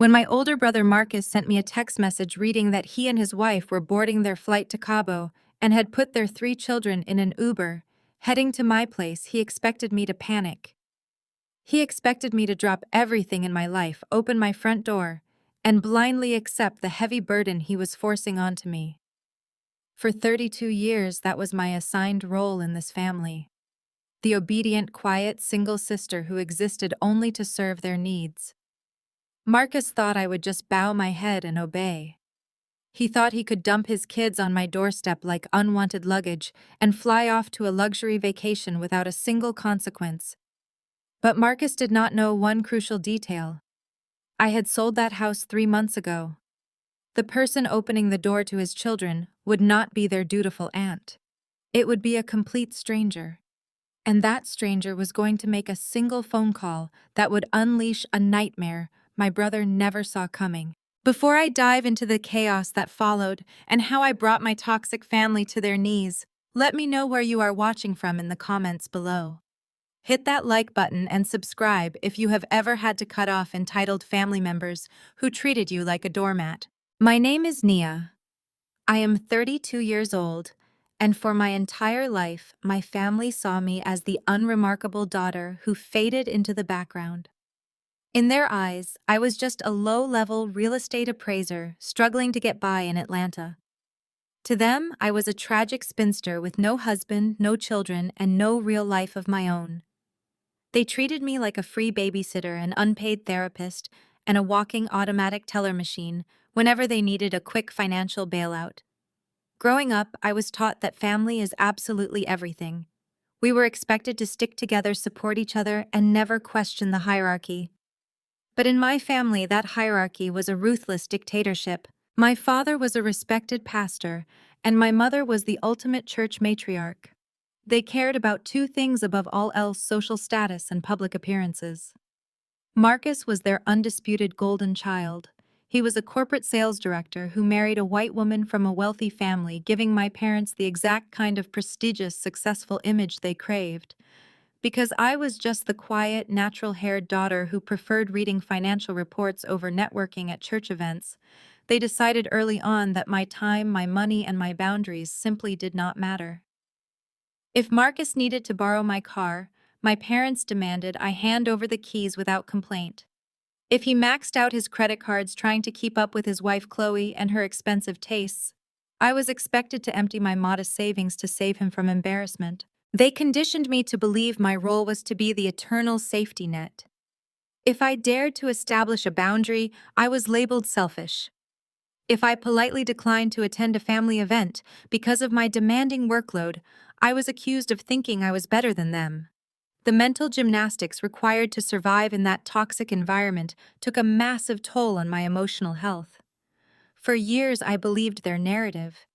When my older brother Marcus sent me a text message reading that he and his wife were boarding their flight to Cabo and had put their 3 children in an Uber, heading to my place, he expected me to panic. He expected me to drop everything in my life, open my front door, and blindly accept the heavy burden he was forcing onto me. For 32 years, that was my assigned role in this family. The obedient, quiet, single sister who existed only to serve their needs. Marcus thought I would just bow my head and obey. He thought he could dump his kids on my doorstep like unwanted luggage and fly off to a luxury vacation without a single consequence. But Marcus did not know one crucial detail. I had sold that house 3 months ago. The person opening the door to his children would not be their dutiful aunt. It would be a complete stranger. And that stranger was going to make a single phone call that would unleash a nightmare my brother never saw coming. Before I dive into the chaos that followed and how I brought my toxic family to their knees, let me know where you are watching from in the comments below. Hit that like button and subscribe if you have ever had to cut off entitled family members who treated you like a doormat. My name is Nia. I am 32 years old, and for my entire life, my family saw me as the unremarkable daughter who faded into the background. In their eyes, I was just a low-level real estate appraiser struggling to get by in Atlanta. To them, I was a tragic spinster with no husband, no children, and no real life of my own. They treated me like a free babysitter, an unpaid therapist, and a walking automatic teller machine whenever they needed a quick financial bailout. Growing up, I was taught that family is absolutely everything. We were expected to stick together, support each other, and never question the hierarchy. But in my family, that hierarchy was a ruthless dictatorship. My father was a respected pastor, and my mother was the ultimate church matriarch. They cared about 2 things above all else: social status and public appearances. Marcus was their undisputed golden child. He was a corporate sales director who married a white woman from a wealthy family, giving my parents the exact kind of prestigious, successful image they craved. Because I was just the quiet, natural-haired daughter who preferred reading financial reports over networking at church events, they decided early on that my time, my money, and my boundaries simply did not matter. If Marcus needed to borrow my car, my parents demanded I hand over the keys without complaint. If he maxed out his credit cards trying to keep up with his wife Chloe and her expensive tastes, I was expected to empty my modest savings to save him from embarrassment. They conditioned me to believe my role was to be the eternal safety net. If I dared to establish a boundary, I was labeled selfish. If I politely declined to attend a family event because of my demanding workload, I was accused of thinking I was better than them. The mental gymnastics required to survive in that toxic environment took a massive toll on my emotional health. For years, I believed their narrative.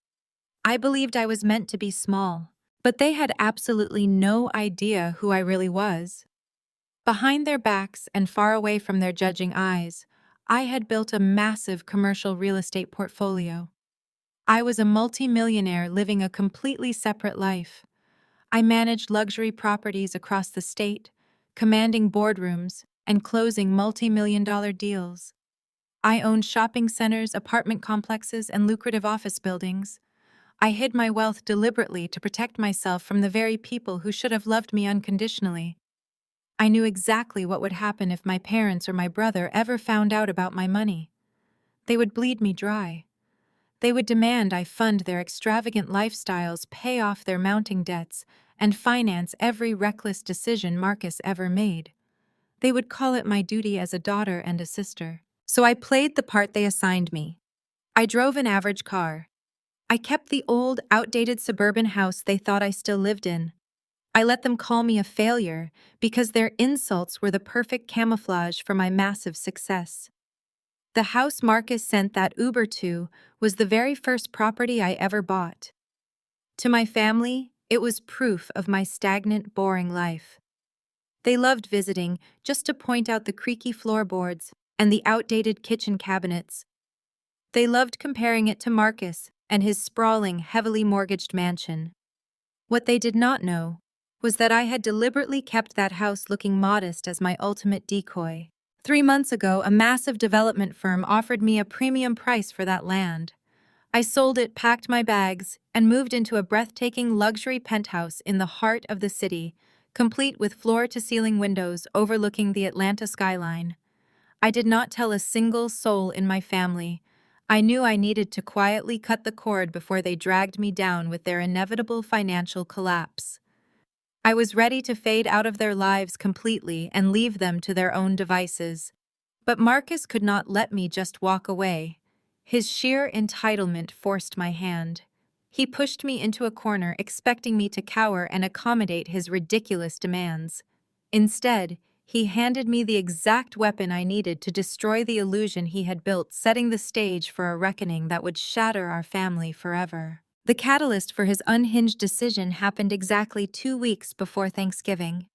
I believed I was meant to be small, but they had absolutely no idea who I really was. Behind their backs and far away from their judging eyes, I had built a massive commercial real estate portfolio. I was a multi-millionaire living a completely separate life. I managed luxury properties across the state, commanding boardrooms and closing multi-million-dollar deals. I owned shopping centers, apartment complexes, and lucrative office buildings. I hid my wealth deliberately to protect myself from the very people who should have loved me unconditionally. I knew exactly what would happen if my parents or my brother ever found out about my money. They would bleed me dry. They would demand I fund their extravagant lifestyles, pay off their mounting debts, and finance every reckless decision Marcus ever made. They would call it my duty as a daughter and a sister. So I played the part they assigned me. I drove an average car. I kept the old, outdated suburban house they thought I still lived in. I let them call me a failure because their insults were the perfect camouflage for my massive success. The house Marcus sent that Uber to was the very first property I ever bought. To my family, it was proof of my stagnant, boring life. They loved visiting just to point out the creaky floorboards and the outdated kitchen cabinets. They loved comparing it to Marcus and his sprawling, heavily mortgaged mansion. What they did not know was that I had deliberately kept that house looking modest as my ultimate decoy. 3 months ago, a massive development firm offered me a premium price for that land. I sold it, packed my bags, and moved into a breathtaking luxury penthouse in the heart of the city, complete with floor-to-ceiling windows overlooking the Atlanta skyline. I did not tell a single soul in my family. I knew I needed to quietly cut the cord before they dragged me down with their inevitable financial collapse. I was ready to fade out of their lives completely and leave them to their own devices. But Marcus could not let me just walk away. His sheer entitlement forced my hand. He pushed me into a corner, expecting me to cower and accommodate his ridiculous demands. Instead, he handed me the exact weapon I needed to destroy the illusion he had built, setting the stage for a reckoning that would shatter our family forever. The catalyst for his unhinged decision happened exactly 2 weeks before Thanksgiving.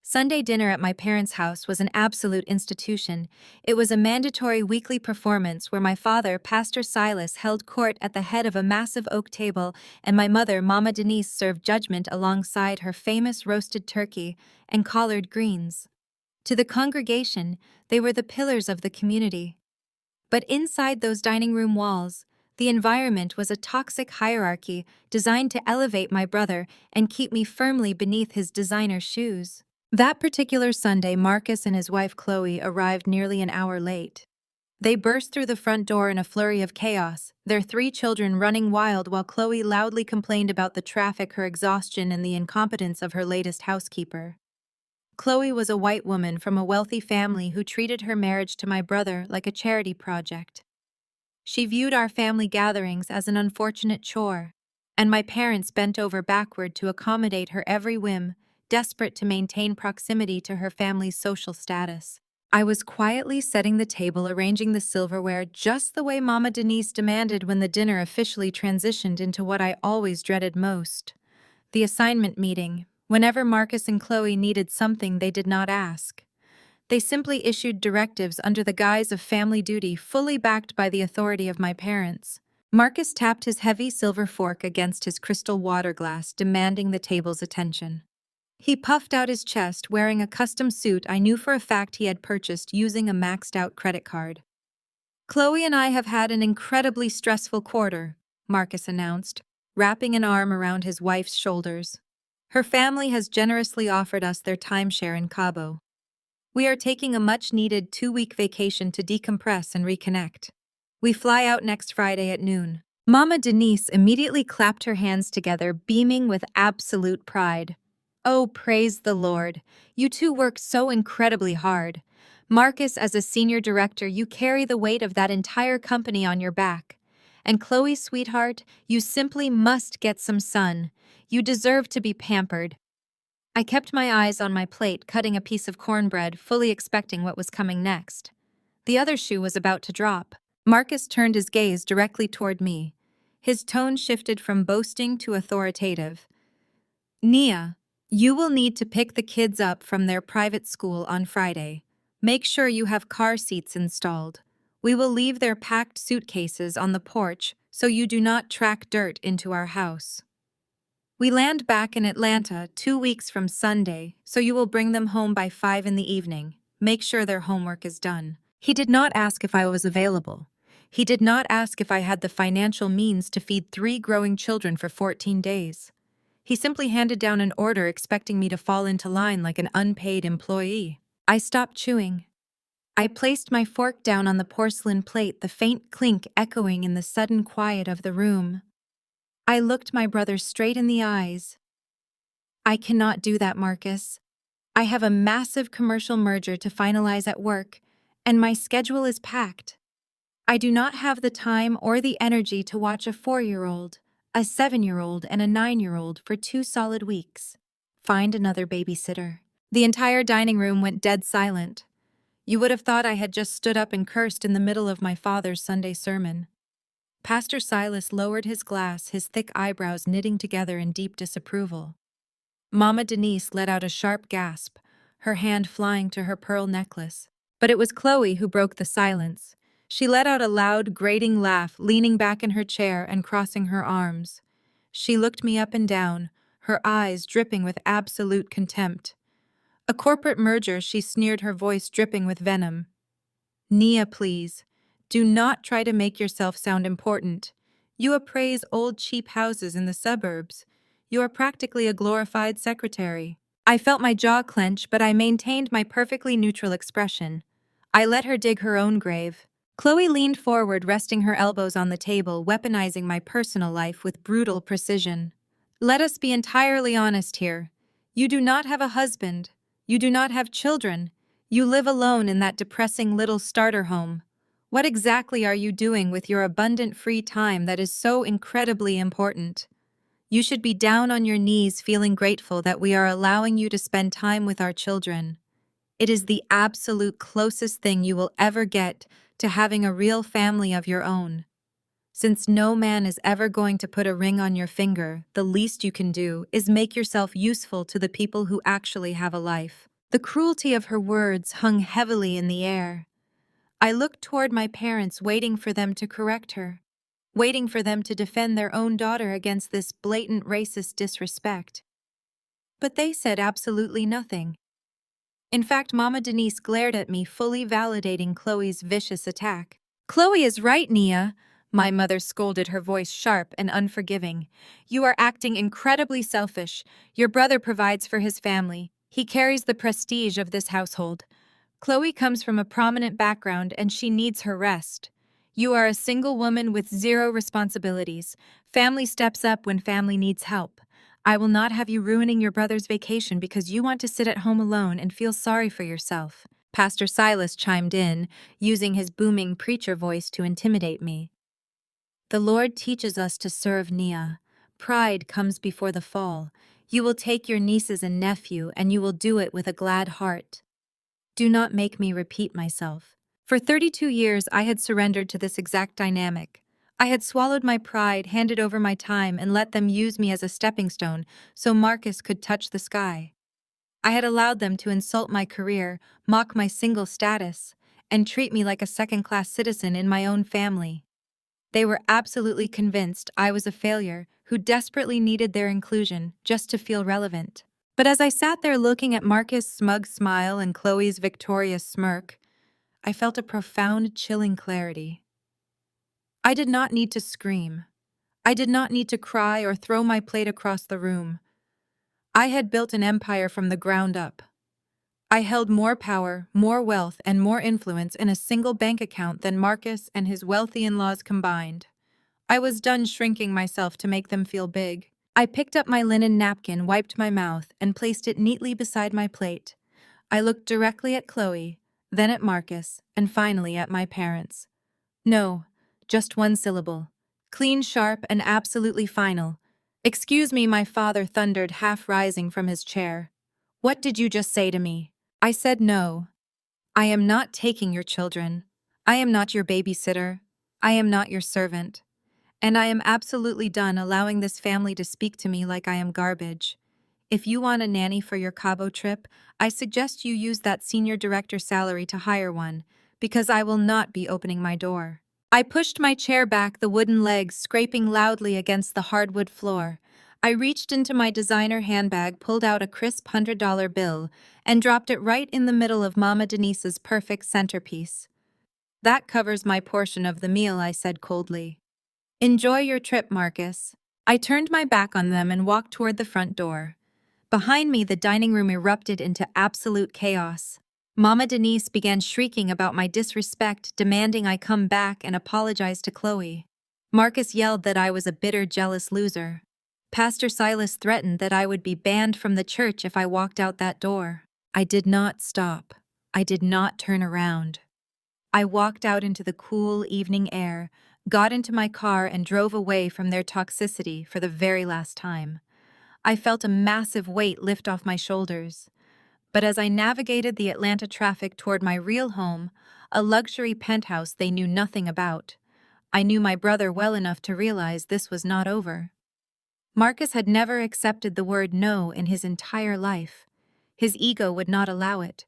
Sunday dinner at my parents' house was an absolute institution. It was a mandatory weekly performance where my father, Pastor Silas, held court at the head of a massive oak table, and my mother, Mama Denise, served judgment alongside her famous roasted turkey and collard greens. To the congregation, they were the pillars of the community. But inside those dining room walls, the environment was a toxic hierarchy designed to elevate my brother and keep me firmly beneath his designer shoes. That particular Sunday, Marcus and his wife Chloe arrived nearly an hour late. They burst through the front door in a flurry of chaos, their 3 children running wild while Chloe loudly complained about the traffic, her exhaustion, and the incompetence of her latest housekeeper. Chloe was a white woman from a wealthy family who treated her marriage to my brother like a charity project. She viewed our family gatherings as an unfortunate chore, and my parents bent over backward to accommodate her every whim, desperate to maintain proximity to her family's social status. I was quietly setting the table, arranging the silverware just the way Mama Denise demanded when the dinner officially transitioned into what I always dreaded most: the assignment meeting. Whenever Marcus and Chloe needed something, they did not ask. They simply issued directives under the guise of family duty, fully backed by the authority of my parents. Marcus tapped his heavy silver fork against his crystal water glass, demanding the table's attention. He puffed out his chest, wearing a custom suit I knew for a fact he had purchased using a maxed-out credit card. "Chloe and I have had an incredibly stressful quarter," Marcus announced, wrapping an arm around his wife's shoulders. "Her family has generously offered us their timeshare in Cabo. We are taking a much-needed 2-week vacation to decompress and reconnect. We fly out next Friday at noon." Mama Denise immediately clapped her hands together, beaming with absolute pride. "Oh, praise the Lord. You two work so incredibly hard. Marcus, as a senior director, you carry the weight of that entire company on your back. And Chloe, sweetheart, you simply must get some sun. You deserve to be pampered." I kept my eyes on my plate, cutting a piece of cornbread, fully expecting what was coming next. The other shoe was about to drop. Marcus turned his gaze directly toward me. His tone shifted from boasting to authoritative. "Nia, you will need to pick the kids up from their private school on Friday. Make sure you have car seats installed. We will leave their packed suitcases on the porch so you do not track dirt into our house. We land back in Atlanta 2 weeks from Sunday, so you will bring them home by 5 in the evening. Make sure their homework is done." He did not ask if I was available. He did not ask if I had the financial means to feed 3 growing children for 14 days. He simply handed down an order, expecting me to fall into line like an unpaid employee. I stopped chewing. I placed my fork down on the porcelain plate, the faint clink echoing in the sudden quiet of the room. I looked my brother straight in the eyes. "I cannot do that, Marcus. I have a massive commercial merger to finalize at work, and my schedule is packed. I do not have the time or the energy to watch a 4-year-old, a 7-year-old, and a 9-year-old for 2 solid weeks. Find another babysitter." The entire dining room went dead silent. You would have thought I had just stood up and cursed in the middle of my father's Sunday sermon. Pastor Silas lowered his glass, his thick eyebrows knitting together in deep disapproval. Mama Denise let out a sharp gasp, her hand flying to her pearl necklace. But it was Chloe who broke the silence. She let out a loud, grating laugh, leaning back in her chair and crossing her arms. She looked me up and down, her eyes dripping with absolute contempt. A corporate merger, she sneered, her voice dripping with venom. Nia, please. Do not try to make yourself sound important. You appraise old cheap houses in the suburbs. You are practically a glorified secretary. I felt my jaw clench, but I maintained my perfectly neutral expression. I let her dig her own grave. Chloe leaned forward, resting her elbows on the table, weaponizing my personal life with brutal precision. Let us be entirely honest here. You do not have a husband. You do not have children. You live alone in that depressing little starter home. What exactly are you doing with your abundant free time that is so incredibly important? You should be down on your knees feeling grateful that we are allowing you to spend time with our children. It is the absolute closest thing you will ever get to having a real family of your own. Since no man is ever going to put a ring on your finger, the least you can do is make yourself useful to the people who actually have a life. The cruelty of her words hung heavily in the air. I looked toward my parents, waiting for them to correct her, waiting for them to defend their own daughter against this blatant racist disrespect. But they said absolutely nothing. In fact, Mama Denise glared at me, fully validating Chloe's vicious attack. Chloe is right, Nia, my mother scolded, her voice sharp and unforgiving. You are acting incredibly selfish. Your brother provides for his family. He carries the prestige of this household. Chloe comes from a prominent background and she needs her rest. You are a single woman with zero responsibilities. Family steps up when family needs help. I will not have you ruining your brother's vacation because you want to sit at home alone and feel sorry for yourself. Pastor Silas chimed in, using his booming preacher voice to intimidate me. The Lord teaches us to serve, Nia. Pride comes before the fall. You will take your nieces and nephew and you will do it with a glad heart. Do not make me repeat myself. For 32 years, I had surrendered to this exact dynamic. I had swallowed my pride, handed over my time, and let them use me as a stepping stone so Marcus could touch the sky. I had allowed them to insult my career, mock my single status, and treat me like a second-class citizen in my own family. They were absolutely convinced I was a failure who desperately needed their inclusion just to feel relevant. But as I sat there looking at Marcus' smug smile and Chloe's victorious smirk, I felt a profound, chilling clarity. I did not need to scream. I did not need to cry or throw my plate across the room. I had built an empire from the ground up. I held more power, more wealth, and more influence in a single bank account than Marcus and his wealthy in-laws combined. I was done shrinking myself to make them feel big. I picked up my linen napkin, wiped my mouth, and placed it neatly beside my plate. I looked directly at Chloe, then at Marcus, and finally at my parents. No, just one syllable. Clean, sharp, and absolutely final. Excuse me, my father thundered, half rising from his chair. What did you just say to me? I said no. I am not taking your children. I am not your babysitter. I am not your servant. And I am absolutely done allowing this family to speak to me like I am garbage. If you want a nanny for your Cabo trip, I suggest you use that senior director salary to hire one, because I will not be opening my door. I pushed my chair back, the wooden legs scraping loudly against the hardwood floor. I reached into my designer handbag, pulled out a crisp $100 bill, and dropped it right in the middle of Mama Denise's perfect centerpiece. That covers my portion of the meal, I said coldly. Enjoy your trip, Marcus. I turned my back on them and walked toward the front door. Behind me, the dining room erupted into absolute chaos. Mama Denise began shrieking about my disrespect, demanding I come back and apologize to Chloe. Marcus yelled that I was a bitter, jealous loser. Pastor Silas threatened that I would be banned from the church if I walked out that door. I did not stop. I did not turn around. I walked out into the cool evening air, got into my car, and drove away from their toxicity for the very last time. I felt a massive weight lift off my shoulders. But as I navigated the Atlanta traffic toward my real home, a luxury penthouse they knew nothing about, I knew my brother well enough to realize this was not over. Marcus had never accepted the word no in his entire life. His ego would not allow it.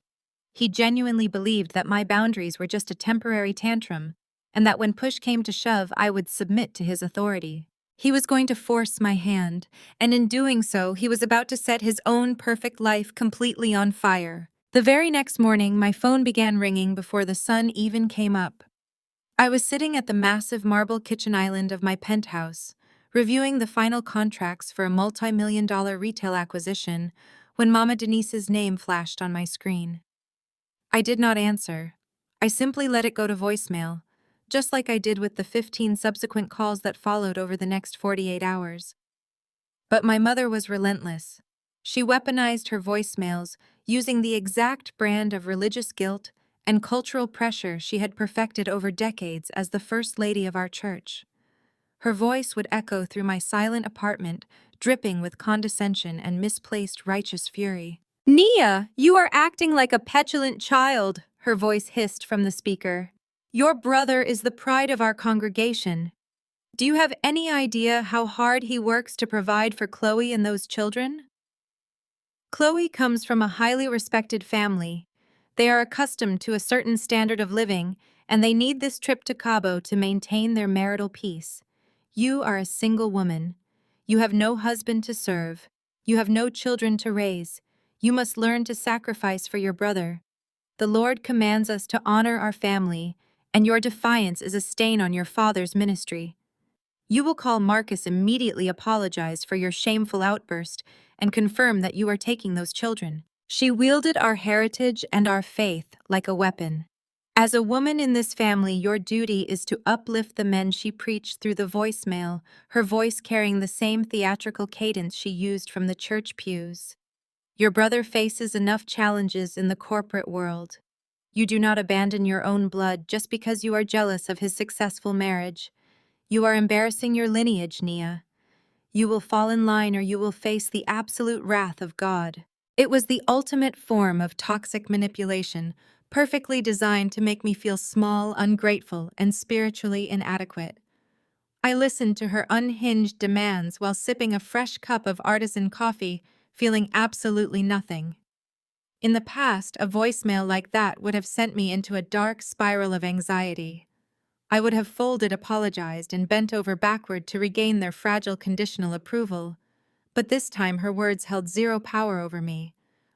He genuinely believed that my boundaries were just a temporary tantrum, and that when push came to shove, I would submit to his authority. He was going to force my hand, and in doing so, he was about to set his own perfect life completely on fire. The very next morning, my phone began ringing before the sun even came up. I was sitting at the massive marble kitchen island of my penthouse, reviewing the final contracts for a multi-million-dollar retail acquisition, when Mama Denise's name flashed on my screen. I did not answer. I simply let it go to voicemail, just like I did with the 15 subsequent calls that followed over the next 48 hours. But my mother was relentless. She weaponized her voicemails, using the exact brand of religious guilt and cultural pressure she had perfected over decades as the First Lady of our church. Her voice would echo through my silent apartment, dripping with condescension and misplaced righteous fury. "Nia, you are acting like a petulant child," her voice hissed from the speaker. "Your brother is the pride of our congregation. Do you have any idea how hard he works to provide for Chloe and those children?" Chloe comes from a highly respected family. They are accustomed to a certain standard of living, and they need this trip to Cabo to maintain their marital peace. You are a single woman. You have no husband to serve. You have no children to raise. You must learn to sacrifice for your brother. The Lord commands us to honor our family, and your defiance is a stain on your father's ministry. You will call Marcus, immediately apologize for your shameful outburst, and confirm that you are taking those children. She wielded our heritage and our faith like a weapon. As a woman in this family, your duty is to uplift the men she preached through the voicemail, her voice carrying the same theatrical cadence she used from the church pews. Your brother faces enough challenges in the corporate world. You do not abandon your own blood just because you are jealous of his successful marriage. You are embarrassing your lineage, Nia. You will fall in line or you will face the absolute wrath of God. It was the ultimate form of toxic manipulation, perfectly designed to make me feel small, ungrateful, and spiritually inadequate. I listened to her unhinged demands while sipping a fresh cup of artisan coffee, feeling absolutely nothing. In the past, a voicemail like that would have sent me into a dark spiral of anxiety. I would have folded, apologized, and bent over backward to regain their fragile conditional approval. But this time her words held zero power over me.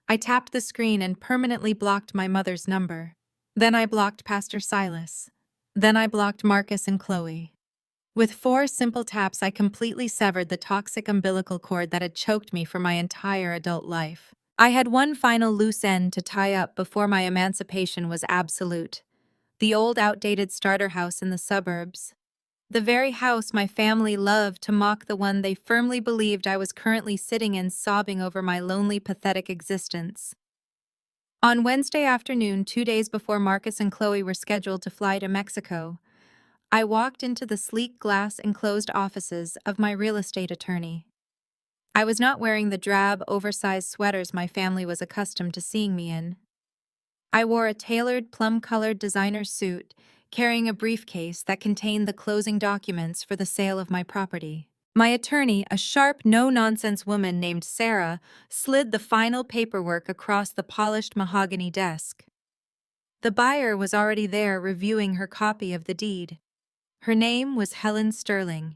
I tapped the screen and permanently blocked my mother's number. Then I blocked Pastor Silas. Then I blocked Marcus and Chloe. With 4 simple taps, I completely severed the toxic umbilical cord that had choked me for my entire adult life. I had one final loose end to tie up before my emancipation was absolute. The old, outdated starter house in the suburbs. The very house my family loved to mock the one they firmly believed I was currently sitting in, sobbing over my lonely, pathetic existence. On Wednesday afternoon, 2 days before Marcus and Chloe were scheduled to fly to Mexico, I walked into the sleek glass-enclosed offices of my real estate attorney. I was not wearing the drab, oversized sweaters my family was accustomed to seeing me in. I wore a tailored, plum-colored designer suit, carrying a briefcase that contained the closing documents for the sale of my property. My attorney, a sharp, no-nonsense woman named Sarah, slid the final paperwork across the polished mahogany desk. The buyer was already there, reviewing her copy of the deed. Her name was Helen Sterling.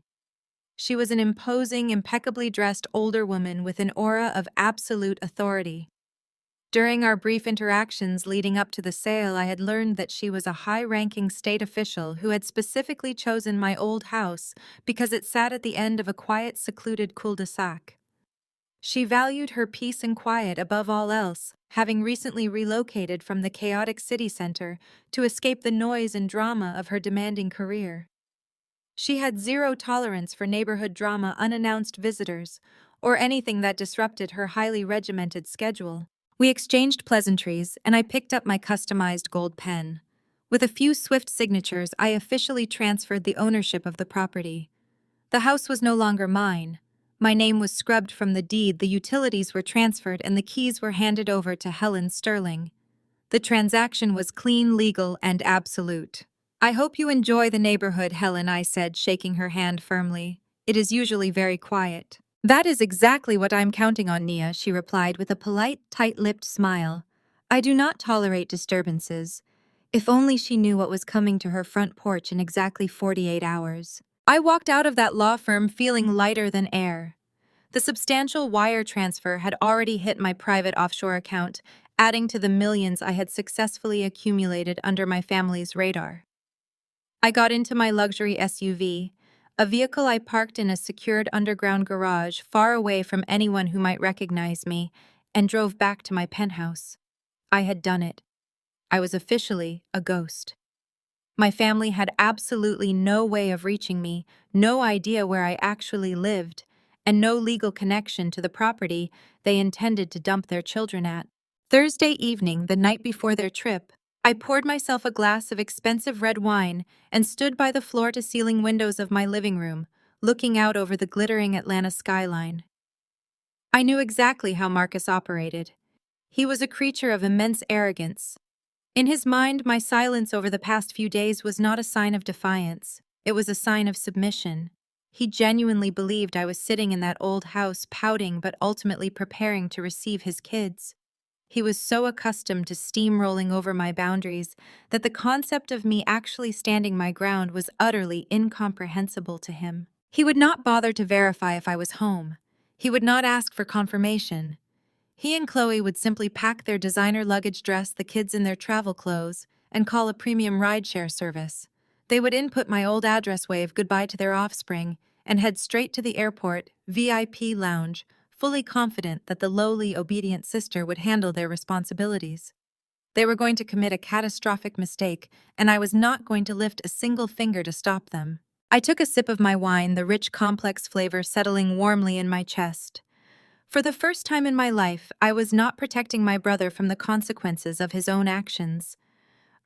She was an imposing, impeccably dressed older woman with an aura of absolute authority. During our brief interactions leading up to the sale, I had learned that she was a high-ranking state official who had specifically chosen my old house because it sat at the end of a quiet, secluded cul-de-sac. She valued her peace and quiet above all else, having recently relocated from the chaotic city center to escape the noise and drama of her demanding career. She had zero tolerance for neighborhood drama, unannounced visitors, or anything that disrupted her highly regimented schedule. We exchanged pleasantries, and I picked up my customized gold pen. With a few swift signatures, I officially transferred the ownership of the property. The house was no longer mine. My name was scrubbed from the deed, the utilities were transferred, and the keys were handed over to Helen Sterling. The transaction was clean, legal, and absolute. "I hope you enjoy the neighborhood, Helen," I said, shaking her hand firmly. "It is usually very quiet." "That is exactly what I'm counting on, Nia," she replied with a polite, tight-lipped smile. "I do not tolerate disturbances." If only she knew what was coming to her front porch in exactly 48 hours. I walked out of that law firm feeling lighter than air. The substantial wire transfer had already hit my private offshore account, adding to the millions I had successfully accumulated under my family's radar. I got into my luxury SUV, a vehicle I parked in a secured underground garage far away from anyone who might recognize me, and drove back to my penthouse. I had done it. I was officially a ghost. My family had absolutely no way of reaching me, no idea where I actually lived, and no legal connection to the property they intended to dump their children at. Thursday evening, the night before their trip, I poured myself a glass of expensive red wine and stood by the floor-to-ceiling windows of my living room, looking out over the glittering Atlanta skyline. I knew exactly how Marcus operated. He was a creature of immense arrogance. In his mind, my silence over the past few days was not a sign of defiance. It was a sign of submission. He genuinely believed I was sitting in that old house pouting but ultimately preparing to receive his kids. He was so accustomed to steamrolling over my boundaries that the concept of me actually standing my ground was utterly incomprehensible to him. He would not bother to verify if I was home. He would not ask for confirmation. He and Chloe would simply pack their designer luggage, dress the kids in their travel clothes, and call a premium rideshare service. They would input my old address, wave goodbye to their offspring, and head straight to the airport VIP lounge, fully confident that the lowly, obedient sister would handle their responsibilities. They were going to commit a catastrophic mistake, and I was not going to lift a single finger to stop them. I took a sip of my wine, the rich, complex flavor settling warmly in my chest. For the first time in my life, I was not protecting my brother from the consequences of his own actions.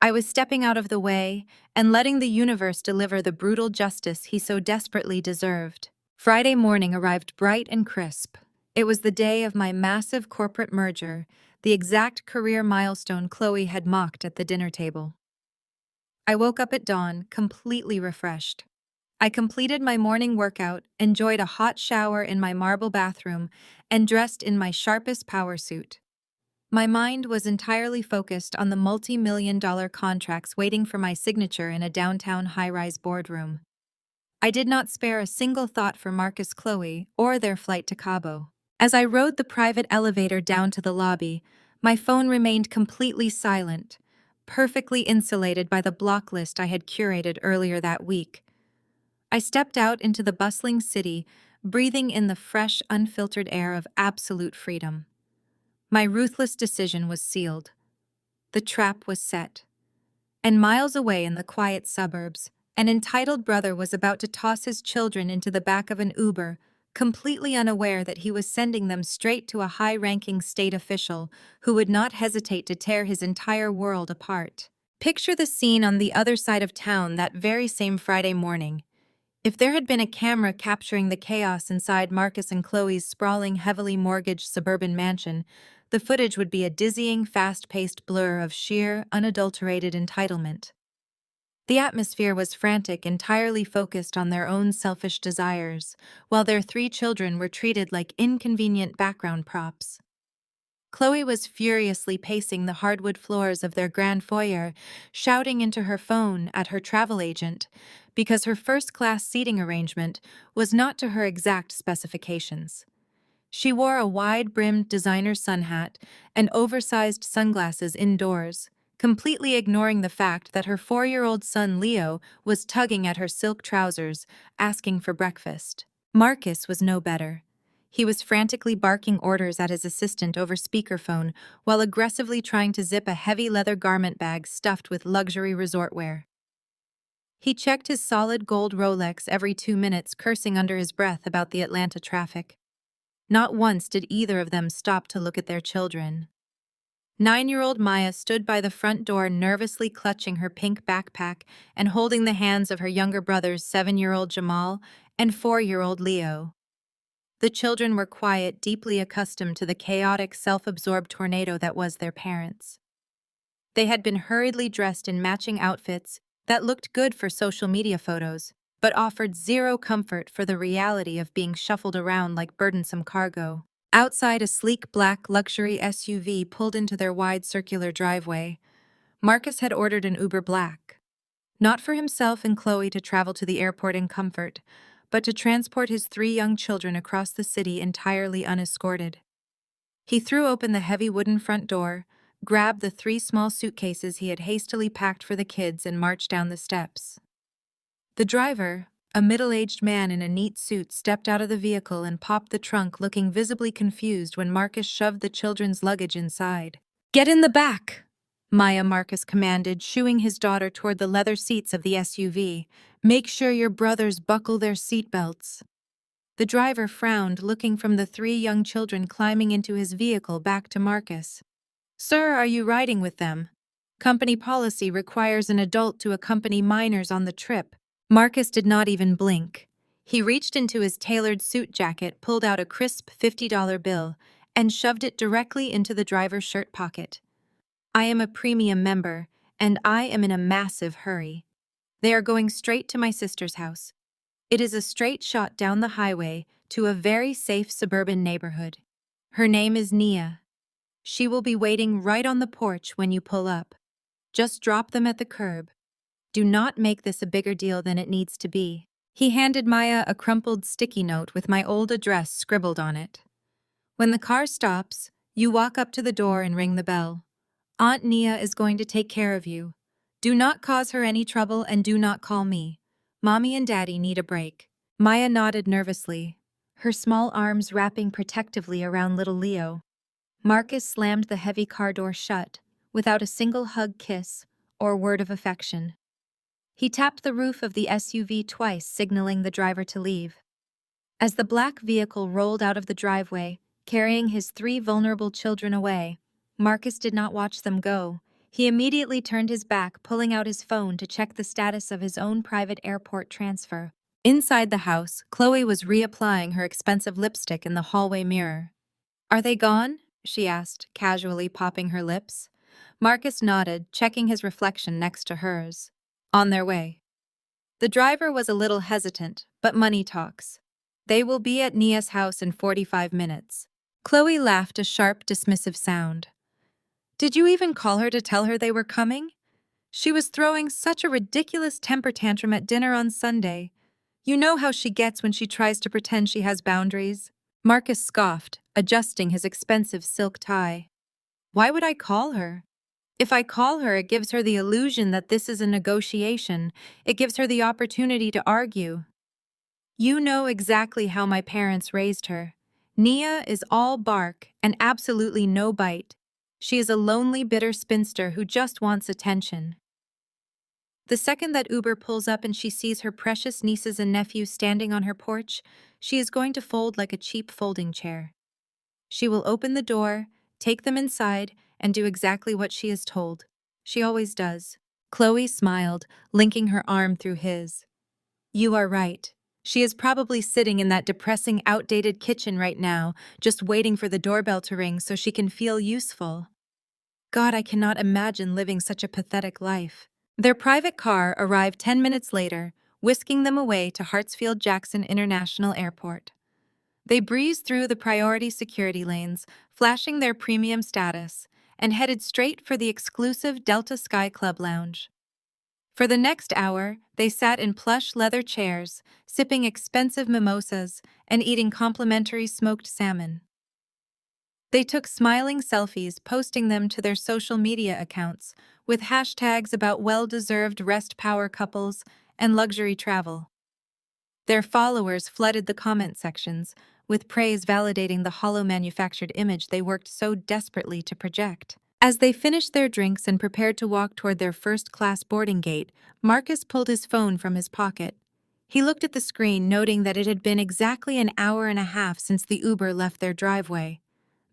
I was stepping out of the way and letting the universe deliver the brutal justice he so desperately deserved. Friday morning arrived bright and crisp. It was the day of my massive corporate merger, the exact career milestone Chloe had mocked at the dinner table. I woke up at dawn, completely refreshed. I completed my morning workout, enjoyed a hot shower in my marble bathroom, and dressed in my sharpest power suit. My mind was entirely focused on the multi-million-dollar contracts waiting for my signature in a downtown high-rise boardroom. I did not spare a single thought for Marcus, Chloe, or their flight to Cabo. As I rode the private elevator down to the lobby, my phone remained completely silent, perfectly insulated by the block list I had curated earlier that week. I stepped out into the bustling city, breathing in the fresh, unfiltered air of absolute freedom. My ruthless decision was sealed. The trap was set. And miles away in the quiet suburbs, an entitled brother was about to toss his children into the back of an Uber, completely unaware that he was sending them straight to a high-ranking state official who would not hesitate to tear his entire world apart. Picture the scene on the other side of town that very same Friday morning. If there had been a camera capturing the chaos inside Marcus and Chloe's sprawling, heavily mortgaged suburban mansion, the footage would be a dizzying, fast-paced blur of sheer, unadulterated entitlement. The atmosphere was frantic, entirely focused on their own selfish desires, while their 3 children were treated like inconvenient background props. Chloe was furiously pacing the hardwood floors of their grand foyer, shouting into her phone at her travel agent because her first-class seating arrangement was not to her exact specifications. She wore a wide-brimmed designer sun hat and oversized sunglasses indoors, completely ignoring the fact that her 4-year-old son Leo was tugging at her silk trousers, asking for breakfast. Marcus was no better. He was frantically barking orders at his assistant over speakerphone while aggressively trying to zip a heavy leather garment bag stuffed with luxury resort wear. He checked his solid gold Rolex every 2 minutes, cursing under his breath about the Atlanta traffic. Not once did either of them stop to look at their children. 9-year-old Maya stood by the front door, nervously clutching her pink backpack and holding the hands of her younger brothers, 7-year-old Jamal and 4-year-old Leo. The children were quiet, deeply accustomed to the chaotic, self-absorbed tornado that was their parents. They had been hurriedly dressed in matching outfits that looked good for social media photos, but offered zero comfort for the reality of being shuffled around like burdensome cargo. Outside, a sleek black luxury SUV pulled into their wide circular driveway. Marcus had ordered an Uber Black. Not for himself and Chloe to travel to the airport in comfort, but to transport his 3 young children across the city entirely unescorted. He threw open the heavy wooden front door, grabbed the 3 small suitcases he had hastily packed for the kids, and marched down the steps. The driver, a middle-aged man in a neat suit, stepped out of the vehicle and popped the trunk, looking visibly confused when Marcus shoved the children's luggage inside. "Get in the back!" Marcus commanded, shooing his daughter toward the leather seats of the SUV. "Make sure your brothers buckle their seatbelts." The driver frowned, looking from the 3 young children climbing into his vehicle back to Marcus. "Sir, are you riding with them? Company policy requires an adult to accompany minors on the trip." Marcus did not even blink. He reached into his tailored suit jacket, pulled out a crisp $50 bill, and shoved it directly into the driver's shirt pocket. "I am a premium member, and I am in a massive hurry. They are going straight to my sister's house. It is a straight shot down the highway to a very safe suburban neighborhood. Her name is Nia. She will be waiting right on the porch when you pull up. Just drop them at the curb. Do not make this a bigger deal than it needs to be." He handed Maya a crumpled sticky note with my old address scribbled on it. "When the car stops, you walk up to the door and ring the bell. Aunt Nia is going to take care of you. Do not cause her any trouble and do not call me. Mommy and Daddy need a break." Maya nodded nervously, her small arms wrapping protectively around little Leo. Marcus slammed the heavy car door shut, without a single hug, kiss, or word of affection. He tapped the roof of the SUV twice, signaling the driver to leave. As the black vehicle rolled out of the driveway, carrying his 3 vulnerable children away, Marcus did not watch them go. He immediately turned his back, pulling out his phone to check the status of his own private airport transfer. Inside the house, Chloe was reapplying her expensive lipstick in the hallway mirror. "Are they gone?" she asked, casually popping her lips. Marcus nodded, checking his reflection next to hers. "On their way." The driver was a little hesitant, but money talks. "They will be at Nia's house in 45 minutes. Chloe laughed, a sharp, dismissive sound. "Did you even call her to tell her they were coming? She was throwing such a ridiculous temper tantrum at dinner on Sunday. You know how she gets when she tries to pretend she has boundaries." Marcus scoffed, adjusting his expensive silk tie. "Why would I call her? If I call her, it gives her the illusion that this is a negotiation. It gives her the opportunity to argue. You know exactly how my parents raised her. Nia is all bark and absolutely no bite. She is a lonely, bitter spinster who just wants attention." The second that Uber pulls up and she sees her precious nieces and nephews standing on her porch, she is going to fold like a cheap folding chair. She will open the door, take them inside, and do exactly what she is told. She always does. Chloe smiled, linking her arm through his. "You are right. She is probably sitting in that depressing, outdated kitchen right now, just waiting for the doorbell to ring so she can feel useful. God, I cannot imagine living such a pathetic life." Their private car arrived 10 minutes later, whisking them away to Hartsfield-Jackson International Airport. They breezed through the priority security lanes, flashing their premium status, and headed straight for the exclusive Delta Sky Club lounge. For the next hour, they sat in plush leather chairs, sipping expensive mimosas and eating complimentary smoked salmon. They took smiling selfies, posting them to their social media accounts, with hashtags about well-deserved rest power couples and luxury travel. Their followers flooded the comment sections, with praise validating the hollow manufactured image they worked so desperately to project. As they finished their drinks and prepared to walk toward their first-class boarding gate, Marcus pulled his phone from his pocket. He looked at the screen, noting that it had been exactly an hour and a half since the Uber left their driveway.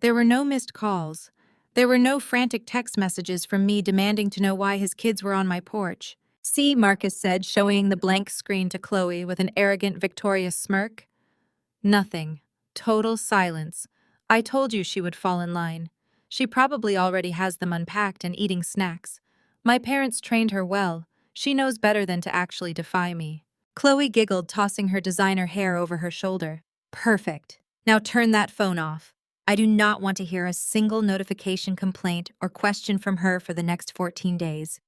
There were no missed calls. There were no frantic text messages from me demanding to know why his kids were on my porch. "See," Marcus said, showing the blank screen to Chloe with an arrogant, victorious smirk. "Nothing. Total silence. I told you she would fall in line. She probably already has them unpacked and eating snacks. My parents trained her well. She knows better than to actually defy me." Chloe giggled, tossing her designer hair over her shoulder. "Perfect. Now turn that phone off. I do not want to hear a single notification, complaint, or question from her for the next 14 days.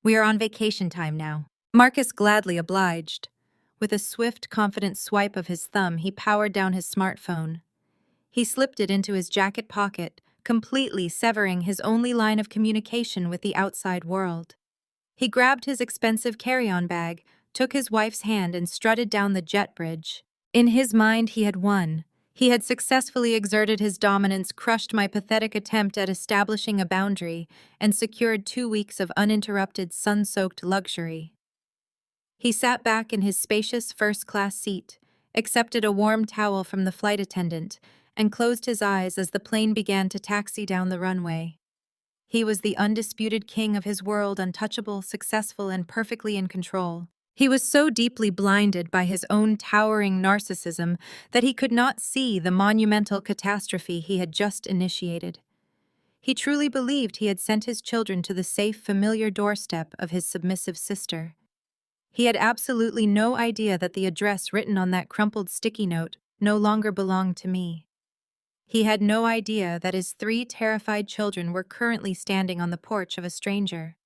We are on vacation time now." Marcus gladly obliged. With a swift, confident swipe of his thumb, he powered down his smartphone. He slipped it into his jacket pocket, completely severing his only line of communication with the outside world. He grabbed his expensive carry-on bag, took his wife's hand, and strutted down the jet bridge. In his mind, he had won. He had successfully exerted his dominance, crushed my pathetic attempt at establishing a boundary, and secured 2 weeks of uninterrupted, sun-soaked luxury. He sat back in his spacious first-class seat, accepted a warm towel from the flight attendant, and closed his eyes as the plane began to taxi down the runway. He was the undisputed king of his world, untouchable, successful, and perfectly in control. He was so deeply blinded by his own towering narcissism that he could not see the monumental catastrophe he had just initiated. He truly believed he had sent his children to the safe, familiar doorstep of his submissive sister. He had absolutely no idea that the address written on that crumpled sticky note no longer belonged to me. He had no idea that his 3 terrified children were currently standing on the porch of a stranger.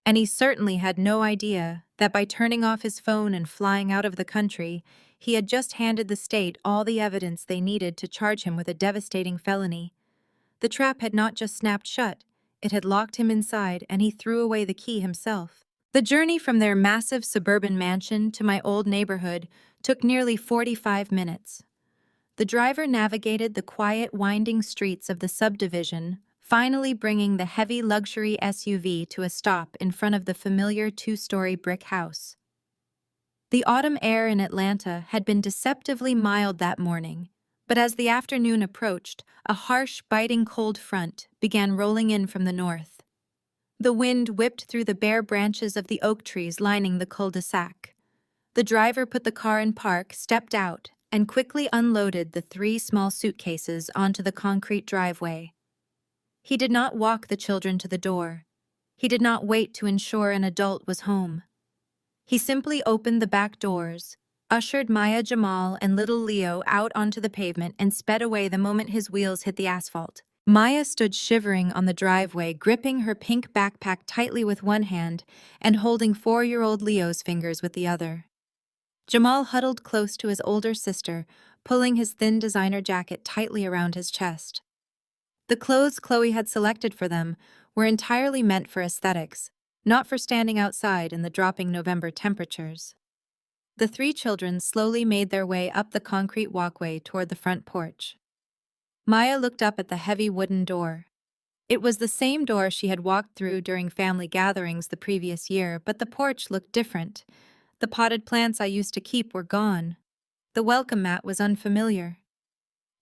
And he certainly had no idea that by turning off his phone and flying out of the country, he had just handed the state all the evidence they needed to charge him with a devastating felony. The trap had not just snapped shut, it had locked him inside, and he threw away the key himself. The journey from their massive suburban mansion to my old neighborhood took nearly 45 minutes. The driver navigated the quiet, winding streets of the subdivision, finally bringing the heavy luxury SUV to a stop in front of the familiar 2-story brick house. The autumn air in Atlanta had been deceptively mild that morning, but as the afternoon approached, a harsh, biting cold front began rolling in from the north. The wind whipped through the bare branches of the oak trees lining the cul-de-sac. The driver put the car in park, stepped out, and quickly unloaded the 3 small suitcases onto the concrete driveway. He did not walk the children to the door. He did not wait to ensure an adult was home. He simply opened the back doors, ushered Maya, Jamal, and little Leo out onto the pavement, and sped away the moment his wheels hit the asphalt. Maya stood shivering on the driveway, gripping her pink backpack tightly with one hand and holding 4-year-old Leo's fingers with the other. Jamal huddled close to his older sister, pulling his thin designer jacket tightly around his chest. The clothes Chloe had selected for them were entirely meant for aesthetics, not for standing outside in the dropping November temperatures. The 3 children slowly made their way up the concrete walkway toward the front porch. Maya looked up at the heavy wooden door. It was the same door she had walked through during family gatherings the previous year, but the porch looked different. The potted plants I used to keep were gone. The welcome mat was unfamiliar.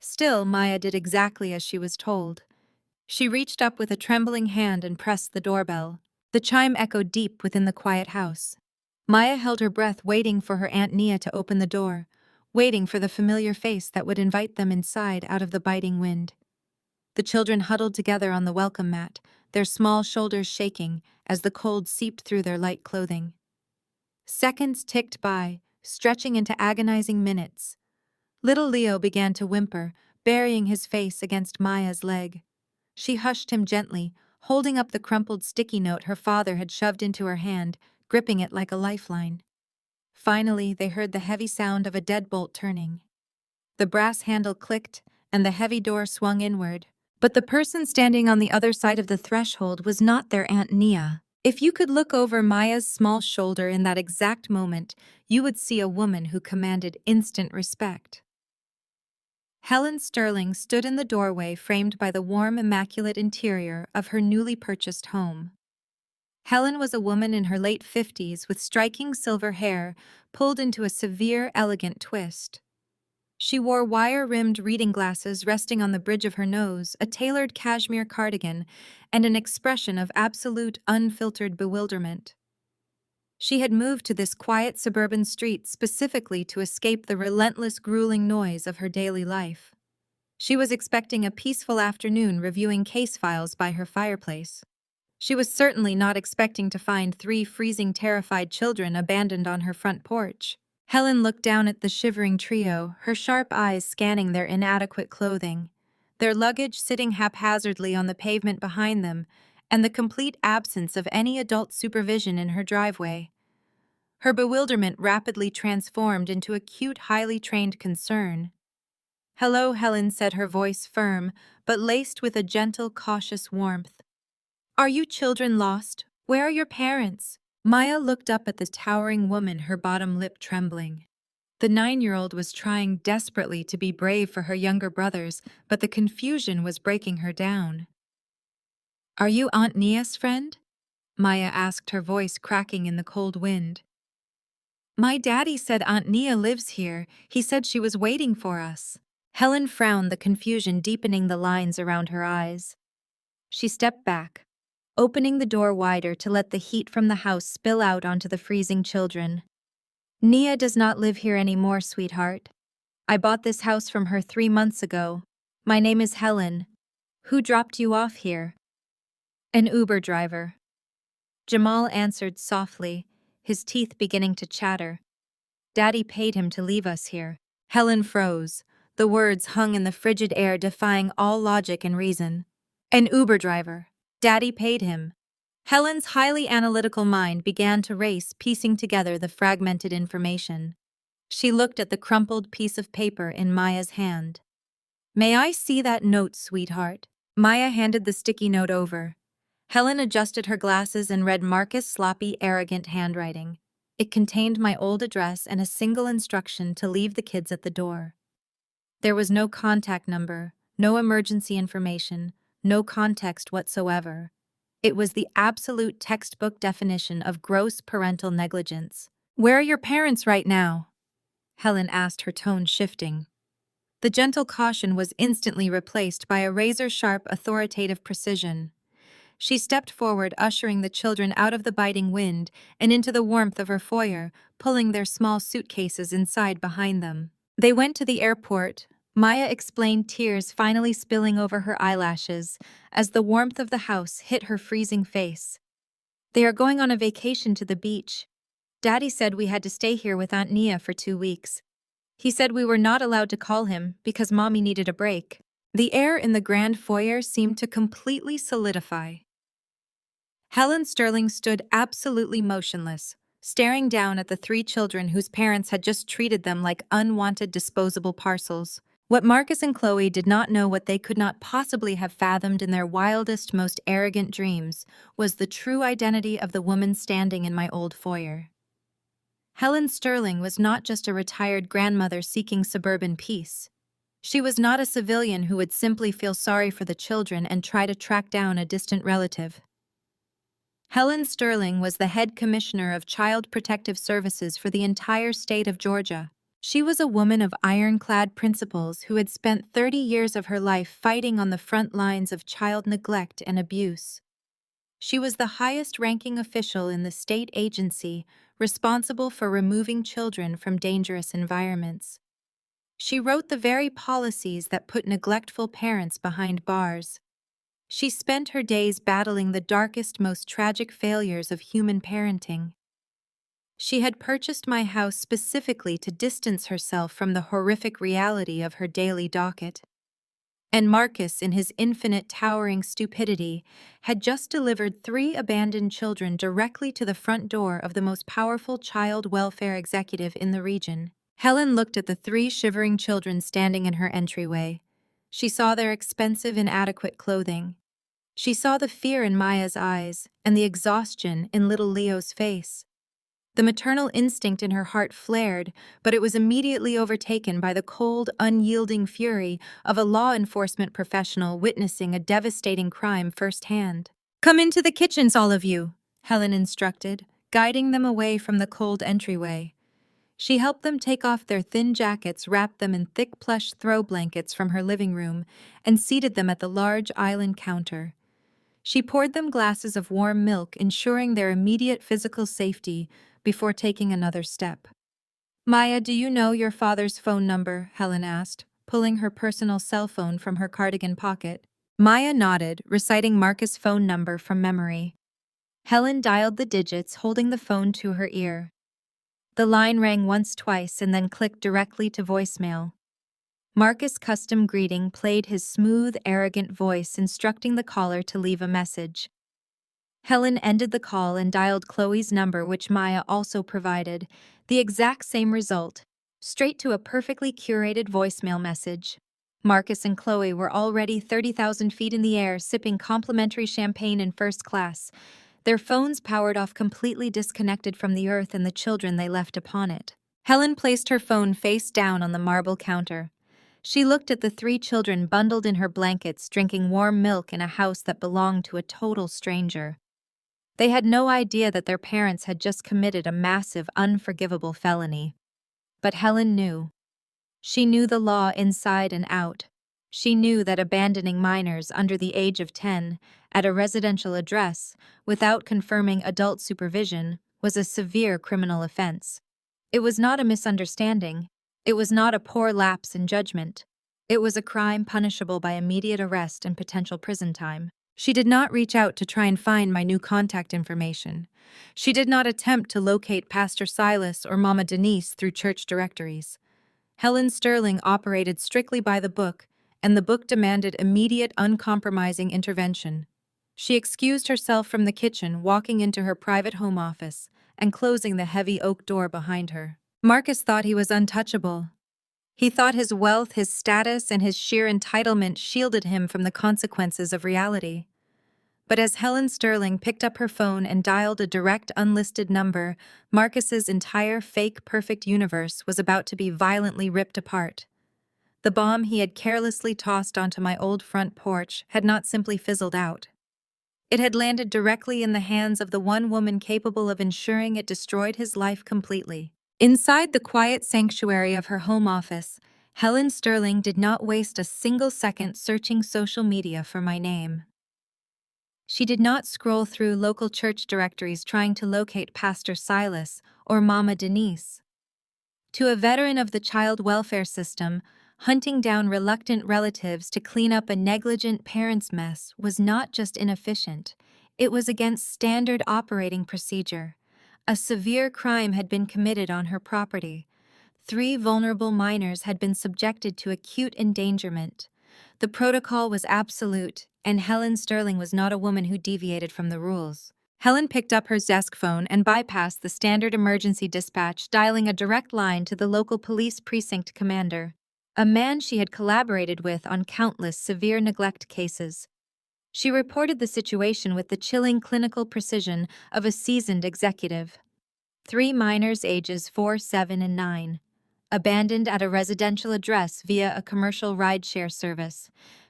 Still, Maya did exactly as she was told. She reached up with a trembling hand and pressed the doorbell. The chime echoed deep within the quiet house. Maya held her breath, waiting for her Aunt Nia to open the door, waiting for the familiar face that would invite them inside out of the biting wind. The children huddled together on the welcome mat, their small shoulders shaking as the cold seeped through their light clothing. Seconds ticked by, stretching into agonizing minutes. Little Leo began to whimper, burying his face against Maya's leg. She hushed him gently, holding up the crumpled sticky note her father had shoved into her hand, gripping it like a lifeline. Finally, they heard the heavy sound of a deadbolt turning. The brass handle clicked, and the heavy door swung inward. But the person standing on the other side of the threshold was not their Aunt Nia. If you could look over Maya's small shoulder in that exact moment, you would see a woman who commanded instant respect. Helen Sterling stood in the doorway, framed by the warm, immaculate interior of her newly purchased home. Helen was a woman in her late 50s with striking silver hair pulled into a severe, elegant twist. She wore wire-rimmed reading glasses resting on the bridge of her nose, a tailored cashmere cardigan, and an expression of absolute, unfiltered bewilderment. She had moved to this quiet suburban street specifically to escape the relentless, grueling noise of her daily life. She was expecting a peaceful afternoon reviewing case files by her fireplace. She was certainly not expecting to find 3 freezing, terrified children abandoned on her front porch. Helen looked down at the shivering trio, her sharp eyes scanning their inadequate clothing, their luggage sitting haphazardly on the pavement behind them, and the complete absence of any adult supervision in her driveway. Her bewilderment rapidly transformed into acute, highly trained concern. "Hello," Helen said, her voice firm, but laced with a gentle, cautious warmth. "Are you children lost? Where are your parents?" Maya looked up at the towering woman, her bottom lip trembling. The 9-year-old was trying desperately to be brave for her younger brothers, but the confusion was breaking her down. "Are you Aunt Nia's friend?" Maya asked, her voice cracking in the cold wind. "My daddy said Aunt Nia lives here. He said she was waiting for us." Helen frowned, the confusion deepening the lines around her eyes. She stepped back, opening the door wider to let the heat from the house spill out onto the freezing children. "Nia does not live here anymore, sweetheart. I bought this house from her 3 months ago. My name is Helen. Who dropped you off here?" "An Uber driver." Jamal answered softly, his teeth beginning to chatter. "Daddy paid him to leave us here." Helen froze. The words hung in the frigid air, defying all logic and reason. "An Uber driver. Daddy paid him." Helen's highly analytical mind began to race, piecing together the fragmented information. She looked at the crumpled piece of paper in Maya's hand. "May I see that note, sweetheart?" Maya handed the sticky note over. Helen adjusted her glasses and read Marcus' sloppy, arrogant handwriting. It contained my old address and a single instruction to leave the kids at the door. There was no contact number, no emergency information, no context whatsoever. It was the absolute textbook definition of gross parental negligence. "Where are your parents right now?" Helen asked, her tone shifting. The gentle caution was instantly replaced by a razor-sharp, authoritative precision. She stepped forward, ushering the children out of the biting wind and into the warmth of her foyer, pulling their small suitcases inside behind them. "They went to the airport," Maya explained, tears finally spilling over her eyelashes as the warmth of the house hit her freezing face. "They are going on a vacation to the beach. Daddy said we had to stay here with Aunt Nia for 2 weeks. He said we were not allowed to call him because Mommy needed a break." The air in the grand foyer seemed to completely solidify. Helen Sterling stood absolutely motionless, staring down at the 3 children whose parents had just treated them like unwanted disposable parcels. What Marcus and Chloe did not know, what they could not possibly have fathomed in their wildest, most arrogant dreams, was the true identity of the woman standing in my old foyer. Helen Sterling was not just a retired grandmother seeking suburban peace. She was not a civilian who would simply feel sorry for the children and try to track down a distant relative. Helen Sterling was the head commissioner of Child Protective Services for the entire state of Georgia. She was a woman of ironclad principles who had spent 30 years of her life fighting on the front lines of child neglect and abuse. She was the highest-ranking official in the state agency responsible for removing children from dangerous environments. She wrote the very policies that put neglectful parents behind bars. She spent her days battling the darkest, most tragic failures of human parenting. She had purchased my house specifically to distance herself from the horrific reality of her daily docket. And Marcus, in his infinite, towering stupidity, had just delivered 3 abandoned children directly to the front door of the most powerful child welfare executive in the region. Helen looked at the 3 shivering children standing in her entryway. She saw their expensive, inadequate clothing. She saw the fear in Maya's eyes and the exhaustion in little Leo's face. The maternal instinct in her heart flared, but it was immediately overtaken by the cold, unyielding fury of a law enforcement professional witnessing a devastating crime firsthand. "Come into the kitchens, all of you," Helen instructed, guiding them away from the cold entryway. She helped them take off their thin jackets, wrapped them in thick plush throw blankets from her living room, and seated them at the large island counter. She poured them glasses of warm milk, ensuring their immediate physical safety before taking another step. "Maya, do you know your father's phone number?" Helen asked, pulling her personal cell phone from her cardigan pocket. Maya nodded, reciting Marcus' phone number from memory. Helen dialed the digits, holding the phone to her ear. The line rang once, twice, and then clicked directly to voicemail. Marcus' custom greeting played, his smooth, arrogant voice instructing the caller to leave a message. Helen ended the call and dialed Chloe's number, which Maya also provided. The exact same result, straight to a perfectly curated voicemail message. Marcus and Chloe were already 30,000 feet in the air, sipping complimentary champagne in first class, their phones powered off, completely disconnected from the earth and the children they left upon it. Helen placed her phone face down on the marble counter. She looked at the three children bundled in her blankets, drinking warm milk in a house that belonged to a total stranger. They had no idea that their parents had just committed a massive, unforgivable felony. But Helen knew. She knew the law inside and out. She knew that abandoning minors under the age of 10 at a residential address without confirming adult supervision was a severe criminal offense. It was not a misunderstanding. It was not a poor lapse in judgment. It was a crime punishable by immediate arrest and potential prison time. She did not reach out to try and find my new contact information. She did not attempt to locate Pastor Silas or Mama Denise through church directories. Helen Sterling operated strictly by the book, and the book demanded immediate, uncompromising intervention. She excused herself from the kitchen, walking into her private home office and closing the heavy oak door behind her. Marcus thought he was untouchable. He thought his wealth, his status, and his sheer entitlement shielded him from the consequences of reality. But as Helen Sterling picked up her phone and dialed a direct, unlisted number, Marcus's entire fake perfect universe was about to be violently ripped apart. The bomb he had carelessly tossed onto my old front porch had not simply fizzled out. It had landed directly in the hands of the one woman capable of ensuring it destroyed his life completely. Inside the quiet sanctuary of her home office, Helen Sterling did not waste a single second searching social media for my name. She did not scroll through local church directories trying to locate Pastor Silas or Mama Denise. To a veteran of the child welfare system, hunting down reluctant relatives to clean up a negligent parent's mess was not just inefficient, it was against standard operating procedure. A severe crime had been committed on her property. 3 vulnerable minors had been subjected to acute endangerment. The protocol was absolute, and Helen Sterling was not a woman who deviated from the rules. Helen picked up her desk phone and bypassed the standard emergency dispatch, dialing a direct line to the local police precinct commander, a man she had collaborated with on countless severe neglect cases. She reported the situation with the chilling clinical precision of a seasoned executive. 3 minors ages 4, 7, and 9. Abandoned at a residential address via a commercial rideshare service.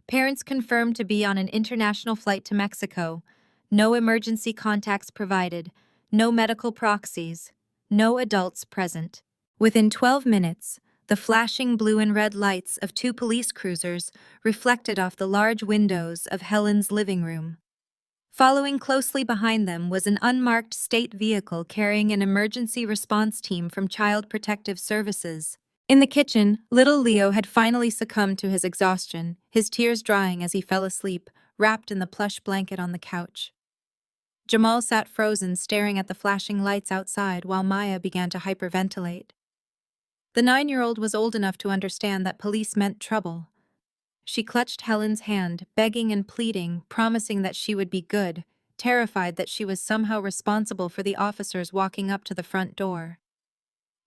Parents confirmed to be on an international flight to Mexico. No emergency contacts provided. No medical proxies. No adults present. Within 12 minutes, the flashing blue and red lights of 2 police cruisers reflected off the large windows of Helen's living room. Following closely behind them was an unmarked state vehicle carrying an emergency response team from Child Protective Services. In the kitchen, little Leo had finally succumbed to his exhaustion, his tears drying as he fell asleep, wrapped in the plush blanket on the couch. Jamal sat frozen, staring at the flashing lights outside while Maya began to hyperventilate. The 9-year-old was old enough to understand that police meant trouble. She clutched Helen's hand, begging and pleading, promising that she would be good, terrified that she was somehow responsible for the officers walking up to the front door.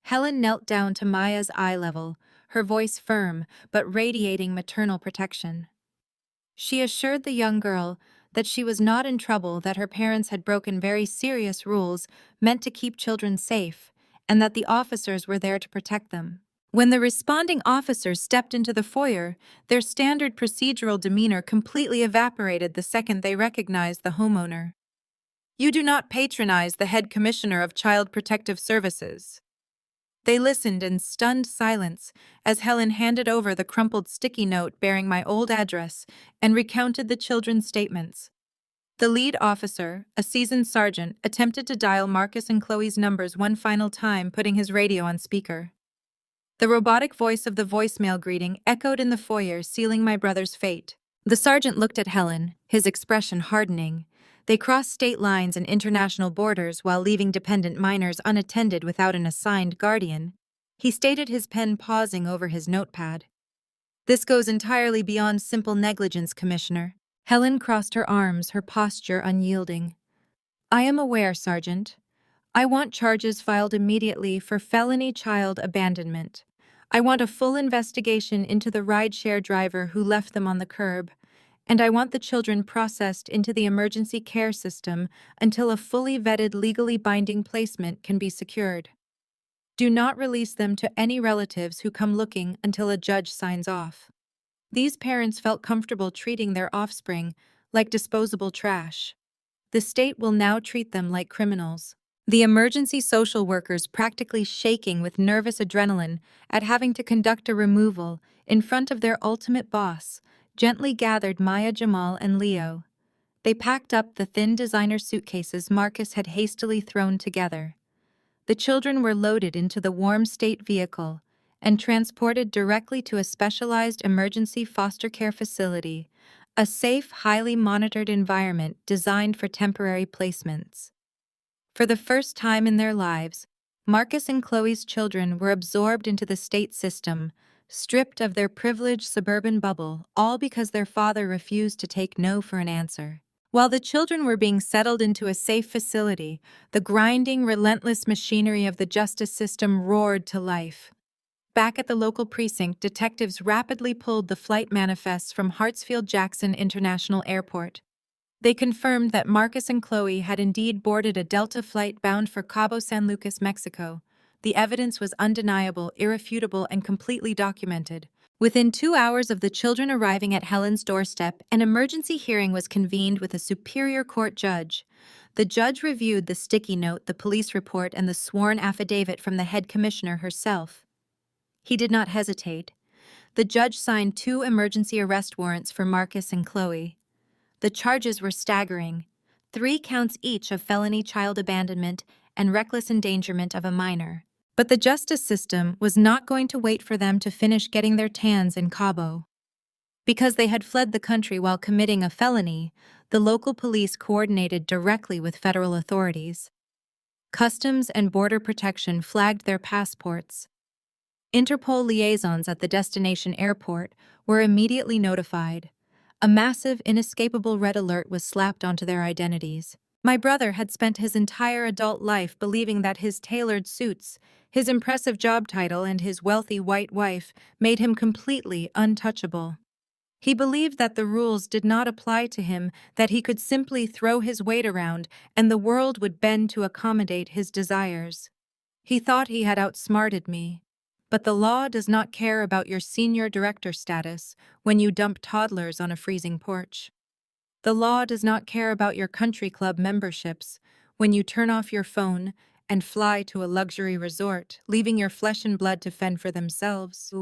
Helen knelt down to Maya's eye level, her voice firm but radiating maternal protection. She assured the young girl that she was not in trouble, that her parents had broken very serious rules meant to keep children safe, and that the officers were there to protect them. When the responding officers stepped into the foyer, their standard procedural demeanor completely evaporated the second they recognized the homeowner. "You do not patronize the head commissioner of Child Protective Services." They listened in stunned silence as Helen handed over the crumpled sticky note bearing my old address and recounted the children's statements. The lead officer, a seasoned sergeant, attempted to dial Marcus and Chloe's numbers one final time, putting his radio on speaker. The robotic voice of the voicemail greeting echoed in the foyer, sealing my brother's fate. The sergeant looked at Helen, his expression hardening. They crossed state lines and international borders while leaving dependent minors unattended without an assigned guardian. He stated, his pen pausing over his notepad. "This goes entirely beyond simple negligence, Commissioner." Helen crossed her arms, her posture unyielding. I am aware, Sergeant. I want charges filed immediately for felony child abandonment. I want a full investigation into the rideshare driver who left them on the curb, and I want the children processed into the emergency care system until a fully vetted, legally binding placement can be secured. Do not release them to any relatives who come looking until a judge signs off. These parents felt comfortable treating their offspring like disposable trash. The state will now treat them like criminals. The emergency social workers, practically shaking with nervous adrenaline at having to conduct a removal in front of their ultimate boss, gently gathered Maya, Jamal, and Leo. They packed up the thin designer suitcases Marcus had hastily thrown together. The children were loaded into the warm state vehicle and transported directly to a specialized emergency foster care facility, a safe, highly monitored environment designed for temporary placements. For the first time in their lives, Marcus and Chloe's children were absorbed into the state system, stripped of their privileged suburban bubble, all because their father refused to take no for an answer. While the children were being settled into a safe facility, the grinding, relentless machinery of the justice system roared to life. Back at the local precinct, detectives rapidly pulled the flight manifests from Hartsfield-Jackson International Airport. They confirmed that Marcus and Chloe had indeed boarded a Delta flight bound for Cabo San Lucas, Mexico. The evidence was undeniable, irrefutable, and completely documented. Within 2 hours of the children arriving at Helen's doorstep, an emergency hearing was convened with a superior court judge. The judge reviewed the sticky note, the police report, and the sworn affidavit from the head commissioner herself. He did not hesitate. The judge signed 2 emergency arrest warrants for Marcus and Chloe. The charges were staggering: 3 counts each of felony child abandonment and reckless endangerment of a minor. But the justice system was not going to wait for them to finish getting their tans in Cabo. Because they had fled the country while committing a felony, the local police coordinated directly with federal authorities. Customs and Border Protection flagged their passports. Interpol liaisons at the destination airport were immediately notified. A massive, inescapable red alert was slapped onto their identities. My brother had spent his entire adult life believing that his tailored suits, his impressive job title, and his wealthy white wife made him completely untouchable. He believed that the rules did not apply to him, that he could simply throw his weight around and the world would bend to accommodate his desires. He thought he had outsmarted me. But the law does not care about your senior director status when you dump toddlers on a freezing porch. The law does not care about your country club memberships when you turn off your phone and fly to a luxury resort, leaving your flesh and blood to fend for themselves.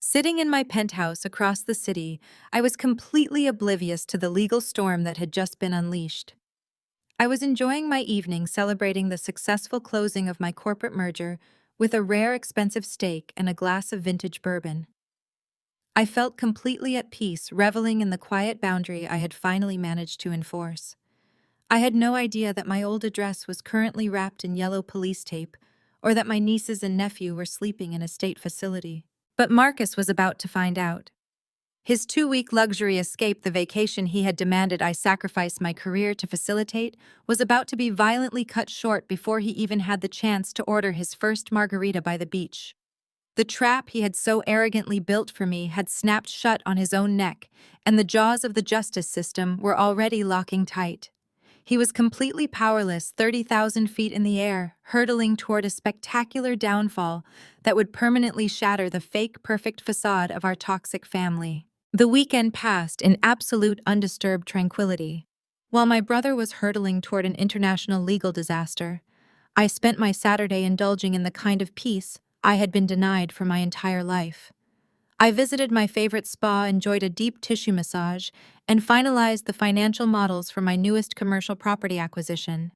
Sitting in my penthouse across the city, I was completely oblivious to the legal storm that had just been unleashed. I was enjoying my evening celebrating the successful closing of my corporate merger with a rare, expensive steak and a glass of vintage bourbon. I felt completely at peace, reveling in the quiet boundary I had finally managed to enforce. I had no idea that my old address was currently wrapped in yellow police tape, or that my nieces and nephew were sleeping in a state facility. But Marcus was about to find out. His 2-week luxury escape, the vacation he had demanded I sacrifice my career to facilitate, was about to be violently cut short before he even had the chance to order his first margarita by the beach. The trap he had so arrogantly built for me had snapped shut on his own neck, and the jaws of the justice system were already locking tight. He was completely powerless, 30,000 feet in the air, hurtling toward a spectacular downfall that would permanently shatter the fake perfect facade of our toxic family. The weekend passed in absolute undisturbed tranquility. While my brother was hurtling toward an international legal disaster, I spent my Saturday indulging in the kind of peace I had been denied for my entire life. I visited my favorite spa, enjoyed a deep tissue massage, and finalized the financial models for my newest commercial property acquisition.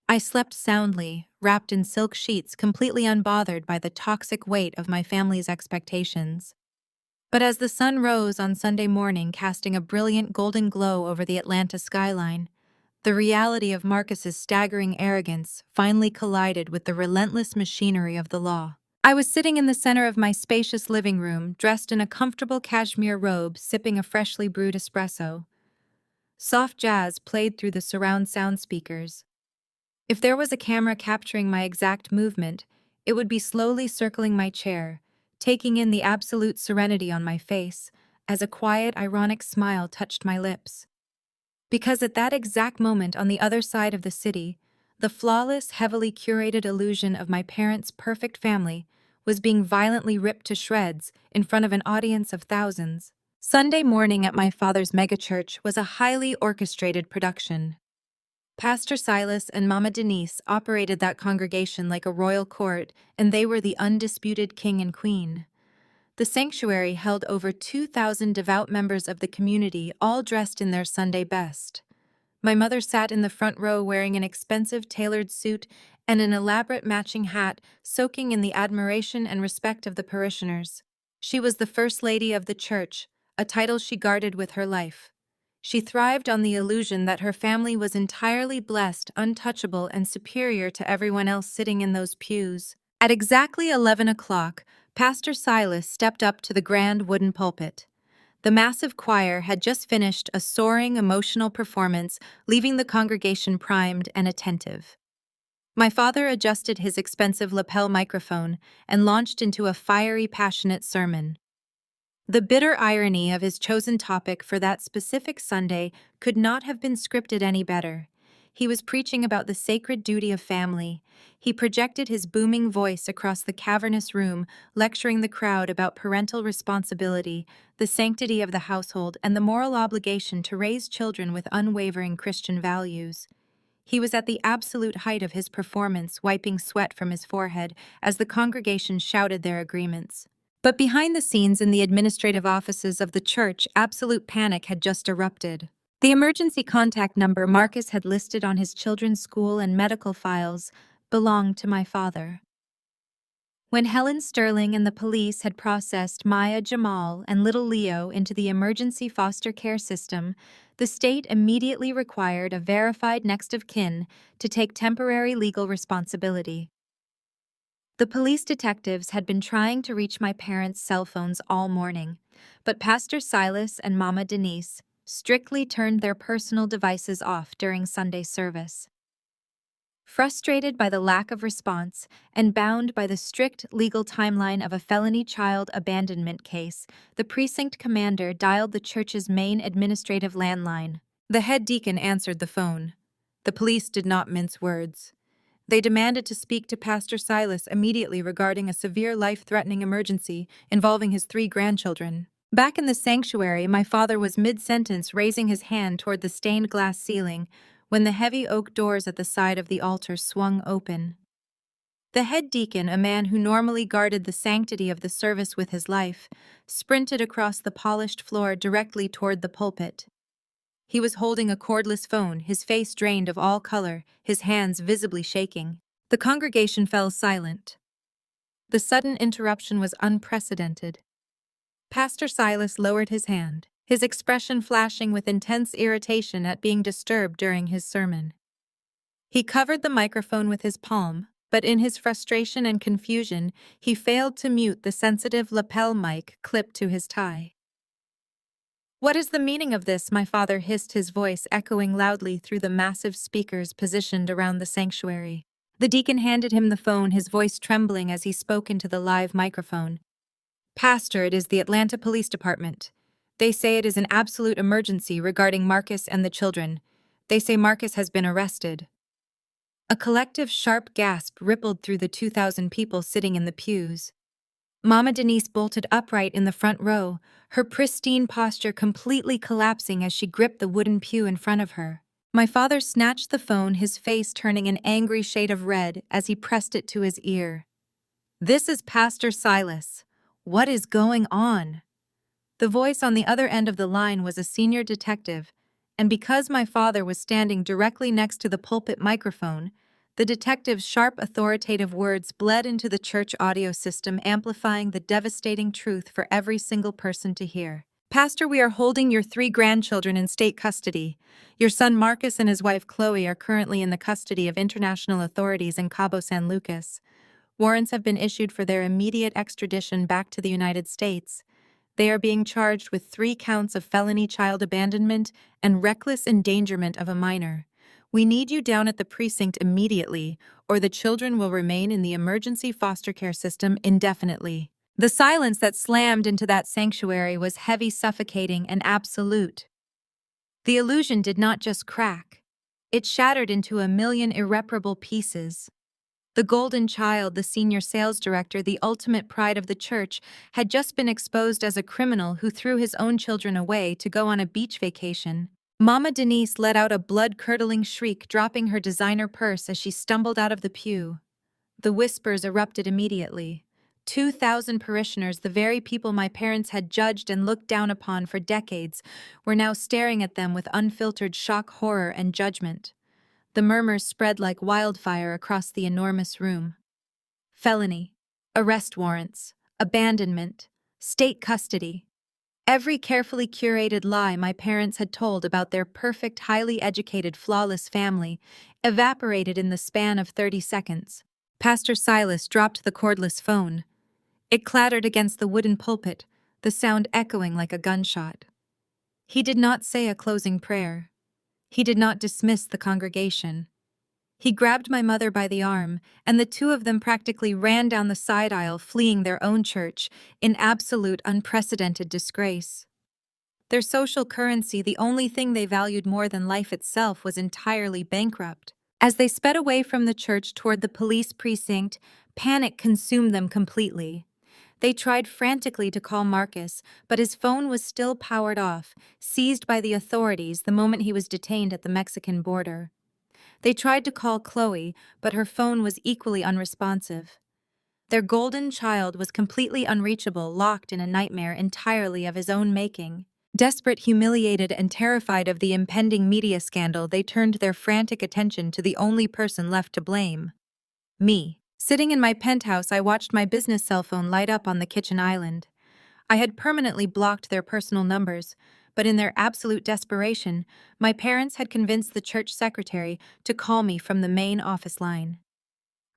I slept soundly, wrapped in silk sheets, completely unbothered by the toxic weight of my family's expectations. But as the sun rose on Sunday morning, casting a brilliant golden glow over the Atlanta skyline, the reality of Marcus's staggering arrogance finally collided with the relentless machinery of the law. I was sitting in the center of my spacious living room, dressed in a comfortable cashmere robe, sipping a freshly brewed espresso. Soft jazz played through the surround sound speakers, If there was a camera capturing my exact movement, it would be slowly circling my chair, taking in the absolute serenity on my face, as a quiet, ironic smile touched my lips. Because at that exact moment on the other side of the city, the flawless, heavily curated illusion of my parents' perfect family was being violently ripped to shreds in front of an audience of thousands. Sunday morning at my father's megachurch was a highly orchestrated production. Pastor Silas and Mama Denise operated that congregation like a royal court, and they were the undisputed king and queen. The sanctuary held over 2,000 devout members of the community, all dressed in their Sunday best. My mother sat in the front row wearing an expensive tailored suit and an elaborate matching hat, soaking in the admiration and respect of the parishioners. She was the First Lady of the Church, a title she guarded with her life. She thrived on the illusion that her family was entirely blessed, untouchable, and superior to everyone else sitting in those pews. At exactly 11 o'clock, Pastor Silas stepped up to the grand wooden pulpit. The massive choir had just finished a soaring, emotional performance, leaving the congregation primed and attentive. My father adjusted his expensive lapel microphone and launched into a fiery, passionate sermon. The bitter irony of his chosen topic for that specific Sunday could not have been scripted any better. He was preaching about the sacred duty of family. He projected his booming voice across the cavernous room, lecturing the crowd about parental responsibility, the sanctity of the household, and the moral obligation to raise children with unwavering Christian values. He was at the absolute height of his performance, wiping sweat from his forehead as the congregation shouted their agreements. But behind the scenes in the administrative offices of the church, absolute panic had just erupted. The emergency contact number Marcus had listed on his children's school and medical files belonged to my father. When Helen Sterling and the police had processed Maya Jamal and little Leo into the emergency foster care system, the state immediately required a verified next of kin to take temporary legal responsibility. The police detectives had been trying to reach my parents' cell phones all morning, but Pastor Silas and Mama Denise strictly turned their personal devices off during Sunday service. Frustrated by the lack of response and bound by the strict legal timeline of a felony child abandonment case, the precinct commander dialed the church's main administrative landline. The head deacon answered the phone. The police did not mince words. They demanded to speak to Pastor Silas immediately regarding a severe life-threatening emergency involving his 3 grandchildren. Back in the sanctuary, my father was mid-sentence raising his hand toward the stained glass ceiling when the heavy oak doors at the side of the altar swung open. The head deacon, a man who normally guarded the sanctity of the service with his life, sprinted across the polished floor directly toward the pulpit. He was holding a cordless phone, his face drained of all color, his hands visibly shaking. The congregation fell silent. The sudden interruption was unprecedented. Pastor Silas lowered his hand, his expression flashing with intense irritation at being disturbed during his sermon. He covered the microphone with his palm, but in his frustration and confusion, he failed to mute the sensitive lapel mic clipped to his tie. "What is the meaning of this?" my father hissed, his voice echoing loudly through the massive speakers positioned around the sanctuary. The deacon handed him the phone, his voice trembling as he spoke into the live microphone. "Pastor, it is the Atlanta Police Department. They say it is an absolute emergency regarding Marcus and the children. They say Marcus has been arrested." A collective sharp gasp rippled through the 2,000 people sitting in the pews. Mama Denise bolted upright in the front row, her pristine posture completely collapsing as she gripped the wooden pew in front of her. My father snatched the phone, his face turning an angry shade of red as he pressed it to his ear. "This is Pastor Silas. What is going on?" The voice on the other end of the line was a senior detective, and because my father was standing directly next to the pulpit microphone, the detective's sharp, authoritative words bled into the church audio system, amplifying the devastating truth for every single person to hear. "Pastor, we are holding your 3 grandchildren in state custody. Your son Marcus and his wife Chloe are currently in the custody of international authorities in Cabo San Lucas. Warrants have been issued for their immediate extradition back to the United States. They are being charged with 3 counts of felony child abandonment and reckless endangerment of a minor. We need you down at the precinct immediately, or the children will remain in the emergency foster care system indefinitely. The silence that slammed into that sanctuary was heavy, suffocating, and absolute. The illusion did not just crack. It shattered into a million irreparable pieces. The golden child, the senior sales director, the ultimate pride of the church, had just been exposed as a criminal who threw his own children away to go on a beach vacation. Mama Denise let out a blood-curdling shriek, dropping her designer purse as she stumbled out of the pew. The whispers erupted immediately. 2,000 parishioners, the very people my parents had judged and looked down upon for decades, were now staring at them with unfiltered shock, horror, and judgment. The murmurs spread like wildfire across the enormous room. Felony, arrest warrants, abandonment, state custody. Every carefully curated lie my parents had told about their perfect, highly educated, flawless family evaporated in the span of 30 seconds. Pastor Silas dropped the cordless phone. It clattered against the wooden pulpit, the sound echoing like a gunshot. He did not say a closing prayer. He did not dismiss the congregation. He grabbed my mother by the arm, and the two of them practically ran down the side aisle, fleeing their own church in absolute, unprecedented disgrace. Their social currency, the only thing they valued more than life itself, was entirely bankrupt. As they sped away from the church toward the police precinct, panic consumed them completely. They tried frantically to call Marcus, but his phone was still powered off, seized by the authorities the moment he was detained at the Mexican border. They tried to call Chloe, but her phone was equally unresponsive. Their golden child was completely unreachable, locked in a nightmare entirely of his own making. Desperate, humiliated, and terrified of the impending media scandal, they turned their frantic attention to the only person left to blame: me. Sitting in my penthouse, I watched my business cell phone light up on the kitchen island. I had permanently blocked their personal numbers, but in their absolute desperation, my parents had convinced the church secretary to call me from the main office line.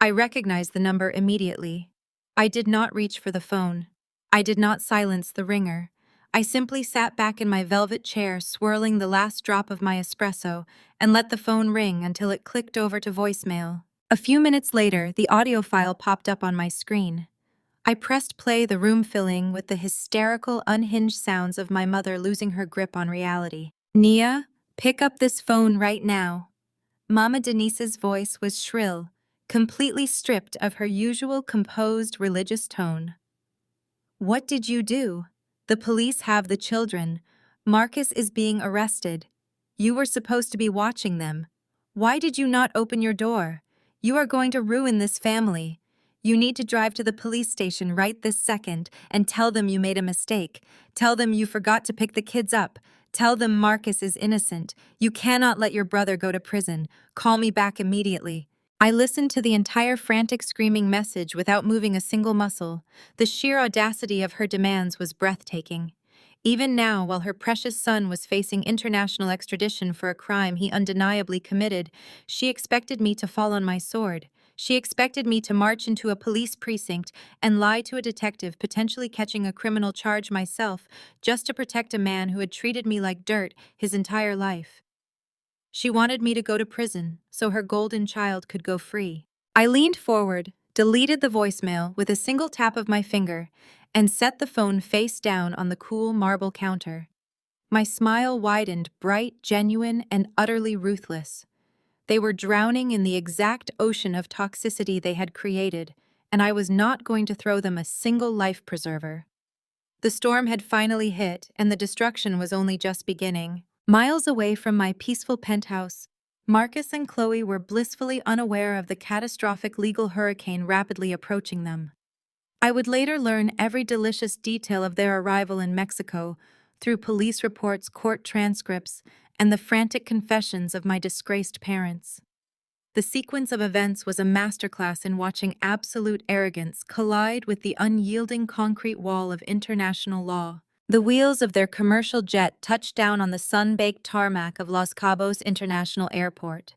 I recognized the number immediately. I did not reach for the phone. I did not silence the ringer. I simply sat back in my velvet chair, swirling the last drop of my espresso, and let the phone ring until it clicked over to voicemail. A few minutes later, the audio file popped up on my screen. I pressed play, the room filling with the hysterical, unhinged sounds of my mother losing her grip on reality. "Nia, pick up this phone right now." Mama Denise's voice was shrill, completely stripped of her usual composed religious tone. "What did you do? The police have the children. Marcus is being arrested. You were supposed to be watching them. Why did you not open your door? You are going to ruin this family. You need to drive to the police station right this second and tell them you made a mistake. Tell them you forgot to pick the kids up. Tell them Marcus is innocent. You cannot let your brother go to prison. Call me back immediately." I listened to the entire frantic, screaming message without moving a single muscle. The sheer audacity of her demands was breathtaking. Even now, while her precious son was facing international extradition for a crime he undeniably committed, she expected me to fall on my sword. She expected me to march into a police precinct and lie to a detective, potentially catching a criminal charge myself, just to protect a man who had treated me like dirt his entire life. She wanted me to go to prison so her golden child could go free. I leaned forward, deleted the voicemail with a single tap of my finger, and set the phone face down on the cool marble counter. My smile widened, bright, genuine, and utterly ruthless. They were drowning in the exact ocean of toxicity they had created, and I was not going to throw them a single life preserver. The storm had finally hit, and the destruction was only just beginning. Miles away from my peaceful penthouse, Marcus and Chloe were blissfully unaware of the catastrophic legal hurricane rapidly approaching them. I would later learn every delicious detail of their arrival in Mexico through police reports, court transcripts, and the frantic confessions of my disgraced parents. The sequence of events was a masterclass in watching absolute arrogance collide with the unyielding concrete wall of international law. The wheels of their commercial jet touched down on the sun-baked tarmac of Los Cabos International Airport.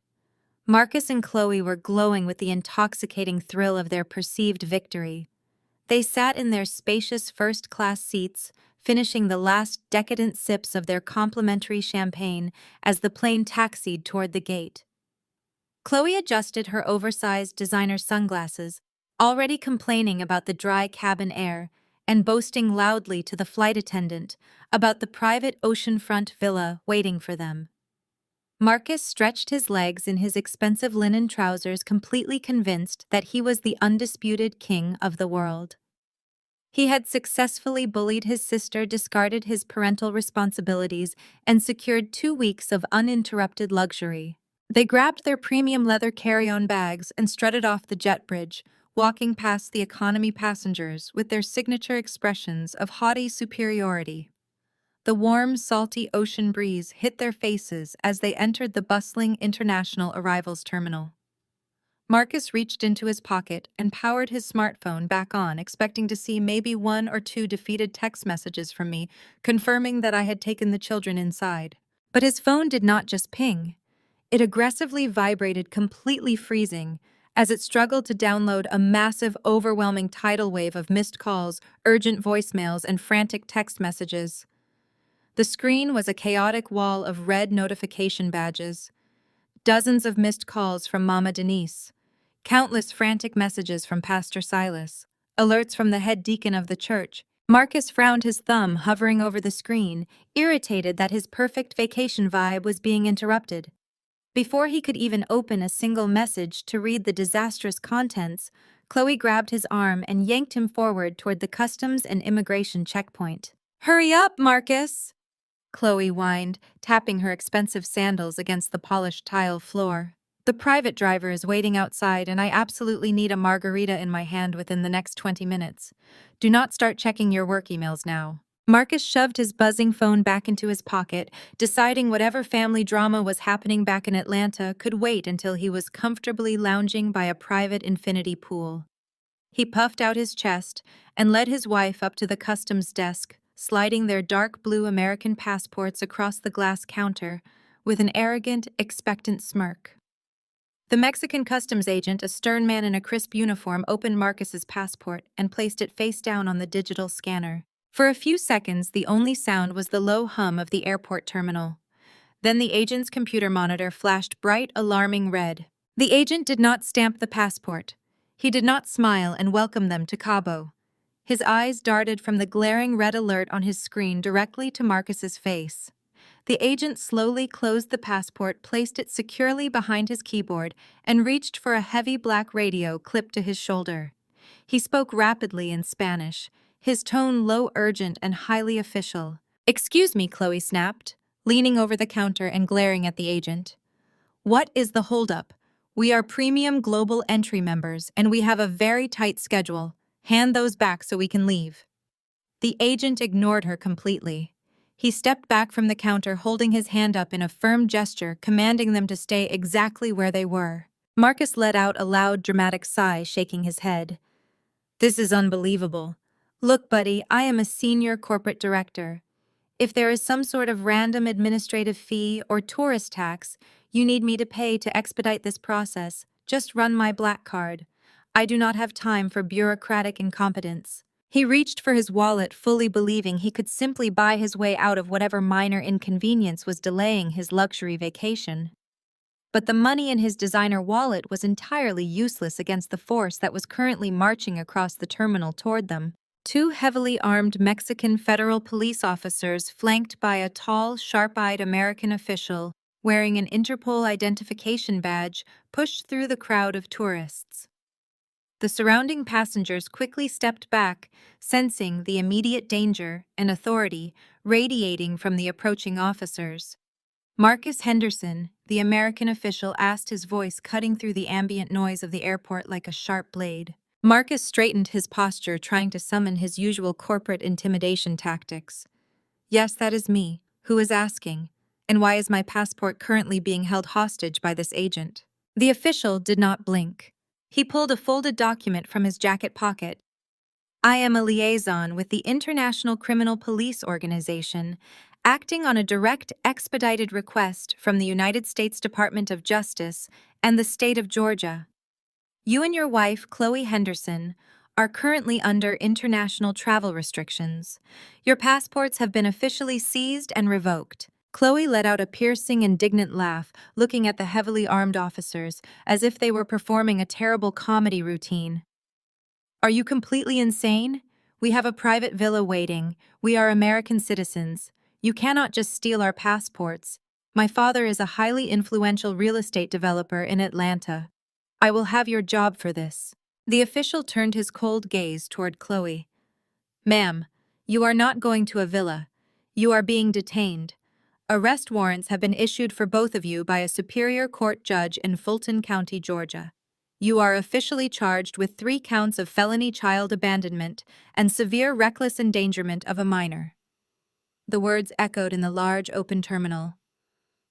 Marcus and Chloe were glowing with the intoxicating thrill of their perceived victory. They sat in their spacious first-class seats, finishing the last decadent sips of their complimentary champagne as the plane taxied toward the gate. Chloe adjusted her oversized designer sunglasses, already complaining about the dry cabin air and boasting loudly to the flight attendant about the private oceanfront villa waiting for them. Marcus stretched his legs in his expensive linen trousers, completely convinced that he was the undisputed king of the world. He had successfully bullied his sister, discarded his parental responsibilities, and secured 2 weeks of uninterrupted luxury. They grabbed their premium leather carry-on bags and strutted off the jet bridge, walking past the economy passengers with their signature expressions of haughty superiority. The warm, salty ocean breeze hit their faces as they entered the bustling international arrivals terminal. Marcus reached into his pocket and powered his smartphone back on, expecting to see maybe 1 or 2 defeated text messages from me, confirming that I had taken the children inside. But his phone did not just ping. It aggressively vibrated, completely freezing, as it struggled to download a massive, overwhelming tidal wave of missed calls, urgent voicemails, and frantic text messages. The screen was a chaotic wall of red notification badges. Dozens of missed calls from Mama Denise. Countless frantic messages from Pastor Silas. Alerts from the head deacon of the church. Marcus frowned, his thumb hovering over the screen, irritated that his perfect vacation vibe was being interrupted. Before he could even open a single message to read the disastrous contents, Chloe grabbed his arm and yanked him forward toward the customs and immigration checkpoint. "Hurry up, Marcus!" Chloe whined, tapping her expensive sandals against the polished tile floor. "The private driver is waiting outside, and I absolutely need a margarita in my hand within the next 20 minutes. Do not start checking your work emails now." Marcus shoved his buzzing phone back into his pocket, deciding whatever family drama was happening back in Atlanta could wait until he was comfortably lounging by a private infinity pool. He puffed out his chest and led his wife up to the customs desk, sliding their dark blue American passports across the glass counter with an arrogant, expectant smirk. The Mexican customs agent, a stern man in a crisp uniform, opened Marcus's passport and placed it face down on the digital scanner. For a few seconds, the only sound was the low hum of the airport terminal. Then the agent's computer monitor flashed bright, alarming red. The agent did not stamp the passport. He did not smile and welcome them to Cabo. His eyes darted from the glaring red alert on his screen directly to Marcus's face. The agent slowly closed the passport, placed it securely behind his keyboard, and reached for a heavy black radio clipped to his shoulder. He spoke rapidly in Spanish, his tone low, urgent, and highly official. "Excuse me," Chloe snapped, leaning over the counter and glaring at the agent. "What is the holdup? We are premium global entry members, and we have a very tight schedule. Hand those back so we can leave." The agent ignored her completely. He stepped back from the counter, holding his hand up in a firm gesture, commanding them to stay exactly where they were. Marcus let out a loud, dramatic sigh, shaking his head. "This is unbelievable. Look, buddy, I am a senior corporate director. If there is some sort of random administrative fee or tourist tax you need me to pay to expedite this process, just run my black card. I do not have time for bureaucratic incompetence." He reached for his wallet, fully believing he could simply buy his way out of whatever minor inconvenience was delaying his luxury vacation. But the money in his designer wallet was entirely useless against the force that was currently marching across the terminal toward them. 2 heavily armed Mexican federal police officers, flanked by a tall, sharp-eyed American official wearing an Interpol identification badge, pushed through the crowd of tourists. The surrounding passengers quickly stepped back, sensing the immediate danger and authority radiating from the approaching officers. Marcus Henderson, the American official, asked, his voice cutting through the ambient noise of the airport like a sharp blade. Marcus straightened his posture, trying to summon his usual corporate intimidation tactics. "Yes, that is me. Who is asking? And why is my passport currently being held hostage by this agent?" The official did not blink. He pulled a folded document from his jacket pocket. "I am a liaison with the International Criminal Police Organization, acting on a direct expedited request from the United States Department of Justice and the state of Georgia. You and your wife, Chloe Henderson, are currently under international travel restrictions. Your passports have been officially seized and revoked." Chloe let out a piercing, indignant laugh, looking at the heavily armed officers, as if they were performing a terrible comedy routine. Are you completely insane? We have a private villa waiting. We are American citizens. You cannot just steal our passports. My father is a highly influential real estate developer in Atlanta. I will have your job for this. The official turned his cold gaze toward Chloe. Ma'am, you are not going to a villa. You are being detained. Arrest warrants have been issued for both of you by a Superior Court judge in Fulton County, Georgia. You are officially charged with 3 counts of felony child abandonment and severe reckless endangerment of a minor. The words echoed in the large open terminal.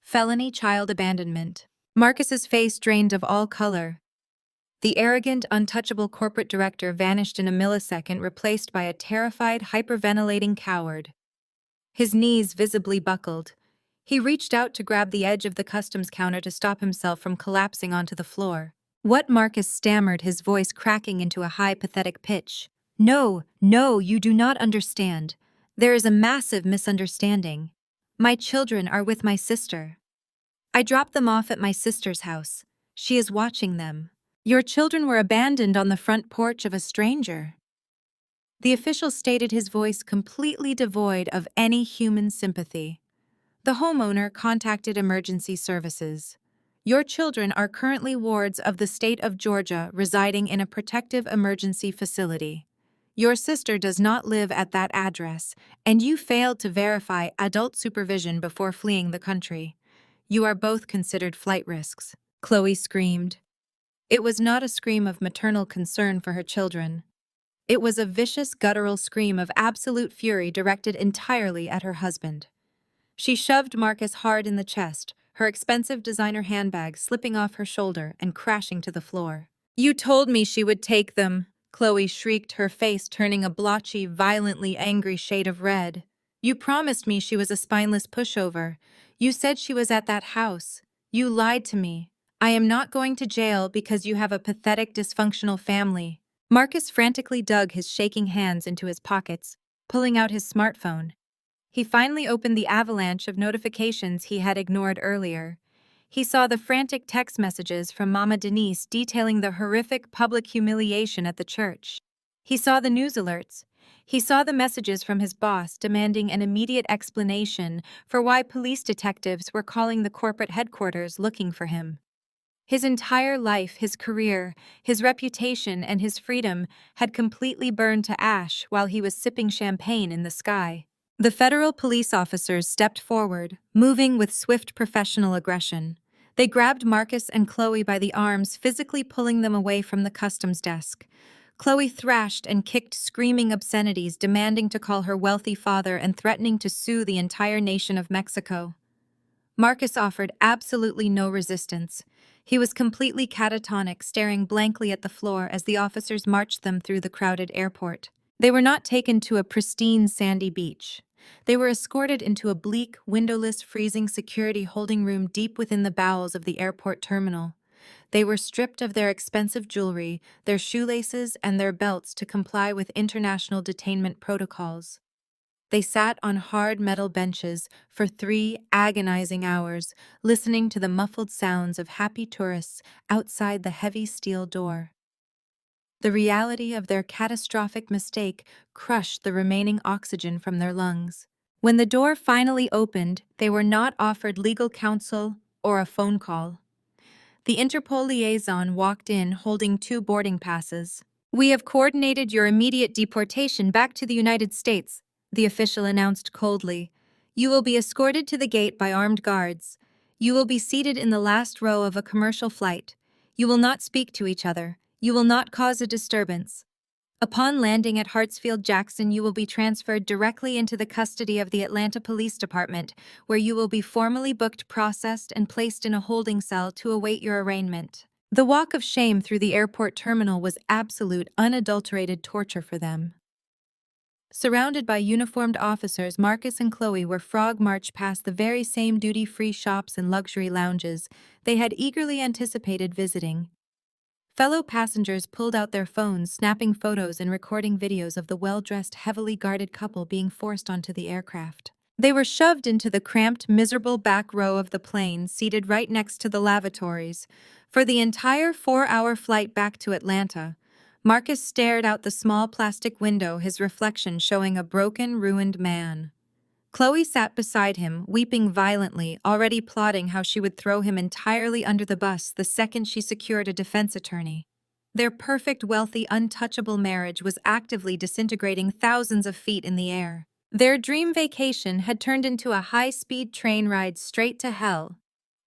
Felony child abandonment. Marcus's face drained of all color. The arrogant, untouchable corporate director vanished in a millisecond, replaced by a terrified, hyperventilating coward. His knees visibly buckled. He reached out to grab the edge of the customs counter to stop himself from collapsing onto the floor. What? Marcus stammered, his voice cracking into a high, pathetic pitch. No, you do not understand. There is a massive misunderstanding. My children are with my sister. I dropped them off at my sister's house. She is watching them. Your children were abandoned on the front porch of a stranger. The official stated, his voice completely devoid of any human sympathy. The homeowner contacted emergency services. Your children are currently wards of the state of Georgia residing in a protective emergency facility. Your sister does not live at that address, and you failed to verify adult supervision before fleeing the country. You are both considered flight risks. Chloe screamed. It was not a scream of maternal concern for her children. It was a vicious, guttural scream of absolute fury directed entirely at her husband. She shoved Marcus hard in the chest, her expensive designer handbag slipping off her shoulder and crashing to the floor. You told me she would take them, Chloe shrieked, her face turning a blotchy, violently angry shade of red. You promised me she was a spineless pushover. You said she was at that house. You lied to me. I am not going to jail because you have a pathetic, dysfunctional family. Marcus frantically dug his shaking hands into his pockets, pulling out his smartphone. He finally opened the avalanche of notifications he had ignored earlier. He saw the frantic text messages from Mama Denise detailing the horrific public humiliation at the church. He saw the news alerts. He saw the messages from his boss demanding an immediate explanation for why police detectives were calling the corporate headquarters looking for him. His entire life, his career, his reputation, and his freedom had completely burned to ash while he was sipping champagne in the sky. The federal police officers stepped forward, moving with swift professional aggression. They grabbed Marcus and Chloe by the arms, physically pulling them away from the customs desk. Chloe thrashed and kicked, screaming obscenities, demanding to call her wealthy father and threatening to sue the entire nation of Mexico. Marcus offered absolutely no resistance. He was completely catatonic, staring blankly at the floor as the officers marched them through the crowded airport. They were not taken to a pristine sandy beach. They were escorted into a bleak, windowless, freezing security holding room deep within the bowels of the airport terminal. They were stripped of their expensive jewelry, their shoelaces, and their belts to comply with international detainment protocols. They sat on hard metal benches for 3 agonizing hours, listening to the muffled sounds of happy tourists outside the heavy steel door. The reality of their catastrophic mistake crushed the remaining oxygen from their lungs. When the door finally opened, they were not offered legal counsel or a phone call. The Interpol liaison walked in holding 2 boarding passes. We have coordinated your immediate deportation back to the United States, the official announced coldly. You will be escorted to the gate by armed guards. You will be seated in the last row of a commercial flight. You will not speak to each other. You will not cause a disturbance. Upon landing at Hartsfield-Jackson, you will be transferred directly into the custody of the Atlanta Police Department, where you will be formally booked, processed, and placed in a holding cell to await your arraignment. The walk of shame through the airport terminal was absolute, unadulterated torture for them. Surrounded by uniformed officers, Marcus and Chloe were frog-marched past the very same duty-free shops and luxury lounges they had eagerly anticipated visiting. Fellow passengers pulled out their phones, snapping photos and recording videos of the well-dressed, heavily guarded couple being forced onto the aircraft. They were shoved into the cramped, miserable back row of the plane, seated right next to the lavatories. For the entire 4-hour flight back to Atlanta, Marcus stared out the small plastic window, his reflection showing a broken, ruined man. Chloe sat beside him, weeping violently, already plotting how she would throw him entirely under the bus the second she secured a defense attorney. Their perfect, wealthy, untouchable marriage was actively disintegrating thousands of feet in the air. Their dream vacation had turned into a high-speed train ride straight to hell.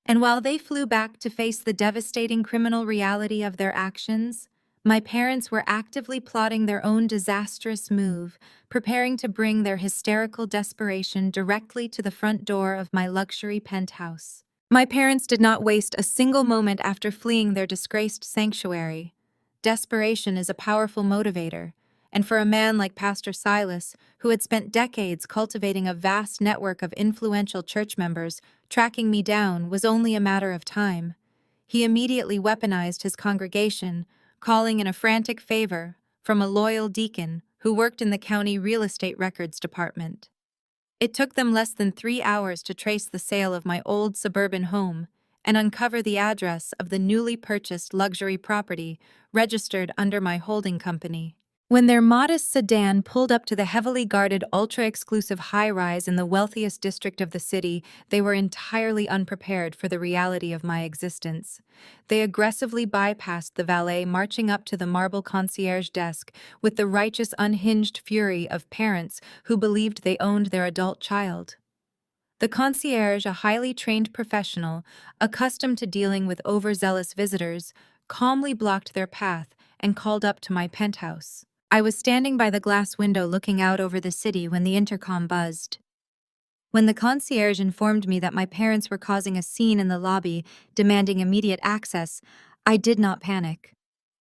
And while they flew back to face the devastating criminal reality of their actions, my parents were actively plotting their own disastrous move, preparing to bring their hysterical desperation directly to the front door of my luxury penthouse. My parents did not waste a single moment after fleeing their disgraced sanctuary. Desperation is a powerful motivator, and for a man like Pastor Silas, who had spent decades cultivating a vast network of influential church members, tracking me down was only a matter of time. He immediately weaponized his congregation, calling in a frantic favor from a loyal deacon who worked in the county real estate records department. It took them less than 3 hours to trace the sale of my old suburban home and uncover the address of the newly purchased luxury property registered under my holding company. When their modest sedan pulled up to the heavily guarded, ultra-exclusive high-rise in the wealthiest district of the city, they were entirely unprepared for the reality of my existence. They aggressively bypassed the valet, marching up to the marble concierge desk with the righteous, unhinged fury of parents who believed they owned their adult child. The concierge, a highly trained professional, accustomed to dealing with overzealous visitors, calmly blocked their path and called up to my penthouse. I was standing by the glass window looking out over the city when the intercom buzzed. When the concierge informed me that my parents were causing a scene in the lobby, demanding immediate access, I did not panic.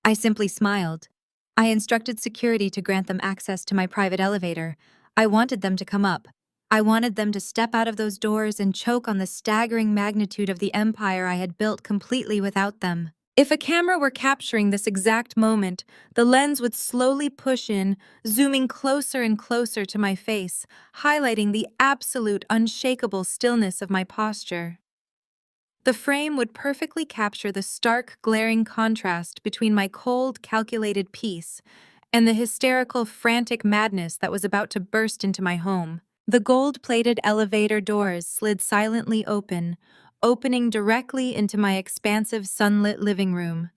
I simply smiled. I instructed security to grant them access to my private elevator. I wanted them to come up. I wanted them to step out of those doors and choke on the staggering magnitude of the empire I had built completely without them. If a camera were capturing this exact moment, the lens would slowly push in, zooming closer and closer to my face, highlighting the absolute, unshakable stillness of my posture. The frame would perfectly capture the stark, glaring contrast between my cold, calculated peace and the hysterical, frantic madness that was about to burst into my home. The gold-plated elevator doors slid silently open, opening directly into my expansive, sunlit living room.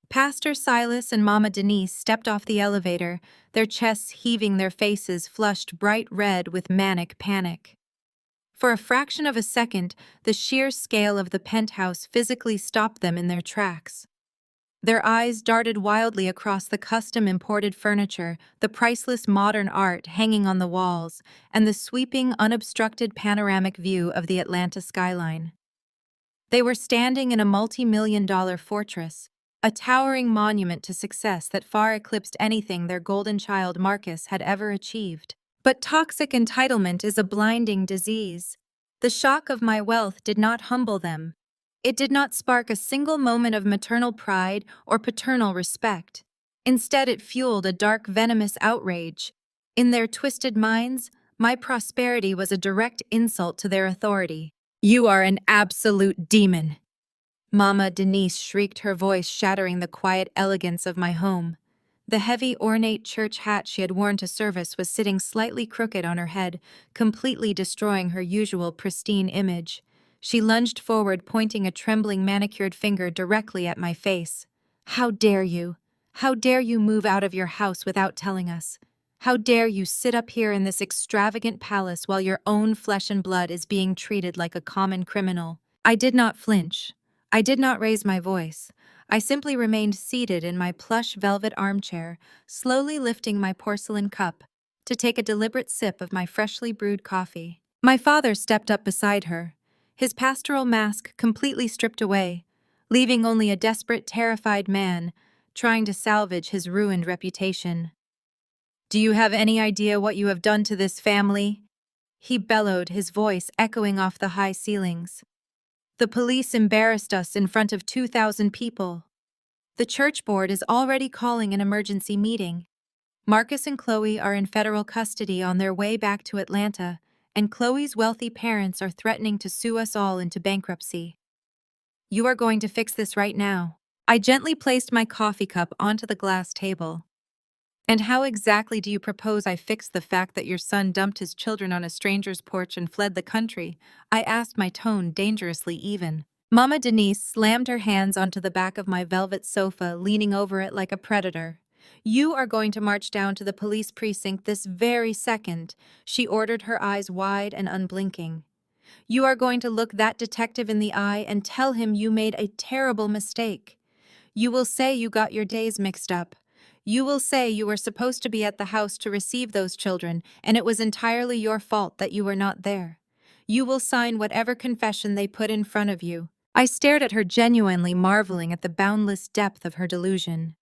Pastor Silas and Mama Denise stepped off the elevator, their chests heaving, their faces flushed bright red with manic panic. For a fraction of a second, the sheer scale of the penthouse physically stopped them in their tracks. Their eyes darted wildly across the custom-imported furniture, the priceless modern art hanging on the walls, and the sweeping, unobstructed panoramic view of the Atlanta skyline. They were standing in a multi-million-dollar fortress, a towering monument to success that far eclipsed anything their golden child Marcus had ever achieved. But toxic entitlement is a blinding disease. The shock of my wealth did not humble them. It did not spark a single moment of maternal pride or paternal respect. Instead, it fueled a dark, venomous outrage. In their twisted minds, my prosperity was a direct insult to their authority. "You are an absolute demon!" Mama Denise shrieked, her voice shattering the quiet elegance of my home. The heavy, ornate church hat she had worn to service was sitting slightly crooked on her head, completely destroying her usual pristine image. She lunged forward, pointing a trembling, manicured finger directly at my face. "How dare you? How dare you move out of your house without telling us? How dare you sit up here in this extravagant palace while your own flesh and blood is being treated like a common criminal?" I did not flinch. I did not raise my voice. I simply remained seated in my plush velvet armchair, slowly lifting my porcelain cup to take a deliberate sip of my freshly brewed coffee. My father stepped up beside her, his pastoral mask completely stripped away, leaving only a desperate, terrified man trying to salvage his ruined reputation. "Do you have any idea what you have done to this family?" he bellowed, his voice echoing off the high ceilings. "The police embarrassed us in front of 2,000 people. The church board is already calling an emergency meeting. Marcus and Chloe are in federal custody on their way back to Atlanta, and Chloe's wealthy parents are threatening to sue us all into bankruptcy. You are going to fix this right now. I gently placed my coffee cup onto the glass table. And how exactly do you propose I fix the fact that your son dumped his children on a stranger's porch and fled the country? I asked, my tone dangerously even. Mama Denise slammed her hands onto the back of my velvet sofa, leaning over it like a predator. You are going to march down to the police precinct this very second, she ordered, her eyes wide and unblinking. You are going to look that detective in the eye and tell him you made a terrible mistake. You will say you got your days mixed up. You will say you were supposed to be at the house to receive those children, and it was entirely your fault that you were not there. You will sign whatever confession they put in front of you. I stared at her, genuinely marveling at the boundless depth of her delusion.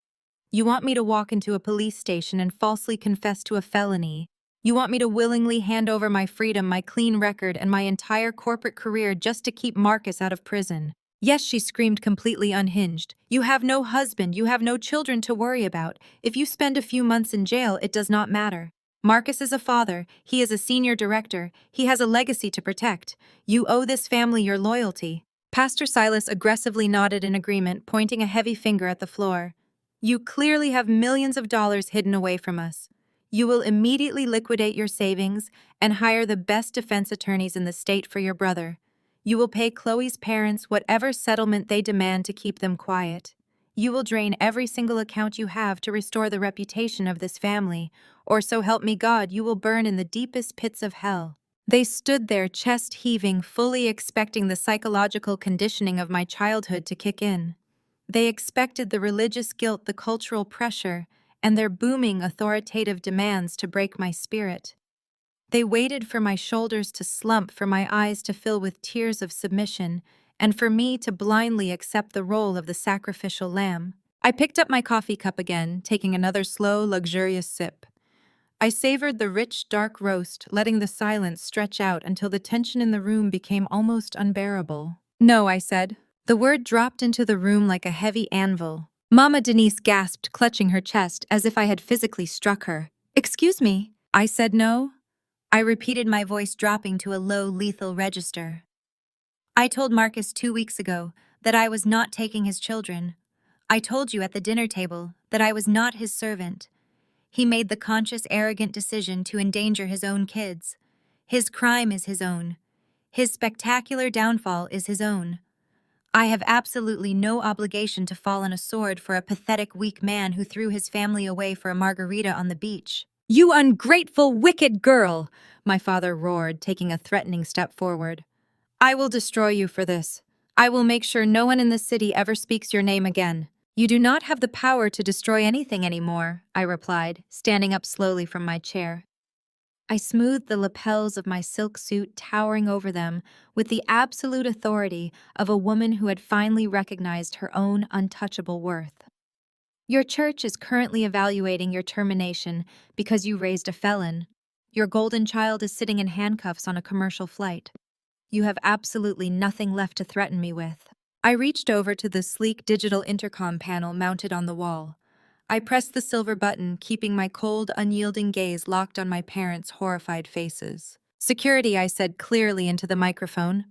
You want me to walk into a police station and falsely confess to a felony? You want me to willingly hand over my freedom, my clean record, and my entire corporate career just to keep Marcus out of prison? Yes, she screamed, completely unhinged. You have no husband, you have no children to worry about. If you spend a few months in jail, it does not matter. Marcus is a father, he is a senior director, he has a legacy to protect. You owe this family your loyalty. Pastor Silas aggressively nodded in agreement, pointing a heavy finger at the floor. You clearly have millions of dollars hidden away from us. You will immediately liquidate your savings and hire the best defense attorneys in the state for your brother. You will pay Chloe's parents whatever settlement they demand to keep them quiet. You will drain every single account you have to restore the reputation of this family, or so help me God, you will burn in the deepest pits of hell. They stood there, chest heaving, fully expecting the psychological conditioning of my childhood to kick in. They expected the religious guilt, the cultural pressure, and their booming authoritative demands to break my spirit. They waited for my shoulders to slump, for my eyes to fill with tears of submission, and for me to blindly accept the role of the sacrificial lamb. I picked up my coffee cup again, taking another slow, luxurious sip. I savored the rich, dark roast, letting the silence stretch out until the tension in the room became almost unbearable. No, I said. The word dropped into the room like a heavy anvil. Mama Denise gasped, clutching her chest as if I had physically struck her. Excuse me. I said no. I repeated, my voice dropping to a low, lethal register. I told Marcus 2 weeks ago that I was not taking his children. I told you at the dinner table that I was not his servant. He made the conscious, arrogant decision to endanger his own kids. His crime is his own. His spectacular downfall is his own. I have absolutely no obligation to fall on a sword for a pathetic, weak man who threw his family away for a margarita on the beach. You ungrateful, wicked girl, my father roared, taking a threatening step forward. I will destroy you for this. I will make sure no one in the city ever speaks your name again. You do not have the power to destroy anything anymore, I replied, standing up slowly from my chair. I smoothed the lapels of my silk suit, towering over them with the absolute authority of a woman who had finally recognized her own untouchable worth. Your church is currently evaluating your termination because you raised a felon. Your golden child is sitting in handcuffs on a commercial flight. You have absolutely nothing left to threaten me with. I reached over to the sleek digital intercom panel mounted on the wall. I pressed the silver button, keeping my cold, unyielding gaze locked on my parents' horrified faces. Security, I said clearly into the microphone.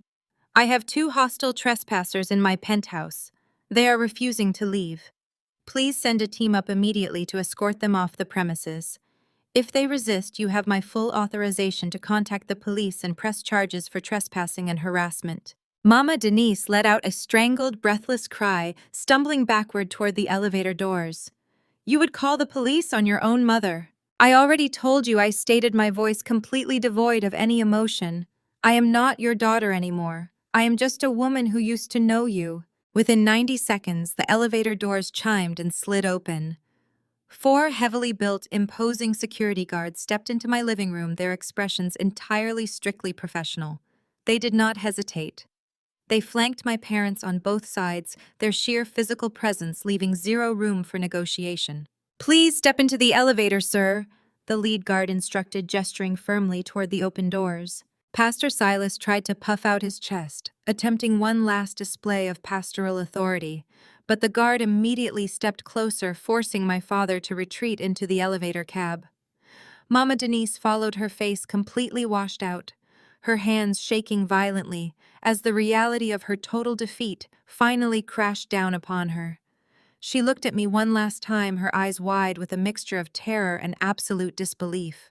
I have 2 hostile trespassers in my penthouse. They are refusing to leave. Please send a team up immediately to escort them off the premises. If they resist, you have my full authorization to contact the police and press charges for trespassing and harassment. Mama Denise let out a strangled, breathless cry, stumbling backward toward the elevator doors. You would call the police on your own mother. I already told you, I stated, my voice completely devoid of any emotion. I am not your daughter anymore. I am just a woman who used to know you. Within 90 seconds, the elevator doors chimed and slid open. 4 heavily built, imposing security guards stepped into my living room, their expressions entirely strictly professional. They did not hesitate. They flanked my parents on both sides, their sheer physical presence leaving zero room for negotiation. Please step into the elevator, sir, the lead guard instructed, gesturing firmly toward the open doors. Pastor Silas tried to puff out his chest, attempting one last display of pastoral authority, but the guard immediately stepped closer, forcing my father to retreat into the elevator cab. Mama Denise followed, her face completely washed out. her hands shaking violently as the reality of her total defeat finally crashed down upon her. She looked at me one last time, her eyes wide with a mixture of terror and absolute disbelief.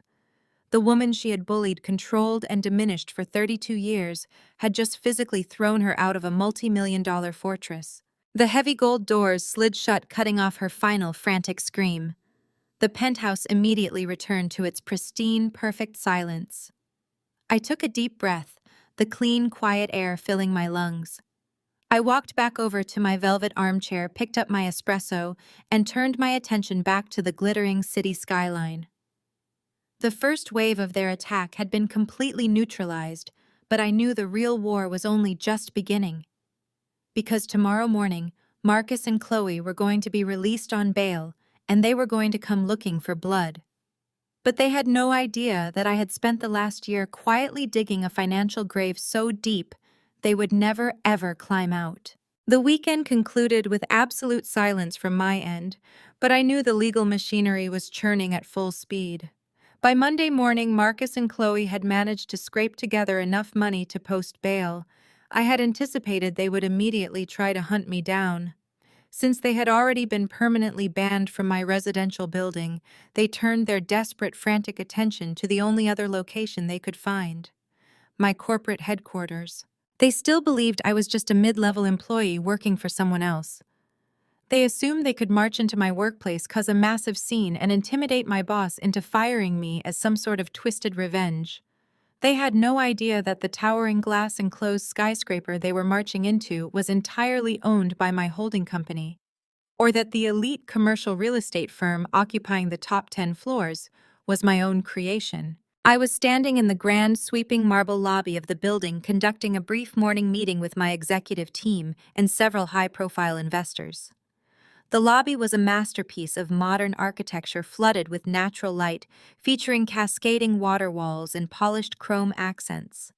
The woman she had bullied, controlled, and diminished for 32 years had just physically thrown her out of a multi-million-dollar fortress. The heavy gold doors slid shut, cutting off her final frantic scream. The penthouse immediately returned to its pristine, perfect silence. I took a deep breath, the clean, quiet air filling my lungs. I walked back over to my velvet armchair, picked up my espresso, and turned my attention back to the glittering city skyline. The first wave of their attack had been completely neutralized, but I knew the real war was only just beginning. Because tomorrow morning, Marcus and Chloe were going to be released on bail, and they were going to come looking for blood. But they had no idea that I had spent the last year quietly digging a financial grave so deep they would never ever climb out. The weekend concluded with absolute silence from my end, but I knew the legal machinery was churning at full speed. By Monday morning, Marcus and Chloe had managed to scrape together enough money to post bail. I had anticipated they would immediately try to hunt me down. Since they had already been permanently banned from my residential building, they turned their desperate, frantic attention to the only other location they could find: my corporate headquarters. They still believed I was just a mid-level employee working for someone else. They assumed they could march into my workplace, cause a massive scene, and intimidate my boss into firing me as some sort of twisted revenge. They had no idea that the towering glass-enclosed skyscraper they were marching into was entirely owned by my holding company, or that the elite commercial real estate firm occupying the top 10 floors was my own creation. I was standing in the grand, sweeping marble lobby of the building, conducting a brief morning meeting with my executive team and several high-profile investors. The lobby was a masterpiece of modern architecture flooded with natural light, featuring cascading water walls and polished chrome accents.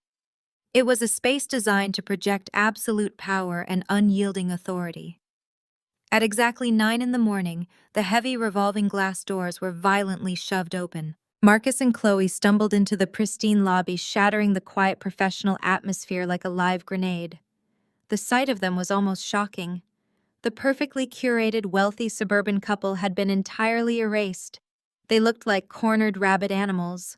It was a space designed to project absolute power and unyielding authority. At exactly 9 in the morning, the heavy revolving glass doors were violently shoved open. Marcus and Chloe stumbled into the pristine lobby, shattering the quiet professional atmosphere like a live grenade. The sight of them was almost shocking. The perfectly curated, wealthy suburban couple had been entirely erased. They looked like cornered rabbit animals.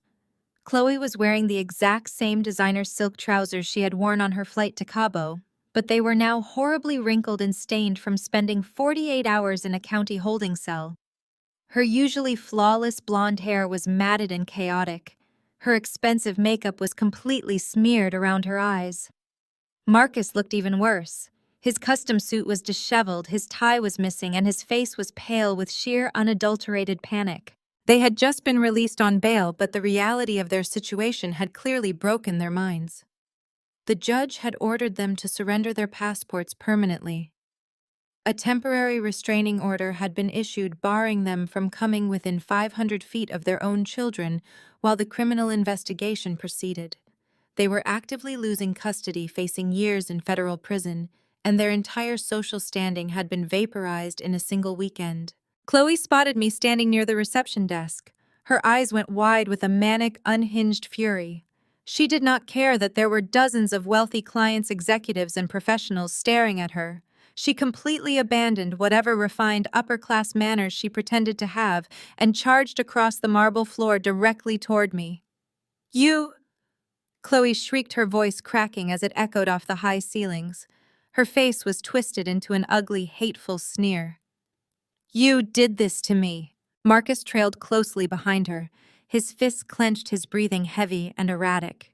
Chloe was wearing the exact same designer silk trousers she had worn on her flight to Cabo, but they were now horribly wrinkled and stained from spending 48 hours in a county holding cell. Her usually flawless blonde hair was matted and chaotic. Her expensive makeup was completely smeared around her eyes. Marcus looked even worse. His custom suit was disheveled, his tie was missing, and his face was pale with sheer, unadulterated panic. They had just been released on bail, but the reality of their situation had clearly broken their minds. The judge had ordered them to surrender their passports permanently. A temporary restraining order had been issued barring them from coming within 500 feet of their own children while the criminal investigation proceeded. They were actively losing custody, facing years in federal prison, and their entire social standing had been vaporized in a single weekend. Chloe spotted me standing near the reception desk. Her eyes went wide with a manic, unhinged fury. She did not care that there were dozens of wealthy clients, executives, and professionals staring at her. She completely abandoned whatever refined upper-class manners she pretended to have and charged across the marble floor directly toward me. "You!" Chloe shrieked, her voice cracking as it echoed off the high ceilings. Her face was twisted into an ugly, hateful sneer. "You did this to me." Marcus trailed closely behind her, his fists clenched, his breathing heavy and erratic.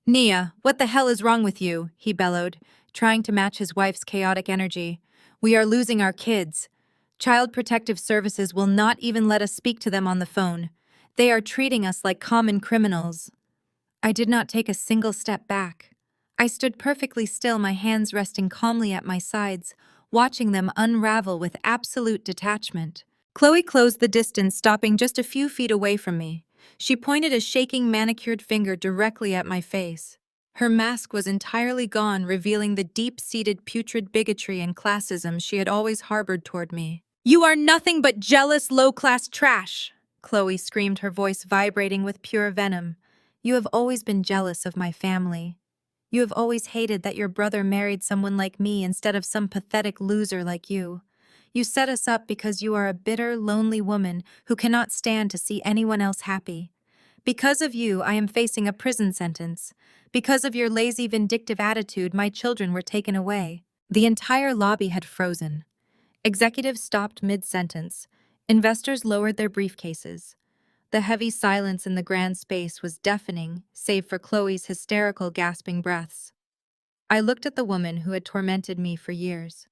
"Nia, what the hell is wrong with you?" he bellowed, trying to match his wife's chaotic energy. "We are losing our kids. Child Protective Services will not even let us speak to them on the phone. They are treating us like common criminals." I did not take a single step back. I stood perfectly still, my hands resting calmly at my sides, watching them unravel with absolute detachment. Chloe closed the distance, stopping just a few feet away from me. She pointed a shaking, manicured finger directly at my face. Her mask was entirely gone, revealing the deep-seated putrid bigotry and classism she had always harbored toward me. "You are nothing but jealous, low-class trash!" Chloe screamed, her voice vibrating with pure venom. You have always been jealous of my family. You have always hated that your brother married someone like me instead of some pathetic loser like you. You set us up because you are a bitter, lonely woman who cannot stand to see anyone else happy. Because of you, I am facing a prison sentence. Because of your lazy, vindictive attitude, my children were taken away. The entire lobby had frozen. Executives stopped mid-sentence. Investors lowered their briefcases. The heavy silence in the grand space was deafening, save for Chloe's hysterical, gasping breaths. I looked at the woman who had tormented me for years.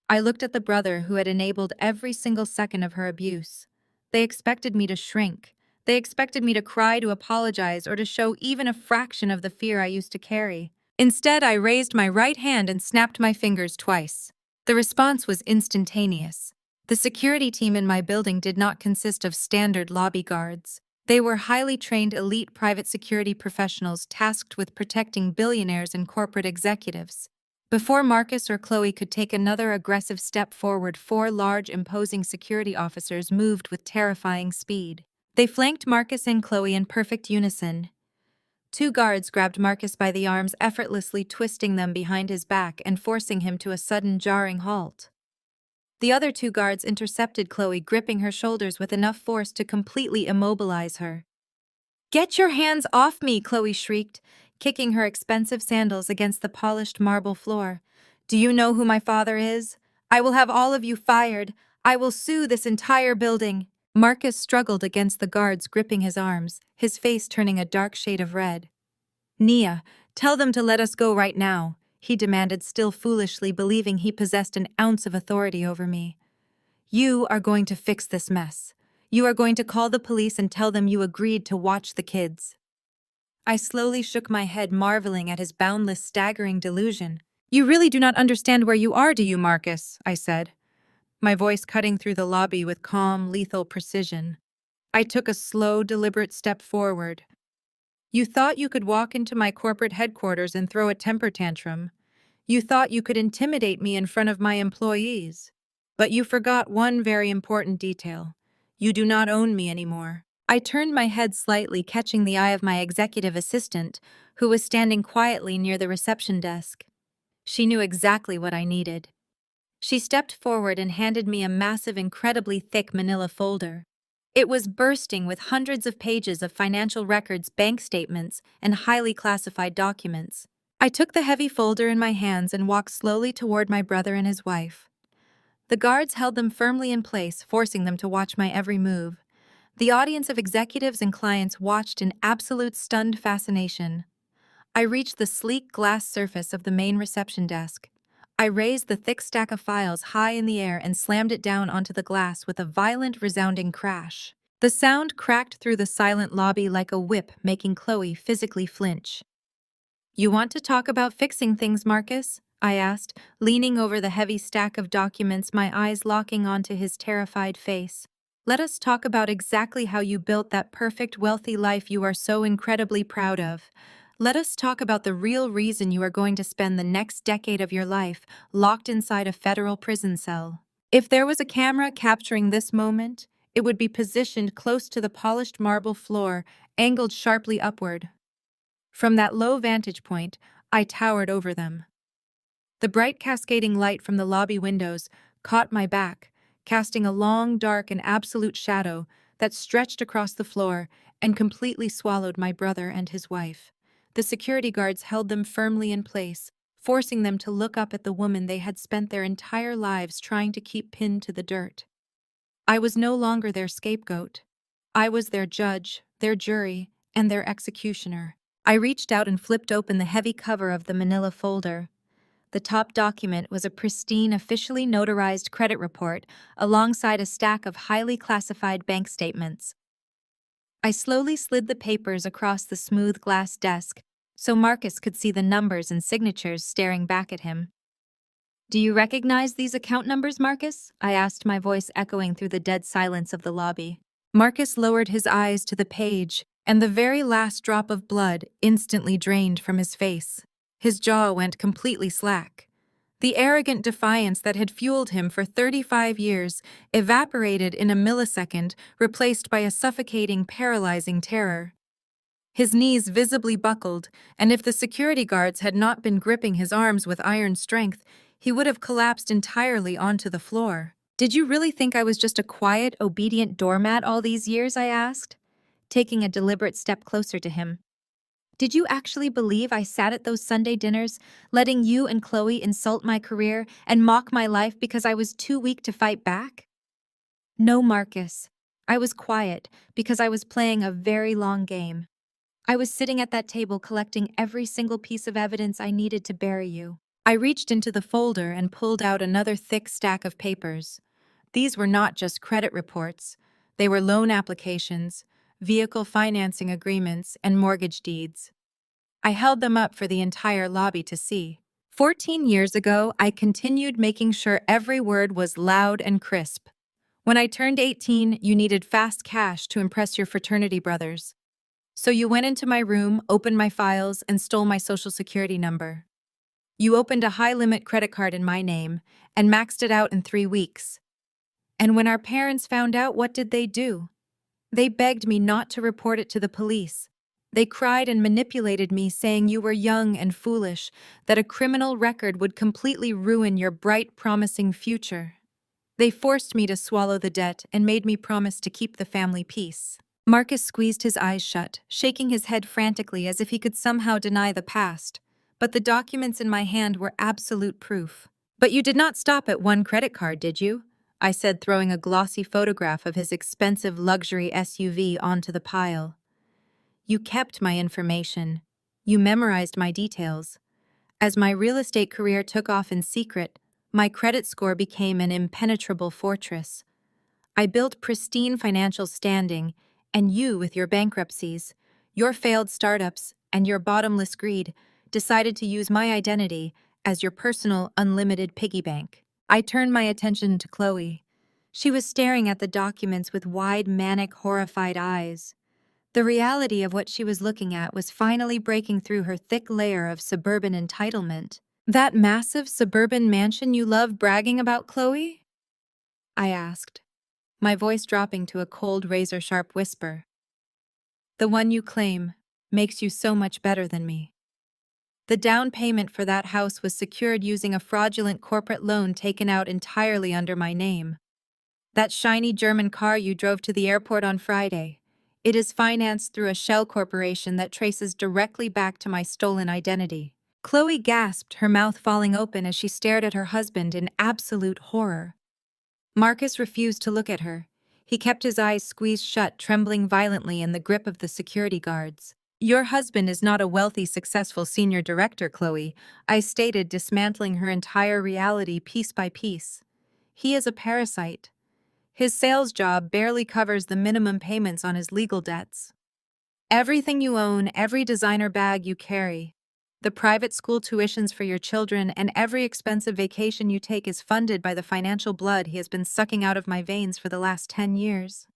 I looked at the brother who had enabled every single second of her abuse. They expected me to shrink. They expected me to cry, to apologize, or to show even a fraction of the fear I used to carry. Instead, I raised my right hand and snapped my fingers twice. The response was instantaneous. The security team in my building did not consist of standard lobby guards. They were highly trained elite private security professionals tasked with protecting billionaires and corporate executives. Before Marcus or Chloe could take another aggressive step forward, 4 large, imposing security officers moved with terrifying speed. They flanked Marcus and Chloe in perfect unison. 2 guards grabbed Marcus by the arms, effortlessly twisting them behind his back and forcing him to a sudden, jarring halt. The other 2 guards intercepted Chloe, gripping her shoulders with enough force to completely immobilize her. "Get your hands off me!" Chloe shrieked, kicking her expensive sandals against the polished marble floor. "Do you know who my father is? I will have all of you fired. I will sue this entire building." Marcus struggled against the guards gripping his arms, his face turning a dark shade of red. "Nia, tell them to let us go right now," he demanded, still foolishly believing he possessed an ounce of authority over me. "You are going to fix this mess. You are going to call the police and tell them you agreed to watch the kids." I slowly shook my head, marveling at his boundless, staggering delusion. "You really do not understand where you are, do you, Marcus?" I said, my voice cutting through the lobby with calm, lethal precision. I took a slow, deliberate step forward. "You thought you could walk into my corporate headquarters and throw a temper tantrum. You thought you could intimidate me in front of my employees. But you forgot one very important detail. You do not own me anymore." I turned my head slightly, catching the eye of my executive assistant, who was standing quietly near the reception desk. She knew exactly what I needed. She stepped forward and handed me a massive, incredibly thick manila folder. It was bursting with hundreds of pages of financial records, bank statements, and highly classified documents. I took the heavy folder in my hands and walked slowly toward my brother and his wife. The guards held them firmly in place, forcing them to watch my every move. The audience of executives and clients watched in absolute stunned fascination. I reached the sleek glass surface of the main reception desk. I raised the thick stack of files high in the air and slammed it down onto the glass with a violent, resounding crash. The sound cracked through the silent lobby like a whip, making Chloe physically flinch. "You want to talk about fixing things, Marcus?" I asked, leaning over the heavy stack of documents, my eyes locking onto his terrified face. "Let us talk about exactly how you built that perfect, wealthy life you are so incredibly proud of. Let us talk about the real reason you are going to spend the next decade of your life locked inside a federal prison cell." If there was a camera capturing this moment, it would be positioned close to the polished marble floor, angled sharply upward. From that low vantage point, I towered over them. The bright cascading light from the lobby windows caught my back, casting a long, dark, and absolute shadow that stretched across the floor and completely swallowed my brother and his wife. The security guards held them firmly in place, forcing them to look up at the woman they had spent their entire lives trying to keep pinned to the dirt. I was no longer their scapegoat. I was their judge, their jury, and their executioner. I reached out and flipped open the heavy cover of the manila folder. The top document was a pristine, officially notarized credit report alongside a stack of highly classified bank statements. I slowly slid the papers across the smooth glass desk so Marcus could see the numbers and signatures staring back at him. "Do you recognize these account numbers, Marcus?" I asked, my voice echoing through the dead silence of the lobby. Marcus lowered his eyes to the page, and the very last drop of blood instantly drained from his face. His jaw went completely slack. The arrogant defiance that had fueled him for 35 years evaporated in a millisecond, replaced by a suffocating, paralyzing terror. His knees visibly buckled, and if the security guards had not been gripping his arms with iron strength, he would have collapsed entirely onto the floor. "Did you really think I was just a quiet, obedient doormat all these years?" I asked, taking a deliberate step closer to him. "Did you actually believe I sat at those Sunday dinners, letting you and Chloe insult my career and mock my life because I was too weak to fight back?" "No, Marcus. I was quiet because I was playing a very long game. I was sitting at that table collecting every single piece of evidence I needed to bury you." I reached into the folder and pulled out another thick stack of papers. These were not just credit reports. They were loan applications, vehicle financing agreements, and mortgage deeds. I held them up for the entire lobby to see. 14 years ago, I continued making sure every word was loud and crisp. When I turned 18, you needed fast cash to impress your fraternity brothers. So you went into my room, opened my files, and stole my social security number. You opened a high-limit credit card in my name and maxed it out in 3 weeks. And when our parents found out, what did they do? They begged me not to report it to the police. They cried and manipulated me, saying you were young and foolish, that a criminal record would completely ruin your bright, promising future. They forced me to swallow the debt and made me promise to keep the family peace. Marcus squeezed his eyes shut, shaking his head frantically as if he could somehow deny the past. But the documents in my hand were absolute proof. "But you did not stop at one credit card, did you?" I said, throwing a glossy photograph of his expensive luxury SUV onto the pile. "You kept my information. You memorized my details. As my real estate career took off in secret, my credit score became an impenetrable fortress. I built pristine financial standing, and you, with your bankruptcies, your failed startups, and your bottomless greed, decided to use my identity as your personal, unlimited piggy bank." I turned my attention to Chloe. She was staring at the documents with wide, manic, horrified eyes. The reality of what she was looking at was finally breaking through her thick layer of suburban entitlement. "That massive suburban mansion you love bragging about, Chloe?" I asked, my voice dropping to a cold, razor-sharp whisper. "The one you claim makes you so much better than me. The down payment for that house was secured using a fraudulent corporate loan taken out entirely under my name. That shiny German car you drove to the airport on Friday, it is financed through a shell corporation that traces directly back to my stolen identity." Chloe gasped, her mouth falling open as she stared at her husband in absolute horror. Marcus refused to look at her. He kept his eyes squeezed shut, trembling violently in the grip of the security guards. "Your husband is not a wealthy, successful senior director, Chloe," I stated, dismantling her entire reality piece by piece. "He is a parasite. His sales job barely covers the minimum payments on his legal debts. Everything you own, every designer bag you carry, the private school tuitions for your children, and every expensive vacation you take is funded by the financial blood he has been sucking out of my veins for the last 10 years.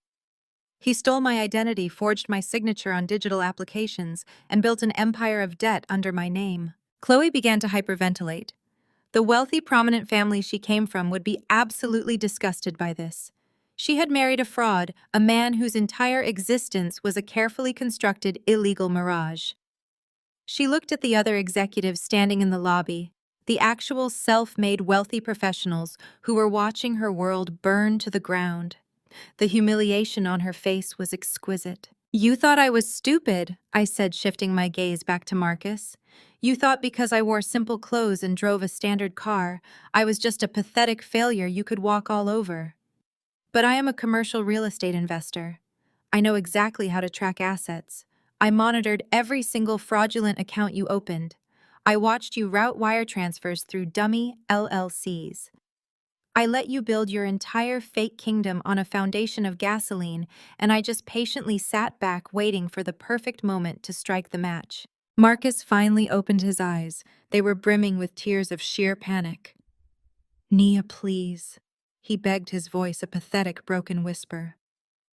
He stole my identity, forged my signature on digital applications, and built an empire of debt under my name." Chloe began to hyperventilate. The wealthy, prominent family she came from would be absolutely disgusted by this. She had married a fraud, a man whose entire existence was a carefully constructed, illegal mirage. She looked at the other executives standing in the lobby, the actual self-made wealthy professionals who were watching her world burn to the ground. The humiliation on her face was exquisite. "You thought I was stupid," I said, shifting my gaze back to Marcus. "You thought because I wore simple clothes and drove a standard car, I was just a pathetic failure you could walk all over. But I am a commercial real estate investor. I know exactly how to track assets. I monitored every single fraudulent account you opened. I watched you route wire transfers through dummy LLCs. I let you build your entire fake kingdom on a foundation of gasoline, and I just patiently sat back waiting for the perfect moment to strike the match." Marcus finally opened his eyes. They were brimming with tears of sheer panic. "Nia, please," he begged, his voice a pathetic, broken whisper.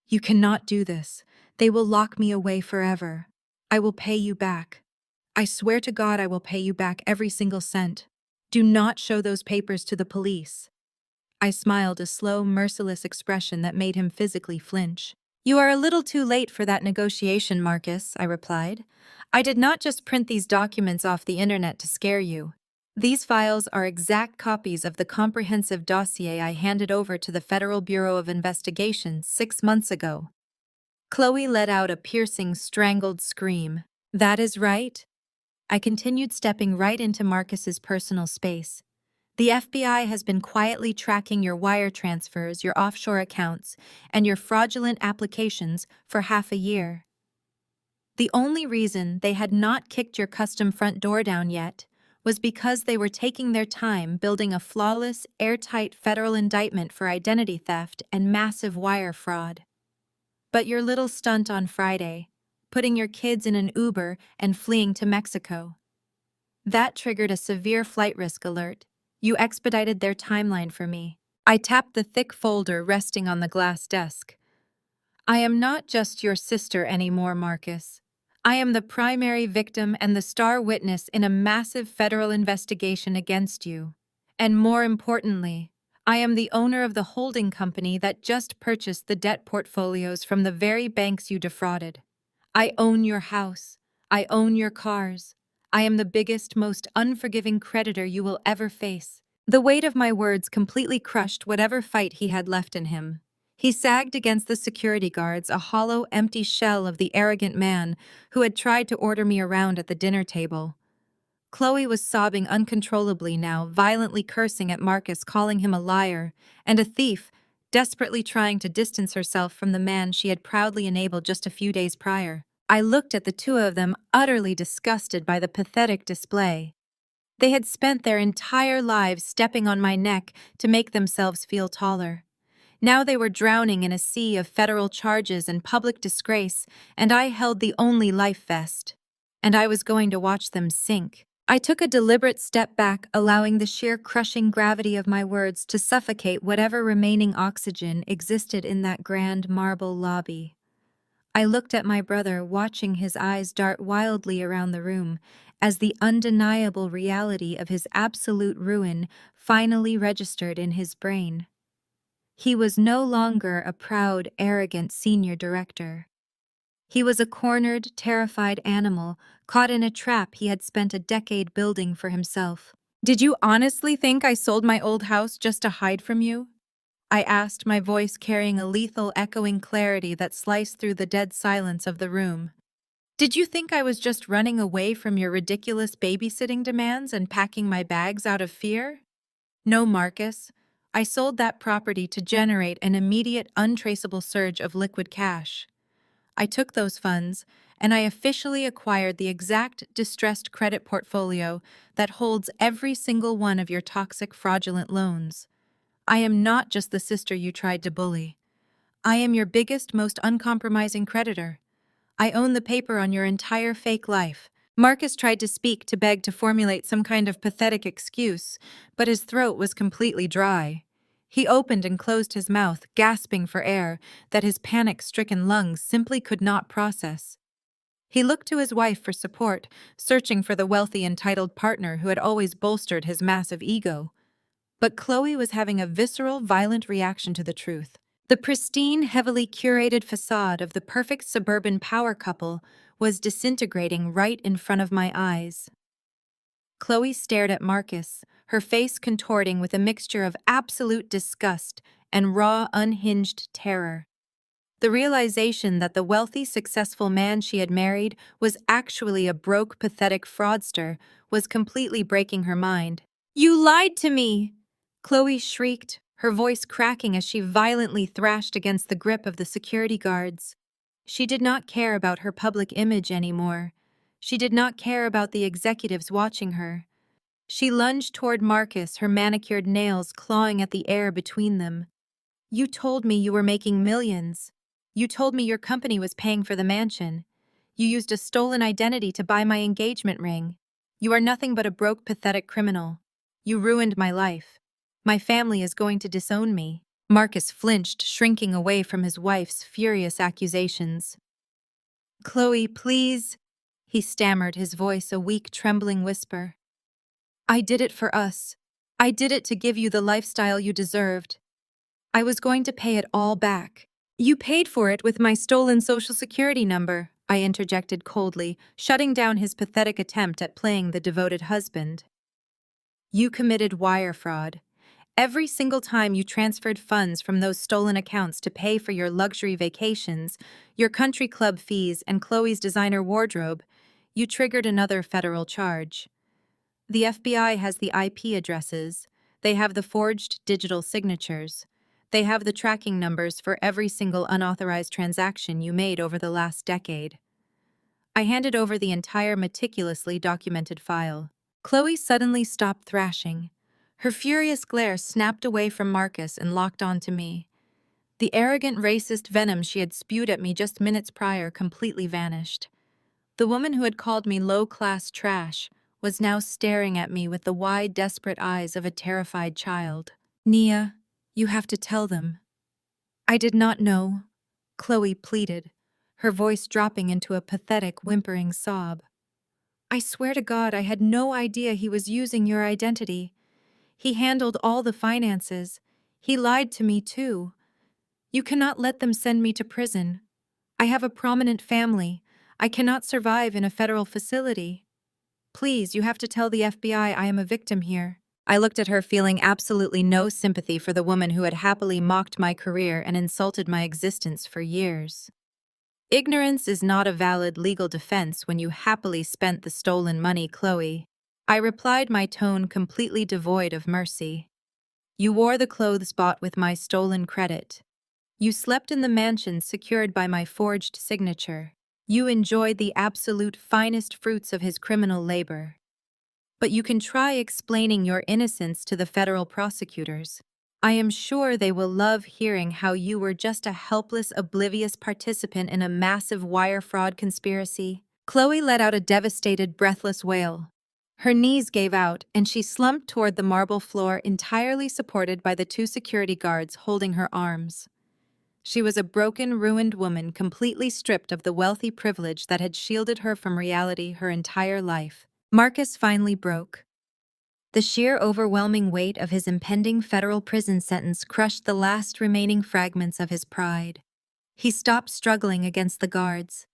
"You cannot do this. They will lock me away forever. I will pay you back. I swear to God I will pay you back every single cent. Do not show those papers to the police." I smiled, a slow, merciless expression that made him physically flinch. You are a little too late for that negotiation, Marcus, I replied. I did not just print these documents off the internet to scare you. These files are exact copies of the comprehensive dossier I handed over to the Federal Bureau of Investigation 6 months ago. Chloe let out a piercing, strangled scream. That is right. I continued stepping right into Marcus's personal space. The FBI has been quietly tracking your wire transfers, your offshore accounts, and your fraudulent applications for half a year. The only reason they had not kicked your custom front door down yet was because they were taking their time building a flawless, airtight federal indictment for identity theft and massive wire fraud. But your little stunt on Friday, putting your kids in an Uber and fleeing to Mexico, that triggered a severe flight risk alert. You expedited their timeline for me. I tapped the thick folder resting on the glass desk. I am not just your sister anymore, Marcus. I am the primary victim and the star witness in a massive federal investigation against you. And more importantly, I am the owner of the holding company that just purchased the debt portfolios from the very banks you defrauded. I own your house. I own your cars. I am the biggest, most unforgiving creditor you will ever face. The weight of my words completely crushed whatever fight he had left in him. He sagged against the security guards, a hollow, empty shell of the arrogant man who had tried to order me around at the dinner table. Chloe was sobbing uncontrollably now, violently cursing at Marcus, calling him a liar and a thief, desperately trying to distance herself from the man she had proudly enabled just a few days prior. I looked at the two of them, utterly disgusted by the pathetic display. They had spent their entire lives stepping on my neck to make themselves feel taller. Now they were drowning in a sea of federal charges and public disgrace, and I held the only life vest. And I was going to watch them sink. I took a deliberate step back, allowing the sheer crushing gravity of my words to suffocate whatever remaining oxygen existed in that grand marble lobby. I looked at my brother, watching his eyes dart wildly around the room, as the undeniable reality of his absolute ruin finally registered in his brain. He was no longer a proud, arrogant senior director. He was a cornered, terrified animal, caught in a trap he had spent a decade building for himself. "Did you honestly think I sold my old house just to hide from you?" I asked, my voice carrying a lethal, echoing clarity that sliced through the dead silence of the room. "Did you think I was just running away from your ridiculous babysitting demands and packing my bags out of fear? No, Marcus. I sold that property to generate an immediate, untraceable surge of liquid cash. I took those funds, and I officially acquired the exact distressed credit portfolio that holds every single one of your toxic, fraudulent loans. I am not just the sister you tried to bully. I am your biggest, most uncompromising creditor. I own the paper on your entire fake life." Marcus tried to speak, to beg, to formulate some kind of pathetic excuse, but his throat was completely dry. He opened and closed his mouth, gasping for air that his panic-stricken lungs simply could not process. He looked to his wife for support, searching for the wealthy, entitled partner who had always bolstered his massive ego. But Chloe was having a visceral, violent reaction to the truth. The pristine, heavily curated facade of the perfect suburban power couple was disintegrating right in front of my eyes. Chloe stared at Marcus, her face contorting with a mixture of absolute disgust and raw, unhinged terror. The realization that the wealthy, successful man she had married was actually a broke, pathetic fraudster was completely breaking her mind. "You lied to me!" Chloe shrieked, her voice cracking as she violently thrashed against the grip of the security guards. She did not care about her public image anymore. She did not care about the executives watching her. She lunged toward Marcus, her manicured nails clawing at the air between them. "You told me you were making millions. You told me your company was paying for the mansion. You used a stolen identity to buy my engagement ring. You are nothing but a broke, pathetic criminal. You ruined my life. My family is going to disown me." Marcus flinched, shrinking away from his wife's furious accusations. "Chloe, please," he stammered, his voice a weak, trembling whisper. "I did it for us. I did it to give you the lifestyle you deserved. I was going to pay it all back. You paid for it with my stolen social security number, I interjected coldly, shutting down his pathetic attempt at playing the devoted husband. You committed wire fraud. Every single time you transferred funds from those stolen accounts to pay for your luxury vacations, your country club fees, and Chloe's designer wardrobe, you triggered another federal charge. The FBI has the IP addresses. They have the forged digital signatures. They have the tracking numbers for every single unauthorized transaction you made over the last decade. I handed over the entire meticulously documented file. Chloe suddenly stopped thrashing. Her furious glare snapped away from Marcus and locked onto me. The arrogant racist venom she had spewed at me just minutes prior completely vanished. The woman who had called me low-class trash was now staring at me with the wide, desperate eyes of a terrified child. Nia, you have to tell them. I did not know, Chloe pleaded, her voice dropping into a pathetic, whimpering sob. I swear to God I had no idea he was using your identity. He handled all the finances. He lied to me, too. You cannot let them send me to prison. I have a prominent family. I cannot survive in a federal facility. Please, you have to tell the FBI I am a victim here. I looked at her feeling absolutely no sympathy for the woman who had happily mocked my career and insulted my existence for years. Ignorance is not a valid legal defense when you happily spent the stolen money, Chloe. I replied, my tone completely devoid of mercy. You wore the clothes bought with my stolen credit. You slept in the mansion secured by my forged signature. You enjoyed the absolute finest fruits of his criminal labor. But you can try explaining your innocence to the federal prosecutors. I am sure they will love hearing how you were just a helpless, oblivious participant in a massive wire fraud conspiracy. Chloe let out a devastated, breathless wail. Her knees gave out, and she slumped toward the marble floor, entirely supported by the two security guards holding her arms. She was a broken, ruined woman, completely stripped of the wealthy privilege that had shielded her from reality her entire life. Marcus finally broke. The sheer overwhelming weight of his impending federal prison sentence crushed the last remaining fragments of his pride. He stopped struggling against the guards.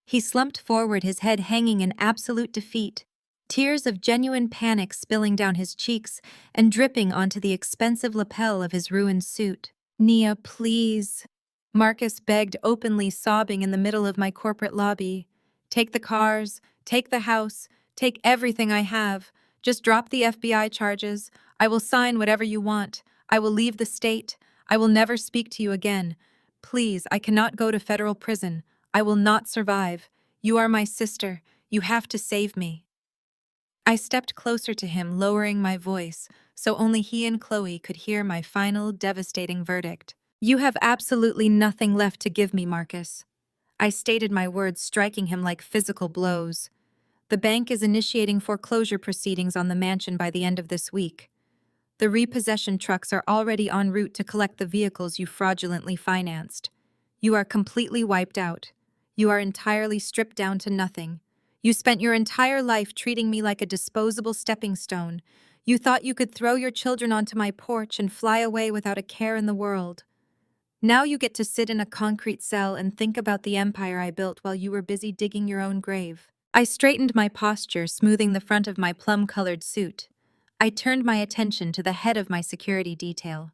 He slumped forward, his head hanging in absolute defeat, tears of genuine panic spilling down his cheeks and dripping onto the expensive lapel of his ruined suit. Nia, please, Marcus begged, openly sobbing in the middle of my corporate lobby. Take the cars, take the house, take everything I have. Just drop the FBI charges. I will sign whatever you want. I will leave the state. I will never speak to you again. Please, I cannot go to federal prison. I will not survive. You are my sister. You have to save me. I stepped closer to him, lowering my voice, so only he and Chloe could hear my final, devastating verdict. You have absolutely nothing left to give me, Marcus. I stated, my words striking him like physical blows. The bank is initiating foreclosure proceedings on the mansion by the end of this week. The repossession trucks are already en route to collect the vehicles you fraudulently financed. You are completely wiped out. You are entirely stripped down to nothing. You spent your entire life treating me like a disposable stepping stone. You thought you could throw your children onto my porch and fly away without a care in the world. Now you get to sit in a concrete cell and think about the empire I built while you were busy digging your own grave. I straightened my posture, smoothing the front of my plum-colored suit. I turned my attention to the head of my security detail.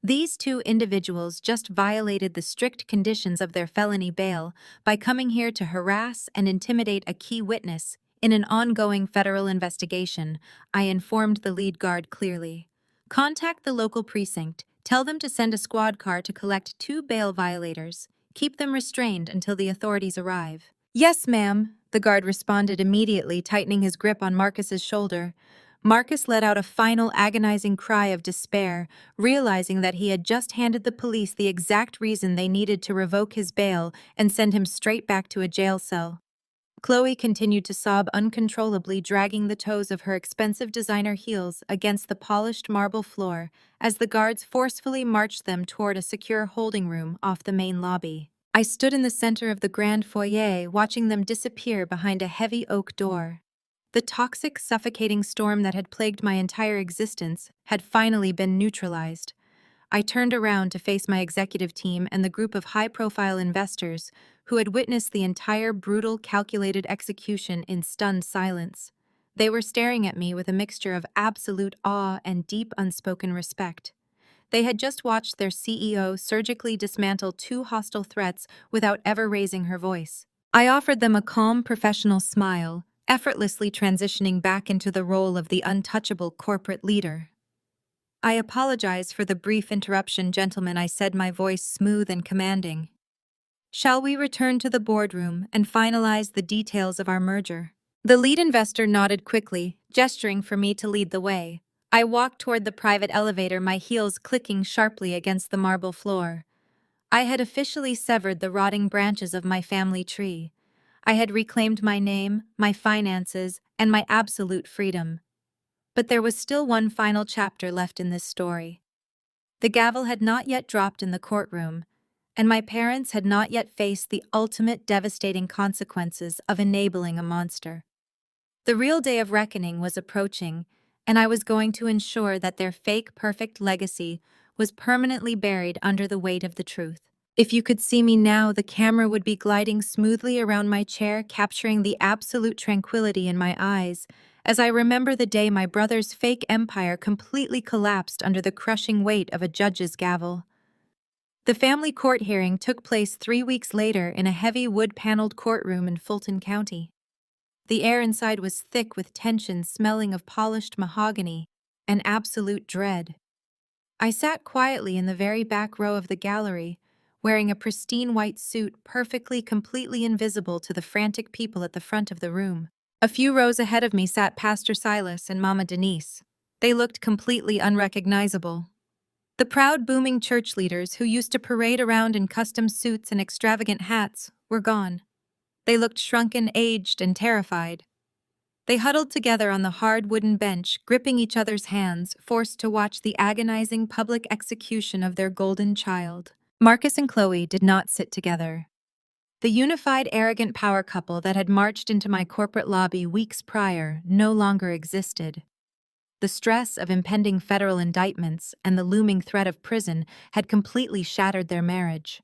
These two individuals just violated the strict conditions of their felony bail by coming here to harass and intimidate a key witness in an ongoing federal investigation, I informed the lead guard clearly. Contact the local precinct. Tell them to send a squad car to collect two bail violators. Keep them restrained until the authorities arrive. Yes, ma'am, the guard responded immediately, tightening his grip on Marcus's shoulder. Marcus let out a final agonizing cry of despair, realizing that he had just handed the police the exact reason they needed to revoke his bail and send him straight back to a jail cell. Chloe continued to sob uncontrollably, dragging the toes of her expensive designer heels against the polished marble floor as the guards forcefully marched them toward a secure holding room off the main lobby. I stood in the center of the grand foyer, watching them disappear behind a heavy oak door. The toxic, suffocating storm that had plagued my entire existence had finally been neutralized. I turned around to face my executive team and the group of high-profile investors who had witnessed the entire brutal, calculated execution in stunned silence. They were staring at me with a mixture of absolute awe and deep unspoken respect. They had just watched their CEO surgically dismantle two hostile threats without ever raising her voice. I offered them a calm, professional smile, effortlessly transitioning back into the role of the untouchable corporate leader. "I apologize for the brief interruption, gentlemen," I said, my voice smooth and commanding. "Shall we return to the boardroom and finalize the details of our merger?" The lead investor nodded quickly, gesturing for me to lead the way. I walked toward the private elevator, my heels clicking sharply against the marble floor. I had officially severed the rotting branches of my family tree. I had reclaimed my name, my finances, and my absolute freedom. But there was still one final chapter left in this story. The gavel had not yet dropped in the courtroom, and my parents had not yet faced the ultimate devastating consequences of enabling a monster. The real day of reckoning was approaching, and I was going to ensure that their fake perfect legacy was permanently buried under the weight of the truth. If you could see me now, the camera would be gliding smoothly around my chair, capturing the absolute tranquility in my eyes, as I remember the day my brother's fake empire completely collapsed under the crushing weight of a judge's gavel. The family court hearing took place 3 weeks later in a heavy wood-paneled courtroom in Fulton County. The air inside was thick with tension, smelling of polished mahogany and absolute dread. I sat quietly in the very back row of the gallery, wearing a pristine white suit completely invisible to the frantic people at the front of the room. A few rows ahead of me sat Pastor Silas and Mama Denise. They looked completely unrecognizable. The proud, booming church leaders who used to parade around in custom suits and extravagant hats were gone. They looked shrunken, aged, and terrified. They huddled together on the hard wooden bench, gripping each other's hands, forced to watch the agonizing public execution of their golden child. Marcus and Chloe did not sit together. The unified, arrogant power couple that had marched into my corporate lobby weeks prior no longer existed. The stress of impending federal indictments and the looming threat of prison had completely shattered their marriage.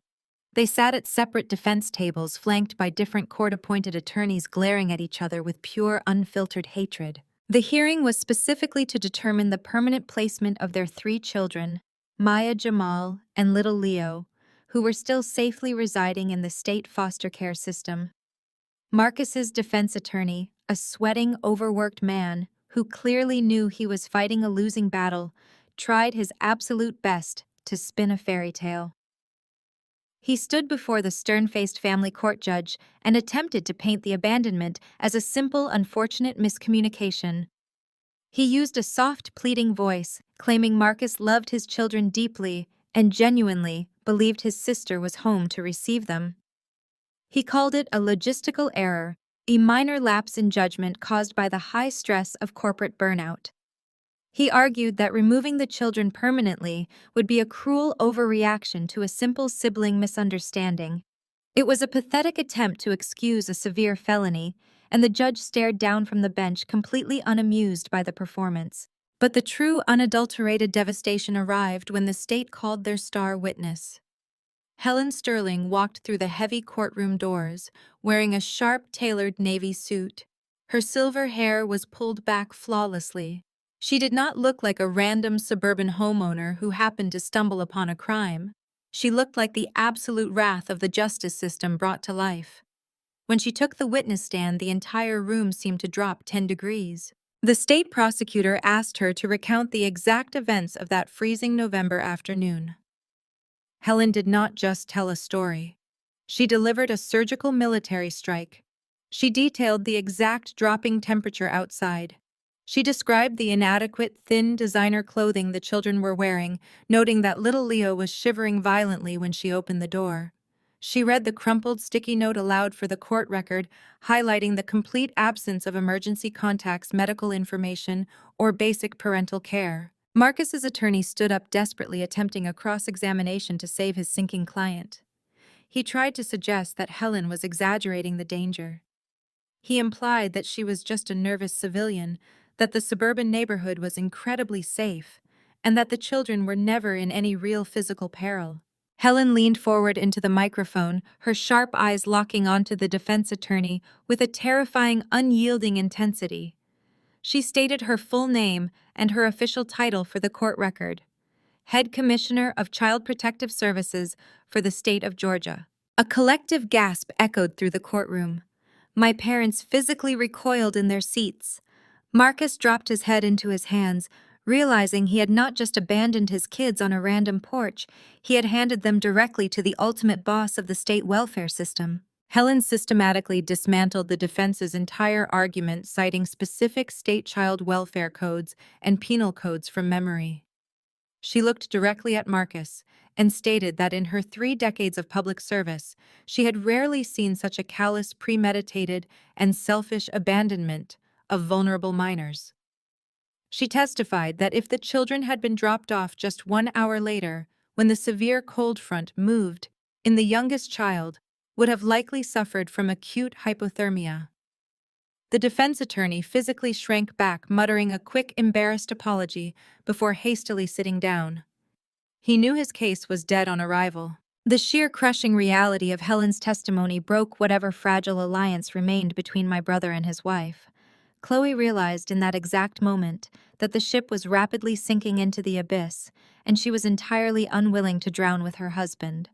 They sat at separate defense tables, flanked by different court-appointed attorneys glaring at each other with pure, unfiltered hatred. The hearing was specifically to determine the permanent placement of their 3 children, Maya, Jamal, and little Leo, who were still safely residing in the state foster care system. Marcus's defense attorney, a sweating, overworked man who clearly knew he was fighting a losing battle, tried his absolute best to spin a fairy tale. He stood before the stern-faced family court judge and attempted to paint the abandonment as a simple, unfortunate miscommunication. He used a soft, pleading voice, claiming Marcus loved his children deeply and genuinely believed his sister was home to receive them. He called it a logistical error, a minor lapse in judgment caused by the high stress of corporate burnout. He argued that removing the children permanently would be a cruel overreaction to a simple sibling misunderstanding. It was a pathetic attempt to excuse a severe felony, and the judge stared down from the bench, completely unamused by the performance. But the true, unadulterated devastation arrived when the state called their star witness. Helen Sterling walked through the heavy courtroom doors, wearing a sharp, tailored navy suit. Her silver hair was pulled back flawlessly. She did not look like a random suburban homeowner who happened to stumble upon a crime. She looked like the absolute wrath of the justice system brought to life. When she took the witness stand, the entire room seemed to drop 10 degrees. The state prosecutor asked her to recount the exact events of that freezing November afternoon. Helen did not just tell a story. She delivered a surgical military strike. She detailed the exact dropping temperature outside. She described the inadequate, thin designer clothing the children were wearing, noting that little Leo was shivering violently when she opened the door. She read the crumpled sticky note aloud for the court record, highlighting the complete absence of emergency contacts, medical information, or basic parental care. Marcus's attorney stood up desperately, attempting a cross-examination to save his sinking client. He tried to suggest that Helen was exaggerating the danger. He implied that she was just a nervous civilian, that the suburban neighborhood was incredibly safe, and that the children were never in any real physical peril. Helen leaned forward into the microphone, her sharp eyes locking onto the defense attorney with a terrifying, unyielding intensity. She stated her full name and her official title for the court record: Head Commissioner of Child Protective Services for the state of Georgia. A collective gasp echoed through the courtroom. My parents physically recoiled in their seats. Marcus dropped his head into his hands, realizing he had not just abandoned his kids on a random porch, he had handed them directly to the ultimate boss of the state welfare system. Helen systematically dismantled the defense's entire argument, citing specific state child welfare codes and penal codes from memory. She looked directly at Marcus and stated that in her 3 decades of public service, she had rarely seen such a callous, premeditated, and selfish abandonment of vulnerable minors. She testified that if the children had been dropped off just 1 hour later, when the severe cold front moved, in the youngest child would have likely suffered from acute hypothermia. The defense attorney physically shrank back, muttering a quick, embarrassed apology before hastily sitting down. He knew his case was dead on arrival. The sheer crushing reality of Helen's testimony broke whatever fragile alliance remained between my brother and his wife. Chloe realized in that exact moment that the ship was rapidly sinking into the abyss, and she was entirely unwilling to drown with her husband.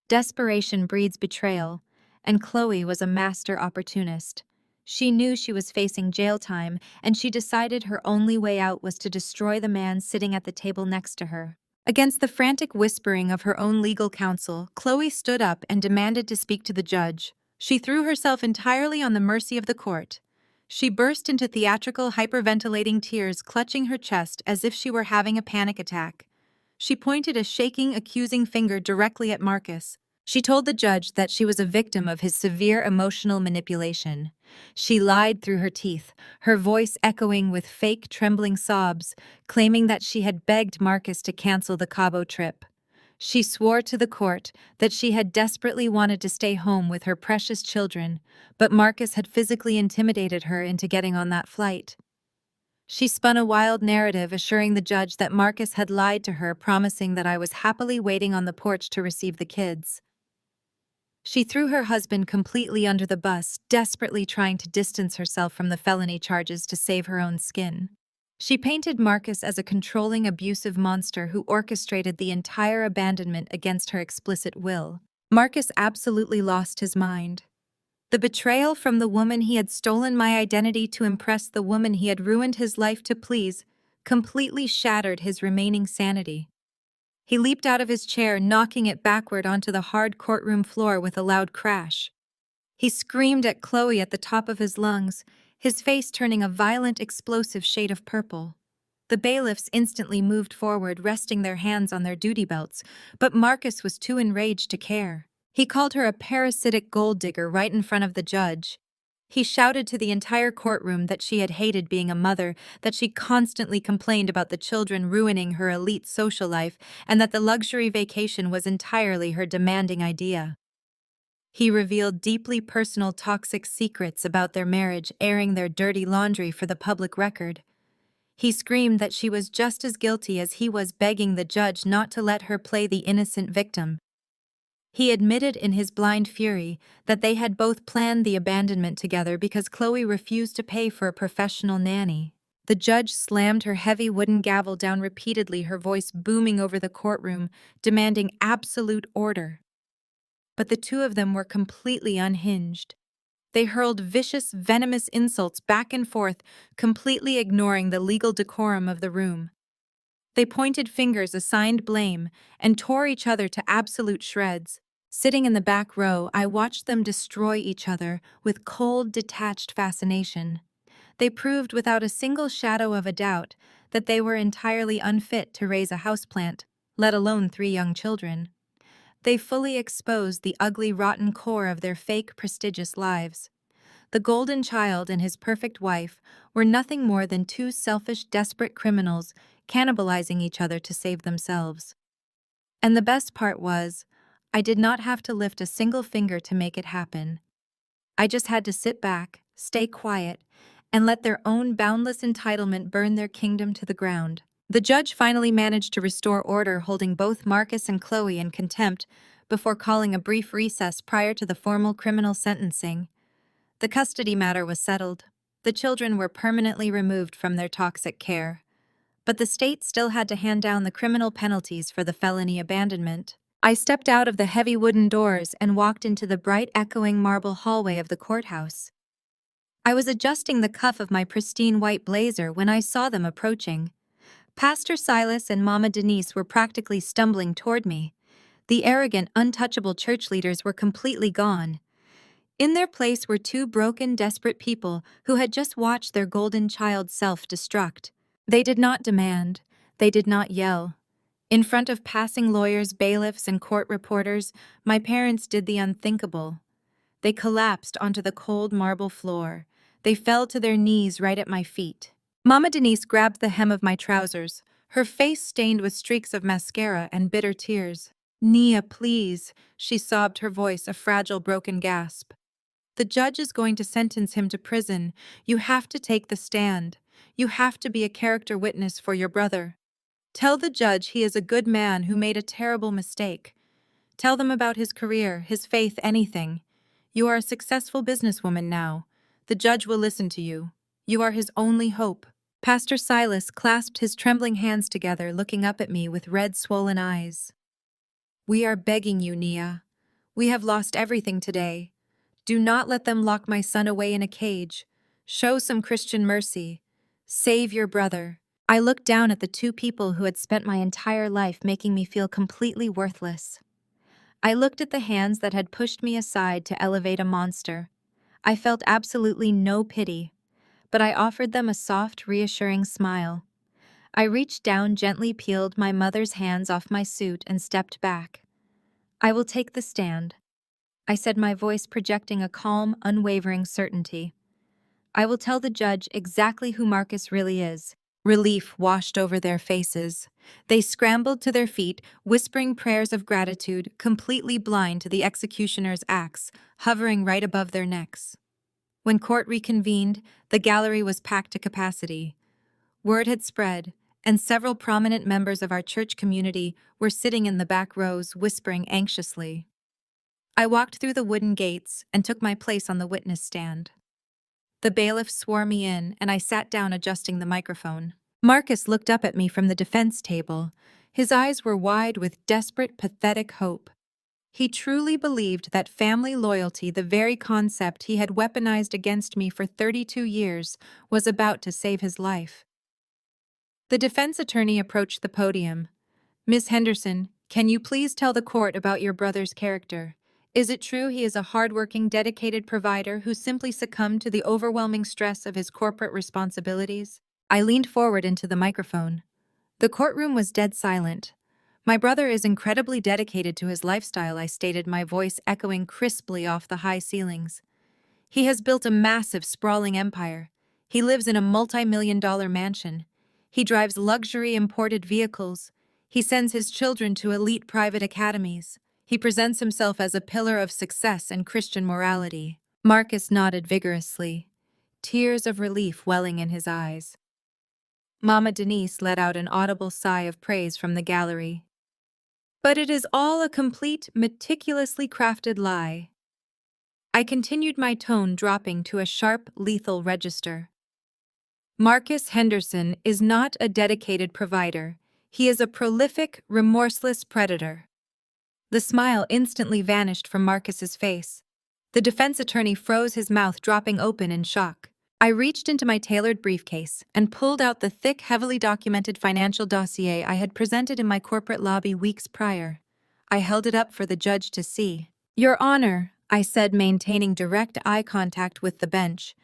Desperation breeds betrayal, and Chloe was a master opportunist. She knew she was facing jail time, and she decided her only way out was to destroy the man sitting at the table next to her. Against the frantic whispering of her own legal counsel, Chloe stood up and demanded to speak to the judge. She threw herself entirely on the mercy of the court. She burst into theatrical, hyperventilating tears, clutching her chest as if she were having a panic attack. She pointed a shaking, accusing finger directly at Marcus. She told the judge that she was a victim of his severe emotional manipulation. She lied through her teeth, her voice echoing with fake, trembling sobs, claiming that she had begged Marcus to cancel the Cabo trip. She swore to the court that she had desperately wanted to stay home with her precious children, but Marcus had physically intimidated her into getting on that flight. She spun a wild narrative, assuring the judge that Marcus had lied to her, promising that I was happily waiting on the porch to receive the kids. She threw her husband completely under the bus, desperately trying to distance herself from the felony charges to save her own skin. She painted Marcus as a controlling, abusive monster who orchestrated the entire abandonment against her explicit will. Marcus absolutely lost his mind. The betrayal from the woman he had stolen my identity to impress, the woman he had ruined his life to please, completely shattered his remaining sanity. He leaped out of his chair, knocking it backward onto the hard courtroom floor with a loud crash. He screamed at Chloe at the top of his lungs, his face turning a violent, explosive shade of purple. The bailiffs instantly moved forward, resting their hands on their duty belts, but Marcus was too enraged to care. He called her a parasitic gold digger right in front of the judge. He shouted to the entire courtroom that she had hated being a mother, that she constantly complained about the children ruining her elite social life, and that the luxury vacation was entirely her demanding idea. He revealed deeply personal, toxic secrets about their marriage, airing their dirty laundry for the public record. He screamed that she was just as guilty as he was, begging the judge not to let her play the innocent victim. He admitted in his blind fury that they had both planned the abandonment together because Chloe refused to pay for a professional nanny. The judge slammed her heavy wooden gavel down repeatedly, her voice booming over the courtroom, demanding absolute order. But the two of them were completely unhinged. They hurled vicious, venomous insults back and forth, completely ignoring the legal decorum of the room. They pointed fingers, assigned blame, and tore each other to absolute shreds. Sitting in the back row, I watched them destroy each other with cold, detached fascination. They proved without a single shadow of a doubt that they were entirely unfit to raise a houseplant, let alone 3 young children. They fully exposed the ugly, rotten core of their fake, prestigious lives. The golden child and his perfect wife were nothing more than 2 selfish, desperate criminals cannibalizing each other to save themselves. And the best part was, I did not have to lift a single finger to make it happen. I just had to sit back, stay quiet, and let their own boundless entitlement burn their kingdom to the ground. The judge finally managed to restore order, holding both Marcus and Chloe in contempt before calling a brief recess prior to the formal criminal sentencing. The custody matter was settled. The children were permanently removed from their toxic care. But the state still had to hand down the criminal penalties for the felony abandonment. I stepped out of the heavy wooden doors and walked into the bright, echoing marble hallway of the courthouse. I was adjusting the cuff of my pristine white blazer when I saw them approaching. Pastor Silas and Mama Denise were practically stumbling toward me. The arrogant, untouchable church leaders were completely gone. In their place were two broken, desperate people who had just watched their golden child self-destruct. They did not demand. They did not yell. In front of passing lawyers, bailiffs, and court reporters, my parents did the unthinkable. They collapsed onto the cold marble floor. They fell to their knees right at my feet. Mama Denise grabbed the hem of my trousers, her face stained with streaks of mascara and bitter tears. "Nia, please," she sobbed, her voice a fragile, broken gasp. "The judge is going to sentence him to prison. You have to take the stand. You have to be a character witness for your brother. Tell the judge he is a good man who made a terrible mistake. Tell them about his career, his faith, anything. You are a successful businesswoman now. The judge will listen to you. You are his only hope." Pastor Silas clasped his trembling hands together, looking up at me with red, swollen eyes. "We are begging you, Nia. We have lost everything today. Do not let them lock my son away in a cage. Show some Christian mercy. Save your brother." I looked down at the two people who had spent my entire life making me feel completely worthless. I looked at the hands that had pushed me aside to elevate a monster. I felt absolutely no pity, but I offered them a soft, reassuring smile. I reached down, gently peeled my mother's hands off my suit, and stepped back. "I will take the stand," I said, my voice projecting a calm, unwavering certainty. "I will tell the judge exactly who Marcus really is." Relief washed over their faces. They scrambled to their feet, whispering prayers of gratitude, completely blind to the executioner's axe, hovering right above their necks. When court reconvened, the gallery was packed to capacity. Word had spread, and several prominent members of our church community were sitting in the back rows, whispering anxiously. I walked through the wooden gates and took my place on the witness stand. The bailiff swore me in, and I sat down, adjusting the microphone. Marcus looked up at me from the defense table. His eyes were wide with desperate, pathetic hope. He truly believed that family loyalty, the very concept he had weaponized against me for 32 years, was about to save his life. The defense attorney approached the podium. "Miss Henderson, can you please tell the court about your brother's character? Is it true he is a hardworking, dedicated provider who simply succumbed to the overwhelming stress of his corporate responsibilities?" I leaned forward into the microphone. The courtroom was dead silent. "My brother is incredibly dedicated to his lifestyle," I stated, my voice echoing crisply off the high ceilings. "He has built a massive, sprawling empire. He lives in a multi-million-dollar mansion. He drives luxury imported vehicles. He sends his children to elite private academies. He presents himself as a pillar of success and Christian morality." Marcus nodded vigorously, tears of relief welling in his eyes. Mama Denise let out an audible sigh of praise from the gallery. "But it is all a complete, meticulously crafted lie." I continued, my tone dropping to a sharp, lethal register. "Marcus Henderson is not a dedicated provider. He is a prolific, remorseless predator." The smile instantly vanished from Marcus's face. The defense attorney froze, his mouth dropping open in shock. I reached into my tailored briefcase and pulled out the thick, heavily documented financial dossier I had presented in my corporate lobby weeks prior. I held it up for the judge to see. "Your Honor," I said, maintaining direct eye contact with the bench,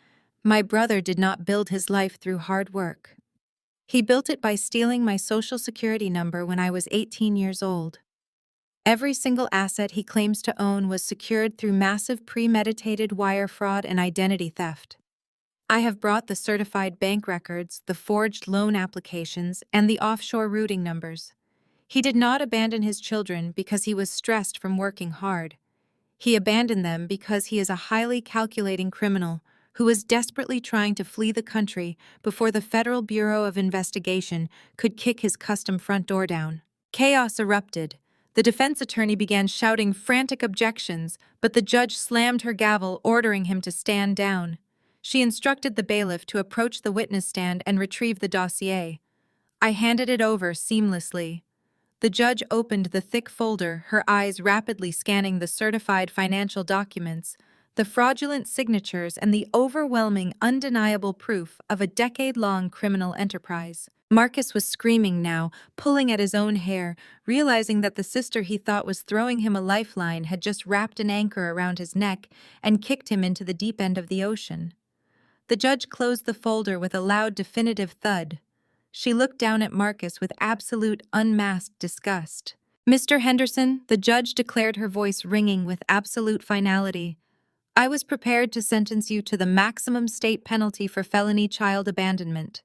"my brother did not build his life through hard work. He built it by stealing my Social Security number when I was 18 years old. Every single asset he claims to own was secured through massive premeditated wire fraud and identity theft. I have brought the certified bank records, the forged loan applications, and the offshore routing numbers. He did not abandon his children because he was stressed from working hard. He abandoned them because he is a highly calculating criminal, who was desperately trying to flee the country before the Federal Bureau of Investigation could kick his custom front door down. Chaos erupted. The defense attorney began shouting frantic objections, but the judge slammed her gavel, ordering him to stand down. She instructed the bailiff to approach the witness stand and retrieve the dossier. I handed it over seamlessly. The judge opened the thick folder, her eyes rapidly scanning the certified financial documents, the fraudulent signatures, and the overwhelming, undeniable proof of a decade-long criminal enterprise. Marcus was screaming now, pulling at his own hair, realizing that the sister he thought was throwing him a lifeline had just wrapped an anchor around his neck and kicked him into the deep end of the ocean. The judge closed the folder with a loud, definitive thud. She looked down at Marcus with absolute, unmasked disgust. "Mr. Henderson," the judge declared, her voice ringing with absolute finality, "I was prepared to sentence you to the maximum state penalty for felony child abandonment.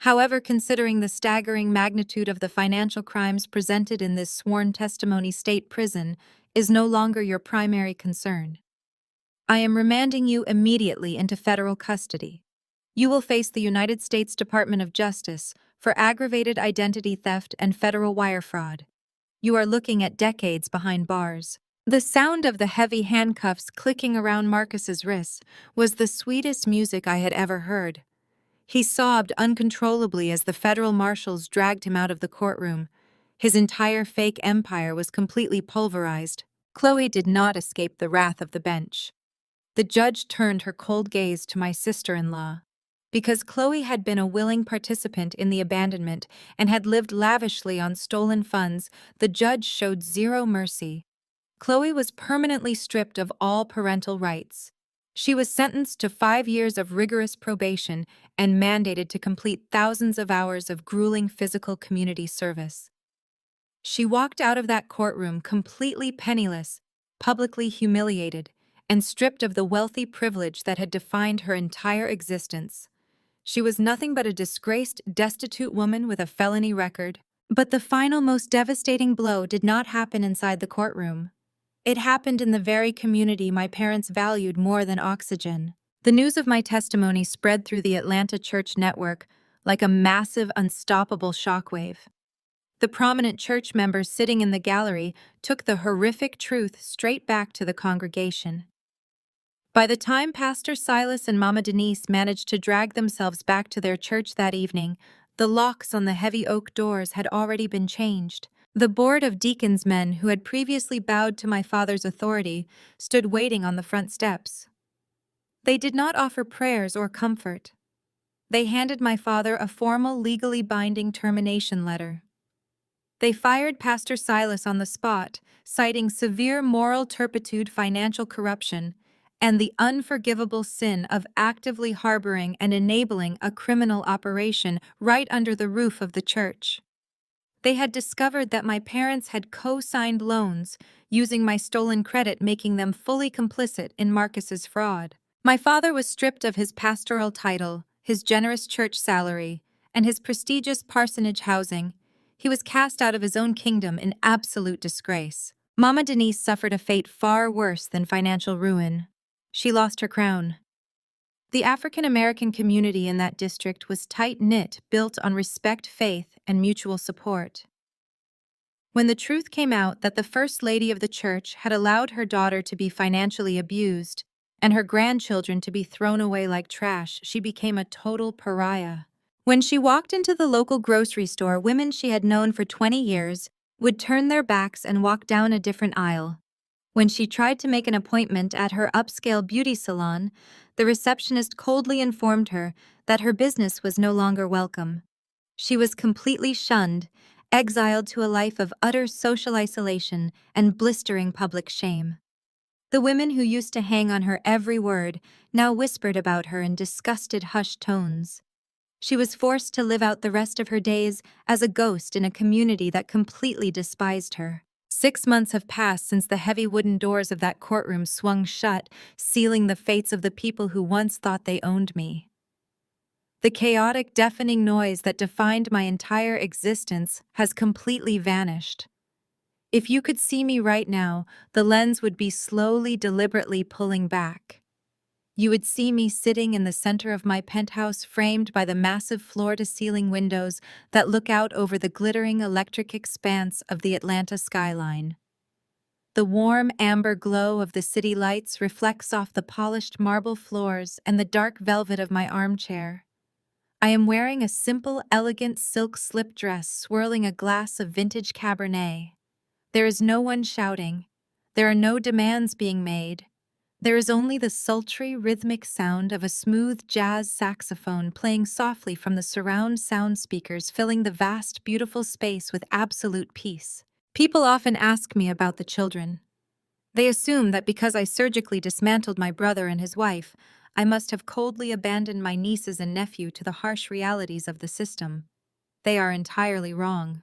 However, considering the staggering magnitude of the financial crimes presented in this sworn testimony, state prison is no longer your primary concern. I am remanding you immediately into federal custody. You will face the United States Department of Justice for aggravated identity theft and federal wire fraud. You are looking at decades behind bars." The sound of the heavy handcuffs clicking around Marcus's wrists was the sweetest music I had ever heard. He sobbed uncontrollably as the federal marshals dragged him out of the courtroom. His entire fake empire was completely pulverized. Chloe did not escape the wrath of the bench. The judge turned her cold gaze to my sister-in-law. Because Chloe had been a willing participant in the abandonment and had lived lavishly on stolen funds, the judge showed zero mercy. Chloe was permanently stripped of all parental rights. She was sentenced to 5 years of rigorous probation and mandated to complete thousands of hours of grueling physical community service. She walked out of that courtroom completely penniless, publicly humiliated, and stripped of the wealthy privilege that had defined her entire existence. She was nothing but a disgraced, destitute woman with a felony record. But the final, most devastating blow did not happen inside the courtroom. It happened in the very community my parents valued more than oxygen. The news of my testimony spread through the Atlanta church network like a massive, unstoppable shockwave. The prominent church members sitting in the gallery took the horrific truth straight back to the congregation. By the time Pastor Silas and Mama Denise managed to drag themselves back to their church that evening, the locks on the heavy oak doors had already been changed. The board of deacons men who had previously bowed to my father's authority stood waiting on the front steps. They did not offer prayers or comfort. They handed my father a formal, legally binding termination letter. They fired Pastor Silas on the spot, citing severe moral turpitude, financial corruption, and the unforgivable sin of actively harboring and enabling a criminal operation right under the roof of the church. They had discovered that my parents had co-signed loans, using my stolen credit, making them fully complicit in Marcus's fraud. My father was stripped of his pastoral title, his generous church salary, and his prestigious parsonage housing. He was cast out of his own kingdom in absolute disgrace. Mama Denise suffered a fate far worse than financial ruin. She lost her crown. The African American community in that district was tight-knit, built on respect, faith, and mutual support. When the truth came out that the First Lady of the church had allowed her daughter to be financially abused and her grandchildren to be thrown away like trash, she became a total pariah. When she walked into the local grocery store, women she had known for 20 years would turn their backs and walk down a different aisle. When she tried to make an appointment at her upscale beauty salon, the receptionist coldly informed her that her business was no longer welcome. She was completely shunned, exiled to a life of utter social isolation and blistering public shame. The women who used to hang on her every word now whispered about her in disgusted, hushed tones. She was forced to live out the rest of her days as a ghost in a community that completely despised her. 6 months have passed since the heavy wooden doors of that courtroom swung shut, sealing the fates of the people who once thought they owned me. The chaotic, deafening noise that defined my entire existence has completely vanished. If you could see me right now, the lens would be slowly, deliberately pulling back. You would see me sitting in the center of my penthouse, framed by the massive floor-to-ceiling windows that look out over the glittering electric expanse of the Atlanta skyline. The warm amber glow of the city lights reflects off the polished marble floors and the dark velvet of my armchair. I am wearing a simple, elegant silk slip dress swirling a glass of vintage Cabernet. There is no one shouting. There are no demands being made. There is only the sultry, rhythmic sound of a smooth jazz saxophone playing softly from the surround sound speakers, filling the vast, beautiful space with absolute peace. People often ask me about the children. They assume that because I surgically dismantled my brother and his wife, I must have coldly abandoned my nieces and nephew to the harsh realities of the system. They are entirely wrong.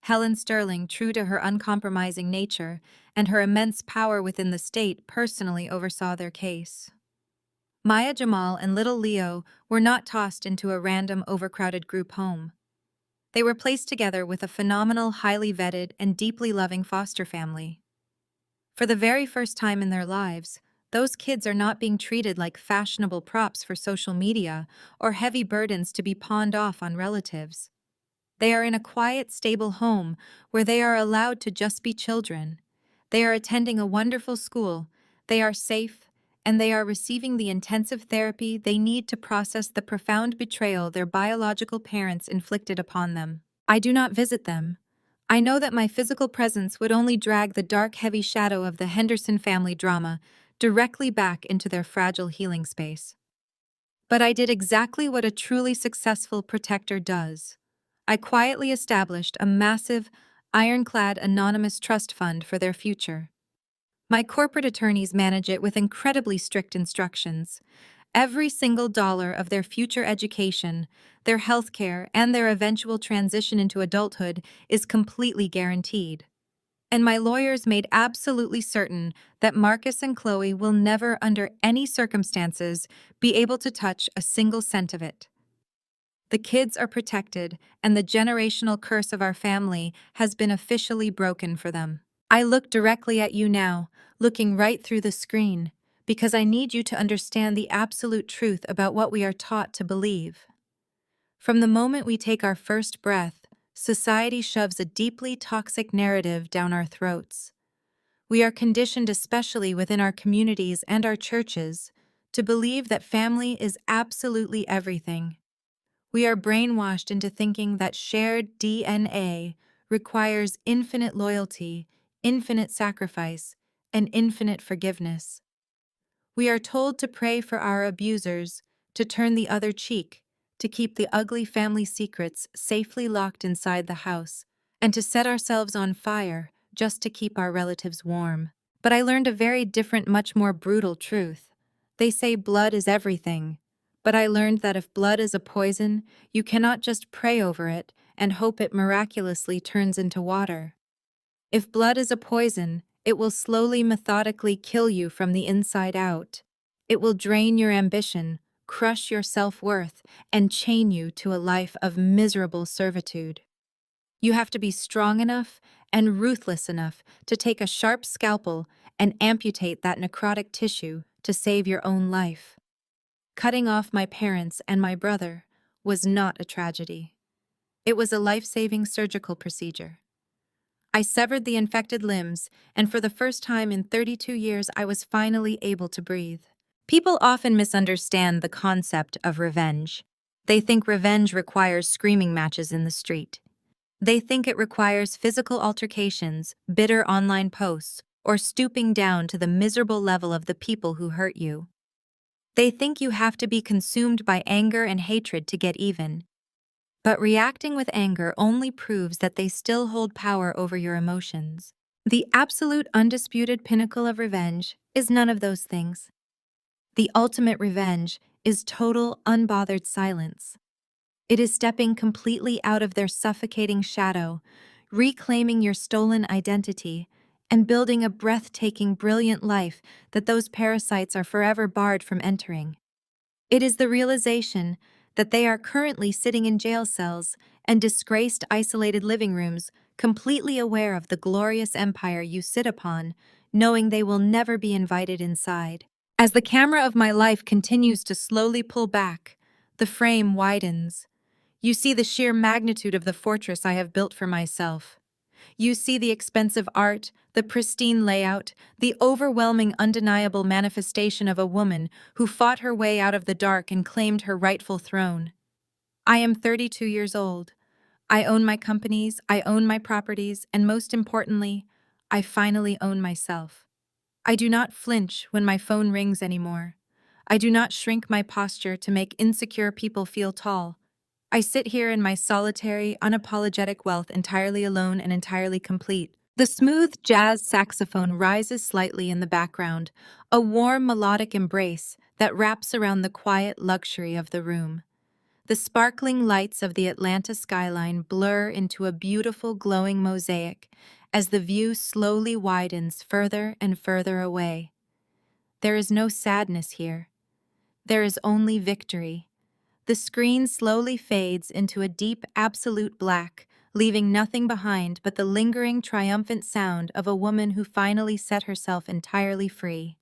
Helen Sterling, true to her uncompromising nature and her immense power within the state, personally oversaw their case. Maya Jamal and little Leo were not tossed into a random, overcrowded group home. They were placed together with a phenomenal, highly vetted, and deeply loving foster family. For the very first time in their lives, those kids are not being treated like fashionable props for social media or heavy burdens to be pawned off on relatives. They are in a quiet, stable home where they are allowed to just be children. They are attending a wonderful school, they are safe, and they are receiving the intensive therapy they need to process the profound betrayal their biological parents inflicted upon them. I do not visit them. I know that my physical presence would only drag the dark, heavy shadow of the Henderson family drama directly back into their fragile healing space. But I did exactly what a truly successful protector does. I quietly established a massive, ironclad anonymous trust fund for their future. My corporate attorneys manage it with incredibly strict instructions. Every single dollar of their future education, their healthcare, and their eventual transition into adulthood is completely guaranteed. And my lawyers made absolutely certain that Marcus and Chloe will never, under any circumstances, be able to touch a single cent of it. The kids are protected, and the generational curse of our family has been officially broken for them. I look directly at you now, looking right through the screen, because I need you to understand the absolute truth about what we are taught to believe. From the moment we take our first breath, society shoves a deeply toxic narrative down our throats. We are conditioned, especially within our communities and our churches, to believe that family is absolutely everything. We are brainwashed into thinking that shared DNA requires infinite loyalty, infinite sacrifice, and infinite forgiveness. We are told to pray for our abusers, to turn the other cheek, to keep the ugly family secrets safely locked inside the house, and to set ourselves on fire just to keep our relatives warm. But I learned a very different, much more brutal truth. They say blood is everything. But I learned that if blood is a poison, you cannot just pray over it and hope it miraculously turns into water. If blood is a poison, it will slowly, methodically kill you from the inside out. It will drain your ambition, crush your self-worth, and chain you to a life of miserable servitude. You have to be strong enough and ruthless enough to take a sharp scalpel and amputate that necrotic tissue to save your own life. Cutting off my parents and my brother was not a tragedy. It was a life-saving surgical procedure. I severed the infected limbs, and for the first time in 32 years, I was finally able to breathe. People often misunderstand the concept of revenge. They think revenge requires screaming matches in the street. They think it requires physical altercations, bitter online posts, or stooping down to the miserable level of the people who hurt you. They think you have to be consumed by anger and hatred to get even. But reacting with anger only proves that they still hold power over your emotions. The absolute undisputed pinnacle of revenge is none of those things. The ultimate revenge is total, unbothered silence. It is stepping completely out of their suffocating shadow, reclaiming your stolen identity, and building a breathtaking, brilliant life that those parasites are forever barred from entering. It is the realization that they are currently sitting in jail cells and disgraced, isolated living rooms, completely aware of the glorious empire you sit upon, knowing they will never be invited inside. As the camera of my life continues to slowly pull back, the frame widens. You see the sheer magnitude of the fortress I have built for myself. You see the expensive art, the pristine layout, the overwhelming, undeniable manifestation of a woman who fought her way out of the dark and claimed her rightful throne. I am 32 years old. I own my companies, I own my properties, and most importantly, I finally own myself. I do not flinch when my phone rings anymore. I do not shrink my posture to make insecure people feel tall. I sit here in my solitary, unapologetic wealth entirely alone and entirely complete. The smooth jazz saxophone rises slightly in the background, a warm melodic embrace that wraps around the quiet luxury of the room. The sparkling lights of the Atlanta skyline blur into a beautiful glowing mosaic as the view slowly widens further and further away. There is no sadness here. There is only victory. The screen slowly fades into a deep absolute black, leaving nothing behind but the lingering triumphant sound of a woman who finally set herself entirely free.